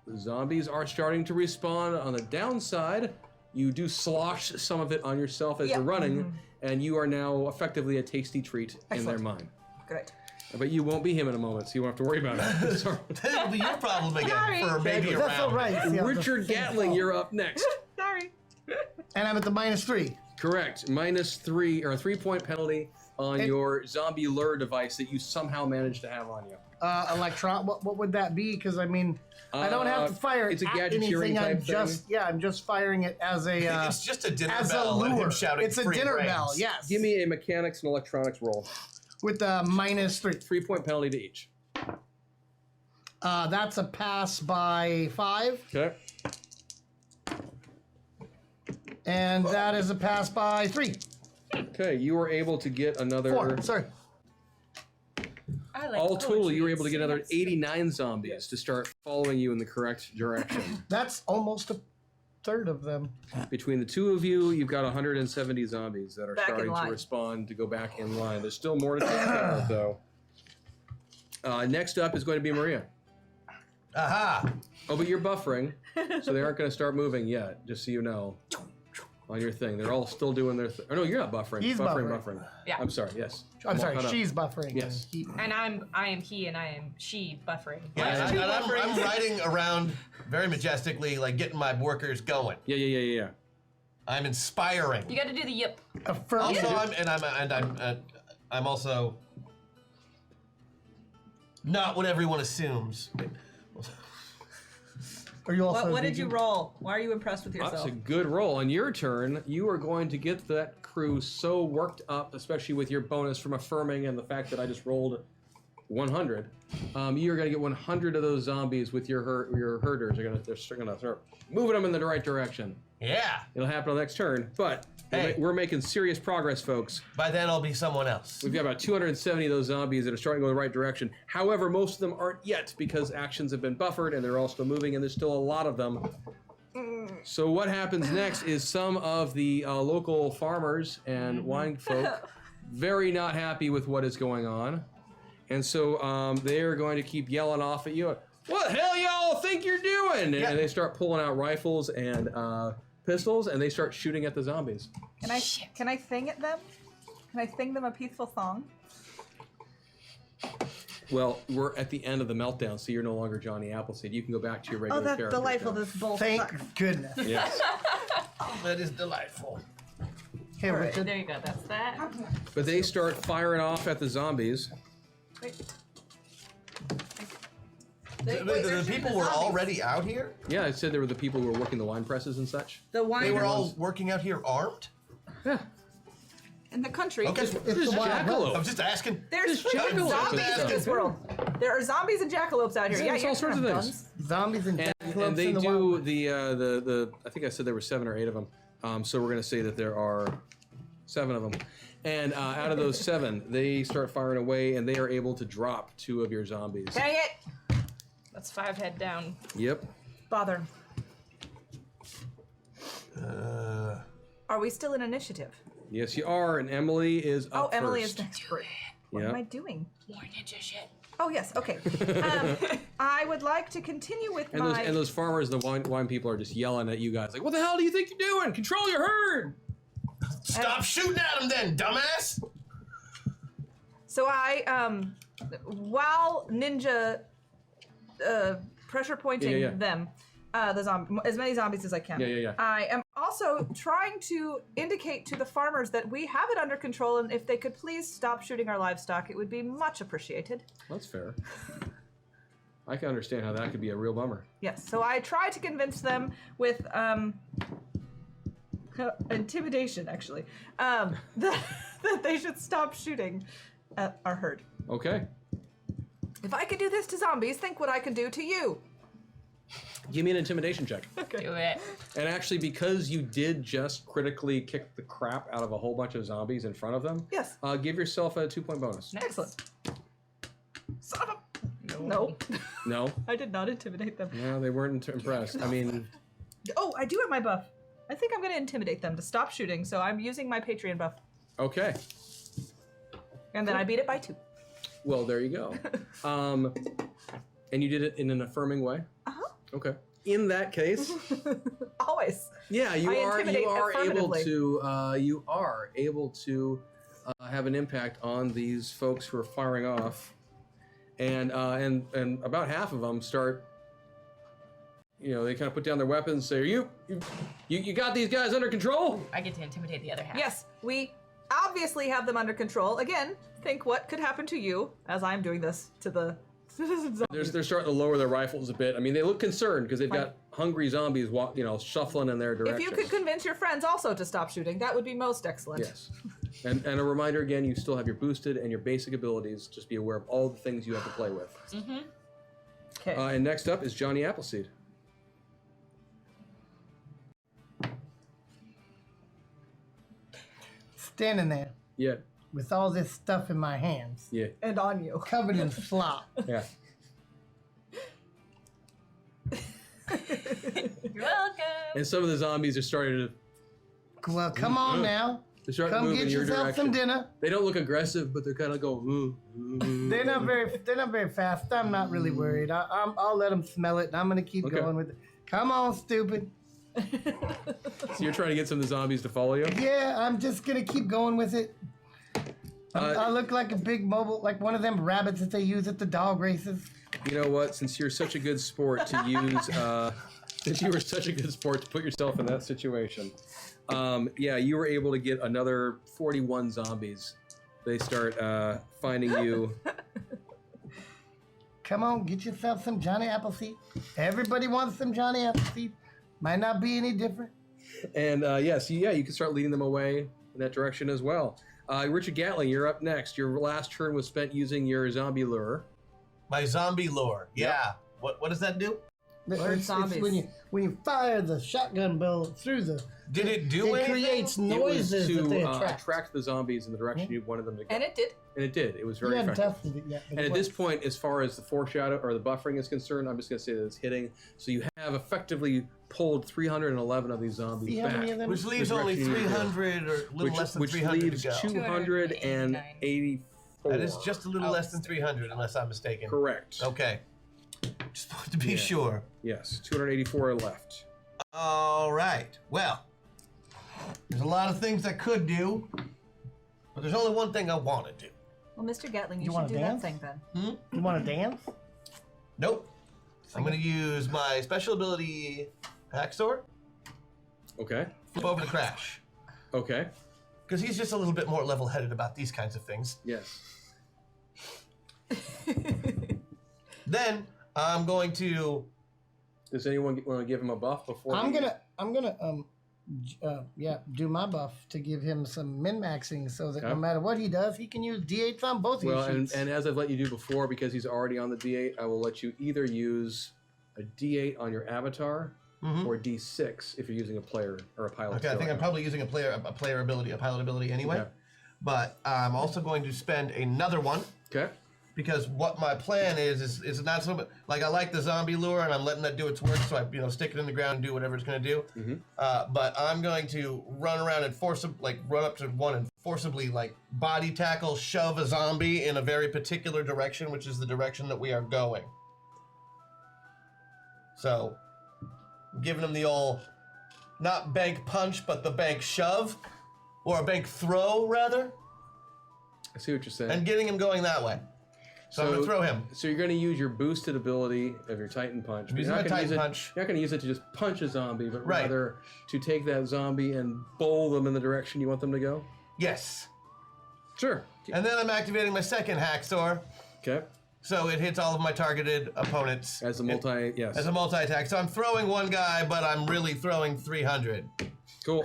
the zombies are starting to respawn. On the downside, you do slosh some of it on yourself as you're running, and you are now effectively a tasty treat in their mind. Great. But you won't be him in a moment, so you won't have to worry about it. Sorry. That'll be your problem again for maybe a That's all round. right. Yeah, Richard Gatling, you're up next. Sorry. And I'm at the -3. Correct. -3 or a 3-point penalty on your zombie lure device that you somehow managed to have on you. Electron. What would that be? Because I mean, I don't have to fire it it's a at gadgeteering anything. type I'm just firing it as a. It's just a dinner as a bell and him lure. shouting It's a free dinner brains. bell. Yes. Give me a mechanics and electronics roll. With the -3. 3-point penalty to each. That's a pass by 5, Okay. and that is a pass by 3. Okay, you were able to get another. 4. Sorry. I like All total, poetry. you were able to get another It's- 89 zombies to start following you in the correct direction. That's almost a third of them. Between the two of you, you've got 170 zombies that are Back in starting to line. respond to go back in line. There's still more to take care of, though. Next up is going to be Maria. Aha! Oh, but you're buffering, so they aren't going to start moving yet, just so you know. On your thing. They're all still doing their thing. Oh, no, you're not buffering. He's buffering. buffering. Yeah. I'm sorry, yes. I'm sorry, caught up. she's buffering. Yes. and he- And I am he and I am she buffering. Yeah, Two and I'm buffering. riding around very majestically, like getting my workers going. Yeah. I'm inspiring. You got to do the yip. Also, Affirmative. I'm also not what everyone assumes. Are you also What did you vegan? roll? Why are you impressed with That's yourself? a good roll. On your turn, you are going to get that crew so worked up, especially with your bonus from affirming and the fact that I just rolled 100. You're going to get 100 of those zombies with your herders. They're going to start moving them in the right direction. Yeah. It'll happen on the next turn, but Hey. we're making serious progress, folks. By then, I'll be someone else. We've got about 270 of those zombies that are starting to go in the right direction. However, most of them aren't yet because actions have been buffered and they're all still moving, and there's still a lot of them. So what happens next is some of the local farmers and wine folk very not happy with what is going on. And so they are going to keep yelling off at you. What the hell y'all think you're doing? Yeah. And they start pulling out rifles and pistols, and they start shooting at the zombies. Can I sing at them? Can I sing them a peaceful song? Well, we're at the end of the meltdown, so you're no longer Johnny Appleseed. You can go back to your Oh, regular that's character. delightful. now. This bowl. Thank goodness. Yes. That is delightful. Here, Alright, Richard. There you go. That's that. But they start firing off at the zombies. The people were already out here? Yeah, I said there were the people who were working the wine presses and such. The wine They were all working out here armed? Yeah. in the country. Okay. It's There's the wild Jackalope. I'm just asking. There's There's jackalopes zombies and in stuff. this world. There are zombies and jackalopes out here. Yeah, Yeah, there's you all can sorts of have things. guns. zombies and And jackalopes they in the do wild. the I think I said there were 7 or 8 of them. So we're going to say that there are 7 of them. And out of those 7, they start firing away, and they are able to drop 2 of your zombies. Dang it! That's 5 head down. Yep. Bother. Uh, Are we still in initiative? Yes, you are. And Emily is up Oh, Emily first. is next. Great. What Yeah. am I doing? More ninja shit. Oh yes. Okay. I would like to continue with And my. those farmers, the wine people are just yelling at you guys like, "What the hell do you think you're doing? Control your herd!" stop shooting at them then, dumbass! So I, while ninja pressure pointing Yeah. them, as many zombies as I can. Yeah. I am also trying to indicate to the farmers that we have it under control, and if they could please stop shooting our livestock, it would be much appreciated. That's fair. I can understand how that could be a real bummer. Yes. So I try to convince them with intimidation, actually, that they should stop shooting at our herd. Okay. If I could do this to zombies, think what I can do to you. Give me an intimidation check. Do it. And actually, because you did just critically kick the crap out of a whole bunch of zombies in front of them, Yes. give yourself a 2-point bonus. Nice. Excellent. Son of a... No. No? I did not intimidate them. No, they weren't impressed. I mean, Oh, I do have my buff. I think I'm going to intimidate them to stop shooting, so I'm using my Patreon buff. okay. And then I beat it by 2. Well, there you go. And you did it in an affirming way? Uh-huh. Okay. In that case, Always. yeah, you I are intimidate able affirmatively. to have an impact on these folks who are firing off, and about half of them start. You know, they kind of put down their weapons and say, "Are you got these guys under control?" I get to intimidate the other half. Yes, we obviously have them under control. Again, think what could happen to you as I'm doing this to the They're starting to lower their rifles a bit. I mean, they look concerned because they've got hungry zombies, shuffling in their direction. If you could convince your friends also to stop shooting, that would be most excellent. Yes. And a reminder again, you still have your boosted and your basic abilities. Just be aware of all the things you have to play with. Mm-hmm. Okay. And next up is Johnny Appleseed. Standing there Yeah. with all this stuff in my hands, Yeah. And on you. covered in slop. Yeah. You're welcome. And some of the zombies are starting to Well, come on now. they start Come moving get in your yourself direction. some dinner. They don't look aggressive, but they're kind of going. They're not very fast. I'm not really worried. I'll let them smell it, and I'm gonna keep Okay. going with it. Come on, stupid. So you're trying to get some of the zombies to follow you? Yeah, I'm just gonna keep going with it. I look like a big mobile, like one of them rabbits that they use at the dog races. You know what? Since you're such a good sport to use, since you were such a good sport to put yourself in that situation, yeah, you were able to get another 41 zombies. They start finding you. Come on, get yourself some Johnny Appleseed. Everybody wants some Johnny Appleseed. Might not be any different. And yes, you can start leading them away in that direction as well. Richard Gatling, you're up next. Your last turn was spent using your zombie lure. My zombie lure. Yeah. What does that do? It's zombies. when you fire the shotgun bullet through the. Did it do It anything? creates It was noises that they to attract. attract the zombies in the direction you wanted them to go. And it did. And it did. It was You very haven't effective. tested it yet. but And it at this works. point, as far as the foreshadow or the buffering is concerned, I'm just going to say that it's hitting. So you have effectively pulled 311 of these zombies See how back. many of them? Which leaves The only direction you go. 300 or a little less than which 300 leaves to go. 284. That is just a little less than 300, unless I'm mistaken. correct. Okay. Just wanted to be Yeah. sure. Yes, 284 are left. All right. Well, there's a lot of things I could do, but there's only one thing I want to do. Well, Mr. Gatling, you wanna should do dance? that thing then. You want to dance? Nope. I'm going to use my special ability Hacksaw. Okay. Flip over to Crash. Okay. Because he's just a little bit more level-headed about these kinds of things. Yes. Then I'm going to... Does anyone want to give him a buff before? I'm gonna do my buff to give him some min-maxing so that no matter what he does, he can use D8s on both of Well, his sheets. and as I've let you do before, because he's already on the D8, I will let you either use a D8 on your avatar or D6 if you're using a player or a pilot. Okay, I think I'm probably using a player ability, a pilot ability anyway. Okay. But I'm also going to spend another one. Okay. Because what my plan is not so much like I like the zombie lure and I'm letting that do its work, so I stick it in the ground and do whatever it's going to do. But I'm going to run around and run up to one and forcibly body tackle, shove a zombie in a very particular direction, which is the direction that we are going. So, giving him the old not bank punch, but the bank shove, or a bank throw rather, I see what you're saying. and getting him going that way. So I'm going to throw him. So you're going to use your boosted ability of your Titan Punch. I'm using my Titan Punch. You're not going to use it to just punch a zombie, but Right. rather to take that zombie and bowl them in the direction you want them to go? Yes. Sure. And then I'm activating my second Hacksaw, Okay. so it hits all of my targeted opponents. As a multi, yes. As a multi-attack. So I'm throwing one guy, but I'm really throwing 300. Cool.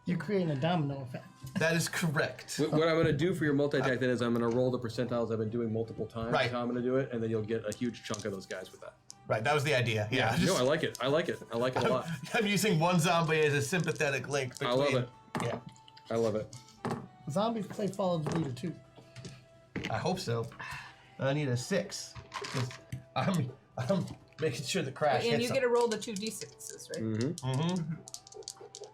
You're creating a domino effect. That is correct. What I'm going to do for your multi-attack then is I'm going to roll the percentiles I've been doing multiple times. Right. How I'm going to do it, and then you'll get a huge chunk of those guys with that. Right, that was the idea. Yeah. No, I like it. I like it. I like it a lot. I'm using one zombie as a sympathetic link between... I love it. Yeah, I love it. Zombies play follow the leader too. I hope so. I need a 6. 'Cause I'm making sure the Crash And hits you him. get to roll the 2d6s, right?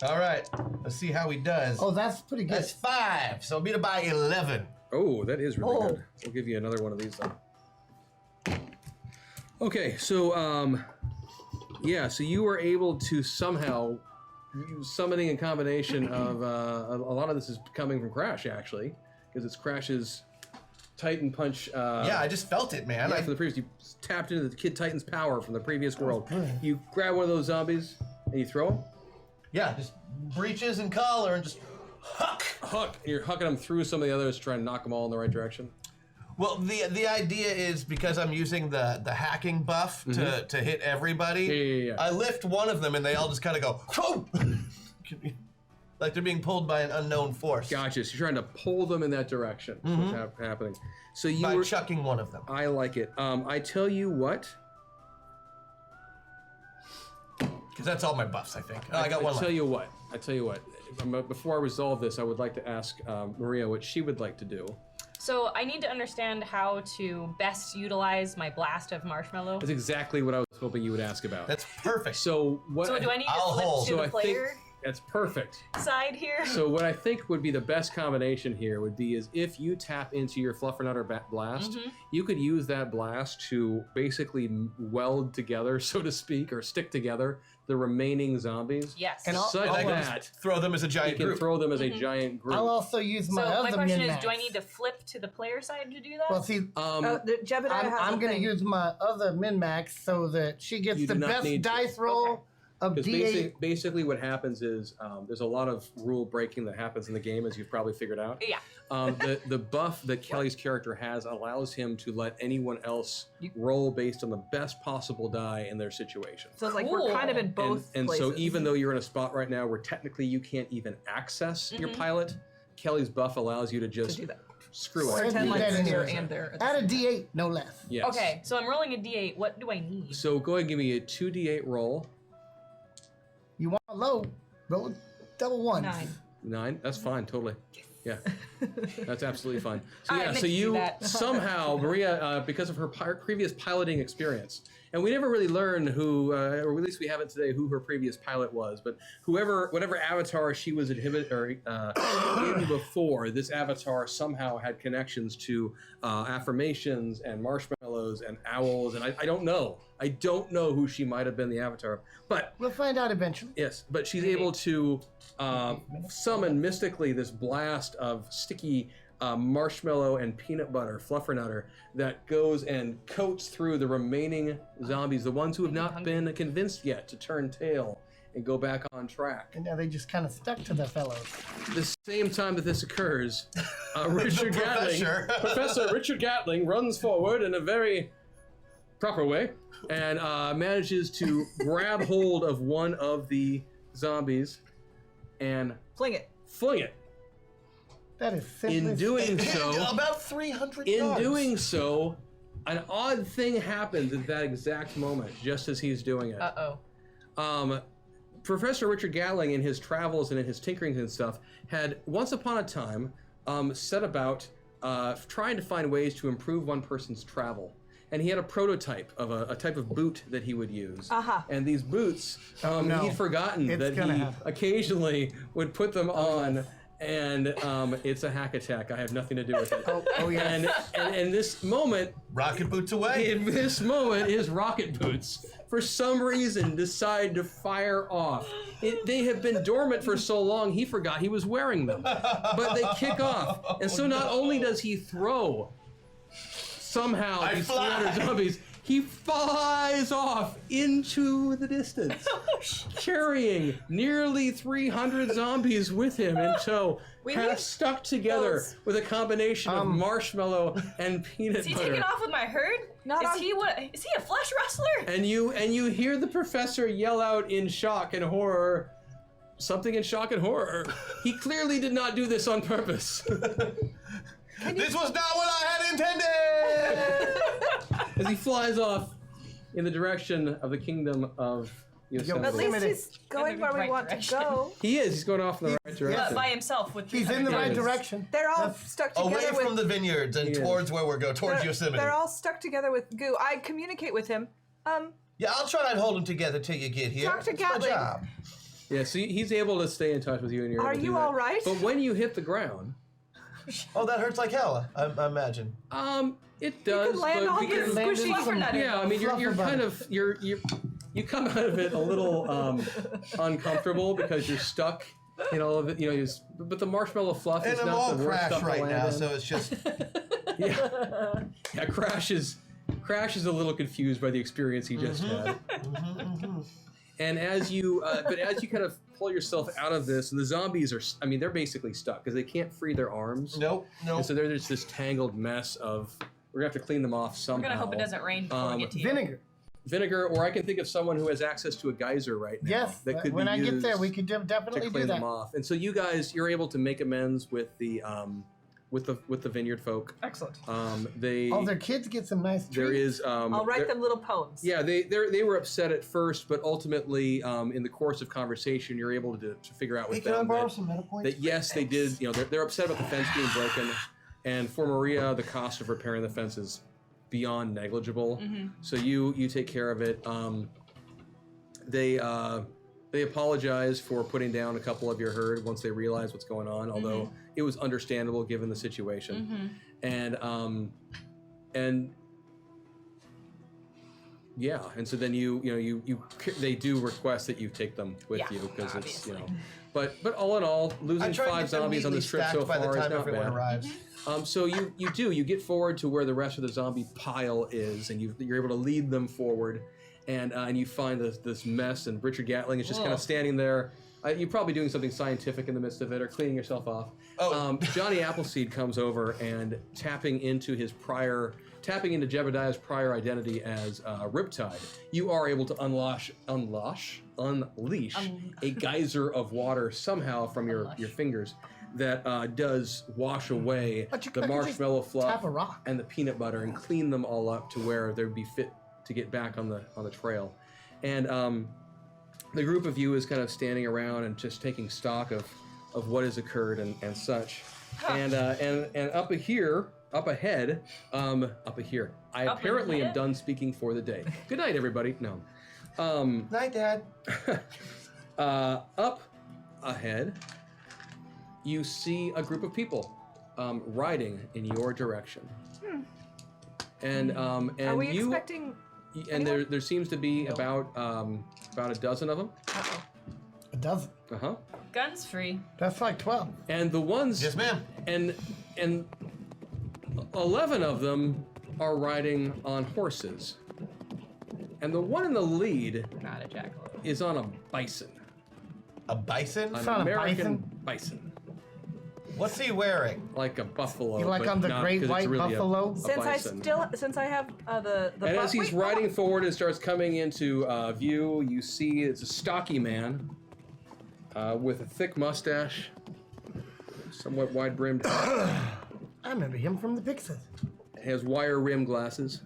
All right, let's see how he does. Oh, that's pretty good. That's 5, so beat it by 11. Oh, that is really Oh. good. We'll give you another one of these then. Okay, so so you were able to somehow summoning a combination of a lot of this is coming from Crash actually, because it's Crash's Titan Punch. Yeah, I just felt it, man. Yeah, from the previous, you tapped into the Kid Titan's power from the previous world. brilliant. You grab one of those zombies and you throw him. Yeah, just breeches and collar and just huck. Huck, and you're hucking them through some of the others, trying to knock them all in the right direction. Well, the idea is because I'm using the hacking buff to hit everybody. Yeah. I lift one of them and they all just kind of go, whoa! Like they're being pulled by an unknown force. Gotcha. So you're trying to pull them in that direction. That's what's happening. So you By were chucking one of them. I like it. I tell you what. Because that's all my buffs, I think. Oh, I got one I left. tell you what. Before I resolve this, I would like to ask Maria what she would like to do. So I need to understand how to best utilize my blast of marshmallow. That's exactly what I was hoping you would ask about. That's perfect. So what? So do I need to I'll flip hold. to So the I player think that's perfect. side here? So what I think would be the best combination here would be is if you tap into your Fluffernutter blast, you could use that blast to basically weld together, so to speak, or stick together the remaining zombies. Yes. And Such And I can that just throw them as a you giant can group. throw them as a giant group. I'll also use so my my other question is, min-max. do I need to flip to the player side to do that? Well, see, Jebediah has I'm a going to thing. use my other min-max so that she gets You the do not best need to. dice roll of Because D8. basically what happens is there's a lot of rule breaking that happens in the game, as you've probably figured out. Yeah. The buff that Kelly's character has allows him to let anyone else roll based on the best possible die in their situation. So it's like we're kind of in both And places. so even though you're in a spot right now where technically you can't even access your pilot, Kelly's buff allows you to just do that. screw Or it. do Pretend like that it's here anyway. and there. Add a D8, no less. Yes. Okay, so I'm rolling a d8. What do I need? So go ahead and give me a 2d8 roll. You want a low, roll double ones. 9. 9. That's fine. Totally. Yeah. That's absolutely fine. So I yeah. meant So to do you that. somehow, Maria, because of her previous piloting experience, and we never really learned who, or at least we haven't today, who her previous pilot was. But whatever avatar she was in before, this avatar somehow had connections to affirmations and marshmallows and owls, and I don't know. I don't know who she might have been the avatar, but We'll find out eventually. yes, but she's able to summon mystically this blast of sticky marshmallow and peanut butter fluffernutter that goes and coats through the remaining zombies, the ones who have not been convinced yet to turn tail and go back on track. And now they just kind of stuck to their fellows. The same time that this occurs, Richard Gatling, Professor Richard Gatling runs forward in a very proper way and manages to grab hold of one of the zombies and Fling it. fling it. That is simply... In doing so, About 300 in yards. doing so, an odd thing happens at that exact moment, just as he's doing it. Uh-oh. Professor Richard Gatling, in his travels and in his tinkerings and stuff, had once upon a time set about trying to find ways to improve one person's travel. And he had a prototype of a type of boot that he would use. And these boots, no. he'd forgotten It's that gonna he happen. occasionally would put them on. And it's a hack attack. I have nothing to do with it. Oh, yes. And this moment, Rocket boots away. in this moment, his rocket boots, for some reason, decide to fire off. They have been dormant for so long, he forgot he was wearing them. But they kick off. And so not only does he throw somehow these 300 zombies, he flies off into the distance, carrying nearly 300 zombies with him in tow, half stuck together with a combination of marshmallow and peanut Is he butter. taking off with my herd? Is he a flesh wrestler? And you hear the professor yell out in shock and horror, something in shock and horror. He clearly did not do this on purpose. This was not what I had intended! As he flies off in the direction of the kingdom of Yosemite. At least he's going In the where we right want direction. to go. He is. He's going off in the right direction. By himself with He's in the 300 right Yes. direction. They're all stuck together Away with... from the vineyards and He is. towards where we're going, towards they're, Yosemite. they're all stuck together with goo. I communicate with him. Yeah, I'll try and hold them together till you get here. Talk to It's my Gatling. job. Yeah, so he's able to stay in touch with you, and you're Are able to you do that. all right? But when you hit the ground, Oh, that hurts like hell, I imagine. it does. can land but all we his can- squishy fluffernutter. Yeah, I mean, you're kind of you come out of it a little uncomfortable because you're stuck in all of it. But the marshmallow fluff And is I'm not all the worst crashed stuff to right land now, in. so it's just... Yeah, Crash is a little confused by the experience he just had. And as you kind of pull yourself out of this, and the zombies they're basically stuck because they can't free their arms. Nope. And so they're just this tangled mess of, we're gonna have to clean them off somehow. We're gonna hope it doesn't rain before we get to you. Vinegar. Or I can think of someone who has access to a geyser right now. Yes, that could when be I get used there, we could to definitely do clean that. them off. And so you're able to make amends with the vineyard folk. Excellent. All their kids get some nice treats. There is. I'll write them little poems. Yeah, they were upset at first, but ultimately, in the course of conversation, you're able to figure out with Hey, can I them borrow some meta points? that yes, they did. They're upset about the fence being broken, and for Maria, the cost of repairing the fence is beyond negligible. So you take care of it. They apologize for putting down a couple of your herd once they realize what's going on, although it was understandable given the situation. And yeah, and so then they do request that you take them with Yeah, you because it's obviously. but all in all, I losing try to 5 get them zombies on neatly this trip so stacked by the far is time not everyone bad. arrives. So you get forward to where the rest of the zombie pile is, and you're able to lead them forward, and you find this mess, and Richard Gatling is just kind of standing there. You're probably doing something scientific in the midst of it, or cleaning yourself off. Johnny Appleseed comes over and tapping into Jebediah's prior identity as Riptide. You are able to unleash a geyser of water somehow from your fingers that does wash away But you the could just marshmallow fluff tap a rock. and the peanut butter and clean them all up to where they'd be fit to get back on the trail. And the group of you is kind of standing around and just taking stock of what has occurred and such. And up ahead. I apparently am done speaking for the day. Good night, everybody. No. Night, Dad. Up ahead, you see a group of people riding in your direction. And Are we you expecting... and there seems to be about a dozen of them. A dozen. Uh-huh. Guns free. That's like 12. And the ones... Yes, ma'am. And 11 of them are riding on horses. And the one in the lead Not a jackalope. is on a bison. A bison? An not a American bison. What's he wearing? Like a buffalo. You like but on the not, Great 'cause it's White really Buffalo? A Since bison. I have the And as he's riding forward and starts coming into view, you see it's a stocky man with a thick mustache, somewhat wide-brimmed hat. I remember him from the Pixies. Has wire-rimmed glasses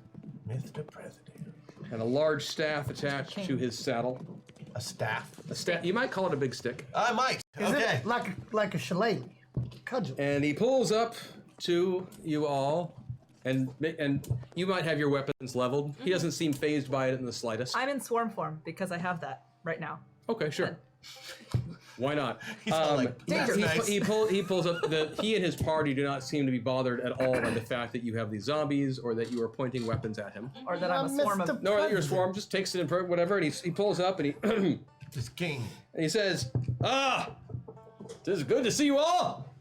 Mr. President. and a large staff attached to his saddle. A staff? A staff. You might call it a big stick. I might. Is Okay. it like a shillelagh? Cudgel. And he pulls up to you all, and you might have your weapons leveled. He doesn't seem phased by it in the slightest. I'm in swarm form because I have that right now. Okay, sure. Why not? He's all like, "That's nice." He pulls up. He and his party do not seem to be bothered at all by the fact that you have these zombies or that you are pointing weapons at him. Or that I'm a swarm of... No, that you're a swarm. Just takes it in front, whatever, and he pulls up and he This king. and he says, "It is good to see you all.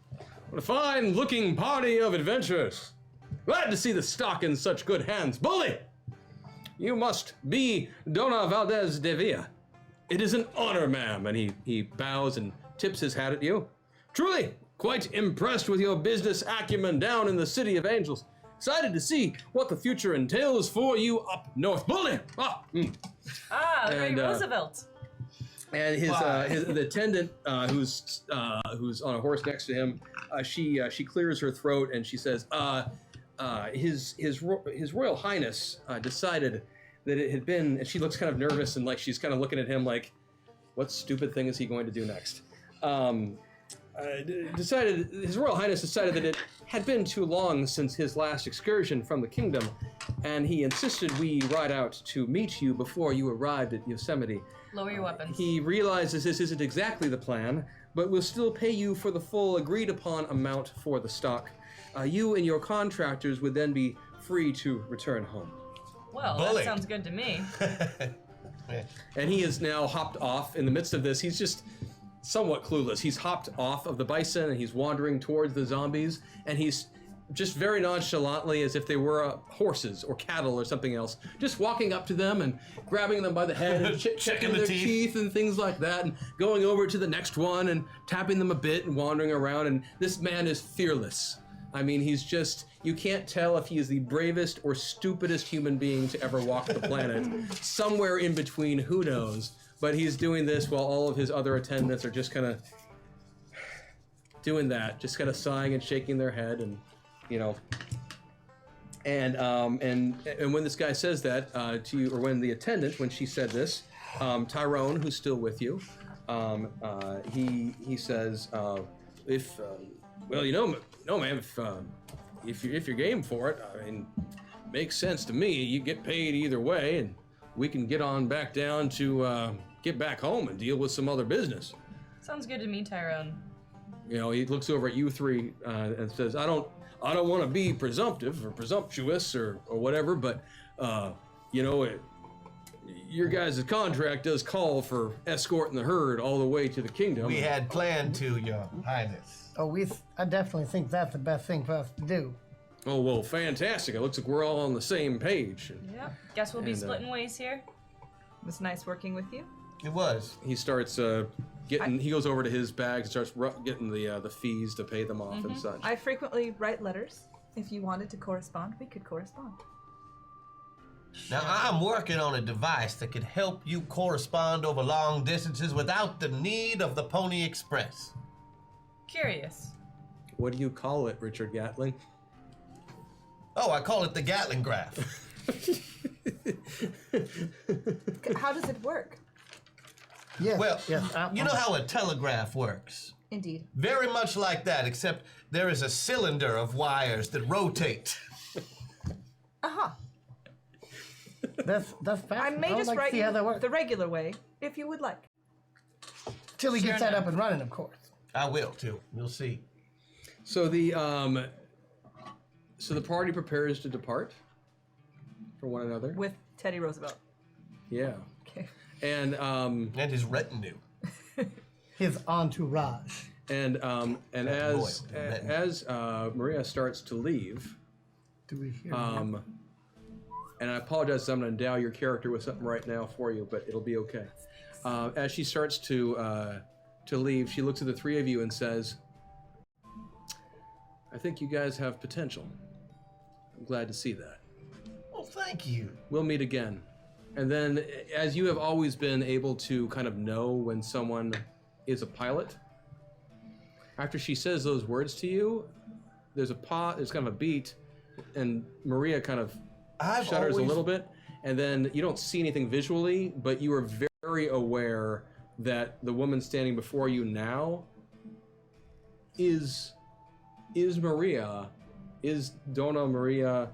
What a fine-looking party of adventurers. Glad to see the stock in such good hands. Bully, you must be Dona Valdez de Villa. It is an honor, ma'am." And he bows and tips his hat at you. "Truly, quite impressed with your business acumen down in the City of Angels. Excited to see what the future entails for you up north. Bully!" The great Roosevelt. And the attendant, who's on a horse next to him, she clears her throat and she says, His Royal Highness decided that it had been, and she looks kind of nervous and like she's kind of looking at him like, what stupid thing is he going to do next? His Royal Highness decided that it had been too long since his last excursion from the kingdom, and he insisted we ride out to meet you before you arrived at Yosemite. Lower your weapons. He realizes this isn't exactly the plan, but will still pay you for the full agreed-upon amount for the stock. You and your contractors would then be free to return home. Well, Bully. that sounds good to me. And he is now hopped off in the midst of this. He's just somewhat clueless. He's hopped off of the bison and he's wandering towards the zombies, and he's just very nonchalantly, as if they were horses or cattle or something else, just walking up to them and grabbing them by the head and checking the their teeth. teeth and things like that, and going over to the next one and tapping them a bit and wandering around. And this man is fearless. I mean, he's just, you can't tell if he is the bravest or stupidest human being to ever walk the planet. Somewhere in between, who knows? But he's doing this while all of his other attendants are just kind of doing that, just kind of sighing and shaking their head, and you know. And when this guy says that to you, or when the attendant, when she said this, Tyrone, who's still with you, he says, well, you know, no, ma'am, if you're game for it, I mean, makes sense to me. You get paid either way, and we can get on back down to get back home and deal with some other business. Sounds good to me, Tyrone. You know, he looks over at you three and says, I don't want to be presumptive or presumptuous or whatever, but you know, your guys' contract does call for escorting the herd all the way to the kingdom. We had planned to, Your Highness. Oh, I definitely think that's the best thing for us to do. Oh, well, fantastic. It looks like we're all on the same page. Yep. Guess we'll be And, splitting ways here. It was nice working with you. It was. He starts he goes over to his bag and starts getting the fees to pay them off and such. I frequently write letters. If you wanted to correspond, we could correspond. Now, I'm working on a device that could help you correspond over long distances without the need of the Pony Express. Curious. What do you call it, Richard Gatling? Oh, I call it the Gatling graph. How does it work? Yes. Well, yes. you know how a telegraph works? Indeed. Very much like that, except there is a cylinder of wires that rotate. Uh-huh. That's fast. I may would just like to write see you how that works. the regular way, if you would like. Till he gets Sure that enough. up and running, of course. I will, too. You'll see. So the party prepares to depart for one another. With Teddy Roosevelt. Yeah. Okay. And And his retinue. his entourage. And as Maria starts to leave, Do we hear? and I apologize, I'm going to endow your character with something right now for you, but it'll be okay. As she starts to leave, she looks at the three of you and says, "I think you guys have potential. I'm glad to see that. Well, thank you. We'll meet again." And then, as you have always been able to kind of know when someone is a pilot, after she says those words to you, there's kind of a beat, and Maria kind of shudders a little bit, and then you don't see anything visually, but you are very aware that the woman standing before you now is Maria, is Donna Maria.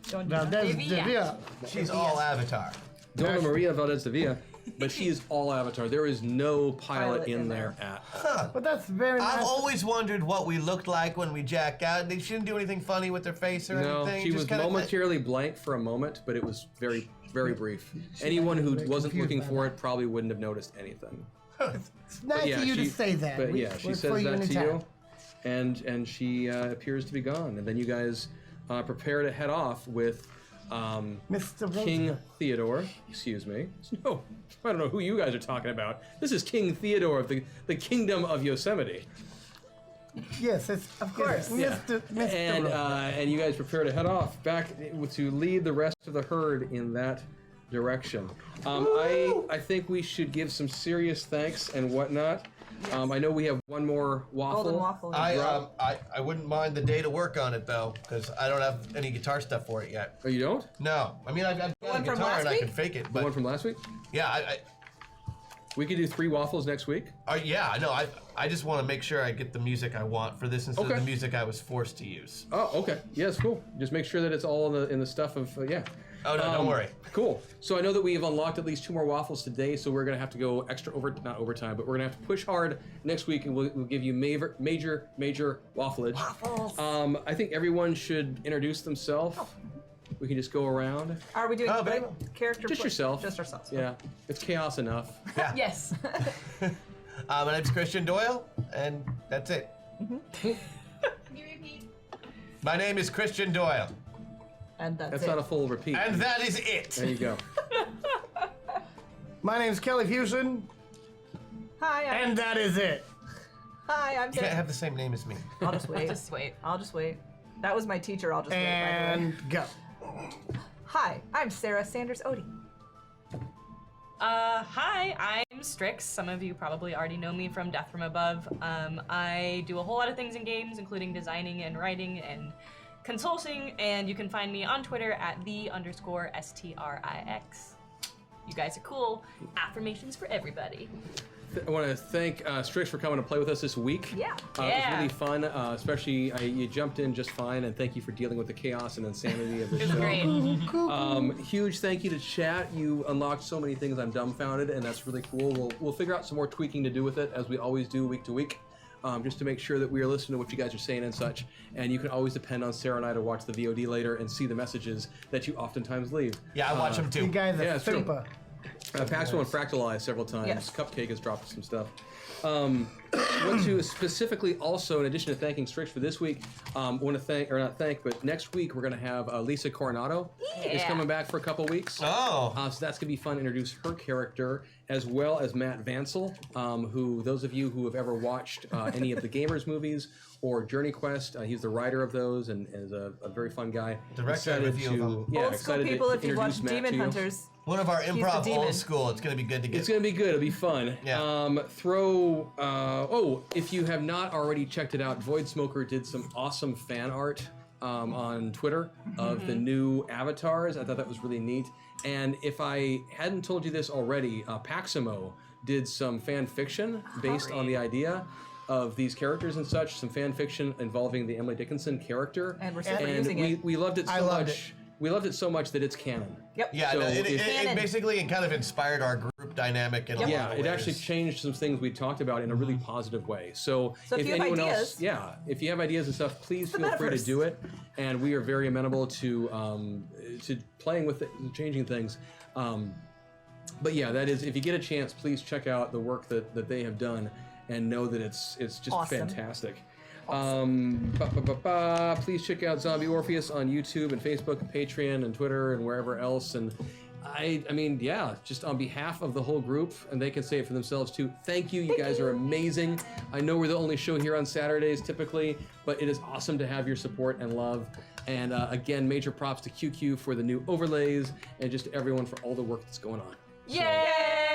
Valdez de Villa. She's all Avatar. Donna Maria Valdez de Villa, but she is all Avatar. There is no pilot in there at all. But that's very nice. I've always wondered what we looked like when we jacked out. They shouldn't do anything funny with their face or No, anything. she Just was kinda momentarily blank for a moment, but it was very, very brief. Anyone who wasn't confused looking by for that. it probably wouldn't have noticed anything. It's nice yeah, of you she- to say that. But We yeah, she work says for that in to town. you, and she appears to be gone. And then you guys prepare to head off with Mr. King Rosa. Theodore. Excuse me. No, I don't know who you guys are talking about. This is King Theodore of the Kingdom of Yosemite. Yes, it's, of course. Mr. And Rosa. and you guys prepare to head off back to lead the rest of the herd in that direction. I think we should give some serious thanks and whatnot. I know we have one more waffle. Golden waffle. I wouldn't mind the day to work on it though, because I don't have any guitar stuff for it yet. Oh, you don't? No, I mean I've got one a from guitar last and I week? can fake it, The but one from last week? yeah, We could do 3 waffles next week. yeah, I know. I just want to make sure I get the music I want for this instead Okay. of the music I was forced to use. Oh, okay. Yeah, it's cool. Just make sure that it's all in the stuff of yeah. Oh no, don't worry. Cool. So I know that we have unlocked at least 2 more waffles today, so we're gonna have to go not overtime, but we're gonna have to push hard next week, and we'll give you major waffleage. Waffles. I think everyone should introduce themselves. We can just go around. Are we doing babe. character? Just yourself. Just ourselves. Yeah, it's chaos enough. Yes. My name's Christian Doyle, and that's it. Can you repeat? My name is Christian Doyle, And that's That's it. not a full repeat. and that is it. There you go. My name's Kelly Fuson, Hi, and that is it. I'm You can't Sarah. have the same name as me. I'll just wait. Just wait. I'll just wait. That was my teacher. I'll just wait. And go. Hi, I'm Sarah Sanders Odie. Hi, I'm Strix. Some of you probably already know me from Death from Above. I do a whole lot of things in games, including designing and writing and consulting, and you can find me on Twitter at _STRIX. You guys are cool. Affirmations for everybody. I want to thank Strix for coming to play with us this week. Yeah. It was really fun, especially you jumped in just fine, and thank you for dealing with the chaos and insanity of the It was show. great. Huge thank you to chat. You unlocked so many things. I'm dumbfounded, and that's really cool. We'll figure out some more tweaking to do with it, as we always do week to week, just to make sure that we are listening to what you guys are saying and such. And you can always depend on Sarah and I to watch the VOD later and see the messages that you oftentimes leave. Yeah, I watch them You too. guys are Yeah, it's true. super. Paxwell and Fractalized several times. Yes. Cupcake has dropped some stuff. Want to specifically also, in addition to thanking Strix for this week, want to thank, or not thank, but next week we're going to have Lisa Coronado is coming back for a couple weeks. Oh. So that's going to be fun to introduce her character, as well as Matt Vansel, who, those of you who have ever watched any of the Gamers movies or Journey Quest, he's the writer of those and is a very fun guy. Director of a few of them. Yeah, Old school excited to people, if you introduce watch Matt Demon to you. Hunters. One of our the improv demon. old school. It's gonna be good to get. It's gonna be good. It'll be fun. Yeah. If you have not already checked it out, Void Smoker did some awesome fan art on Twitter of the new avatars. I thought that was really neat. And if I hadn't told you this already, Paximo did some fan fiction based on the idea of these characters and such. Some fan fiction involving the Emily Dickinson character. And we're super using it. we loved it so I loved much. We loved it so much that it's canon. Yep. Yeah, So no, it Canon. basically kind of inspired our group dynamic in a lot Yeah, of it ways. actually changed some things we talked about in a really positive way. So, So if you have anyone ideas- else, if you have ideas and stuff, please the feel free to Metaverse. do it. And we are very amenable to playing with it and changing things. But yeah, that is, if you get a chance, please check out the work that they have done. and know that it's just Awesome. fantastic. Please check out Zombie Orpheus on YouTube and Facebook and Patreon and Twitter and wherever else. And I mean, yeah, just on behalf of the whole group, and they can say it for themselves too, thank you. You guys are amazing. I know we're the only show here on Saturdays typically, but it is awesome to have your support and love. And again, major props to QQ for the new overlays and just everyone for all the work that's going on. Yay!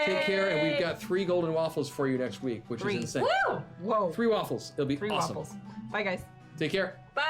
Take care, and we've got 3 golden waffles for you next week, which is insane. Woo! Whoa. 3 waffles. It'll be 3 awesome. waffles. Bye, guys. Take care. Bye!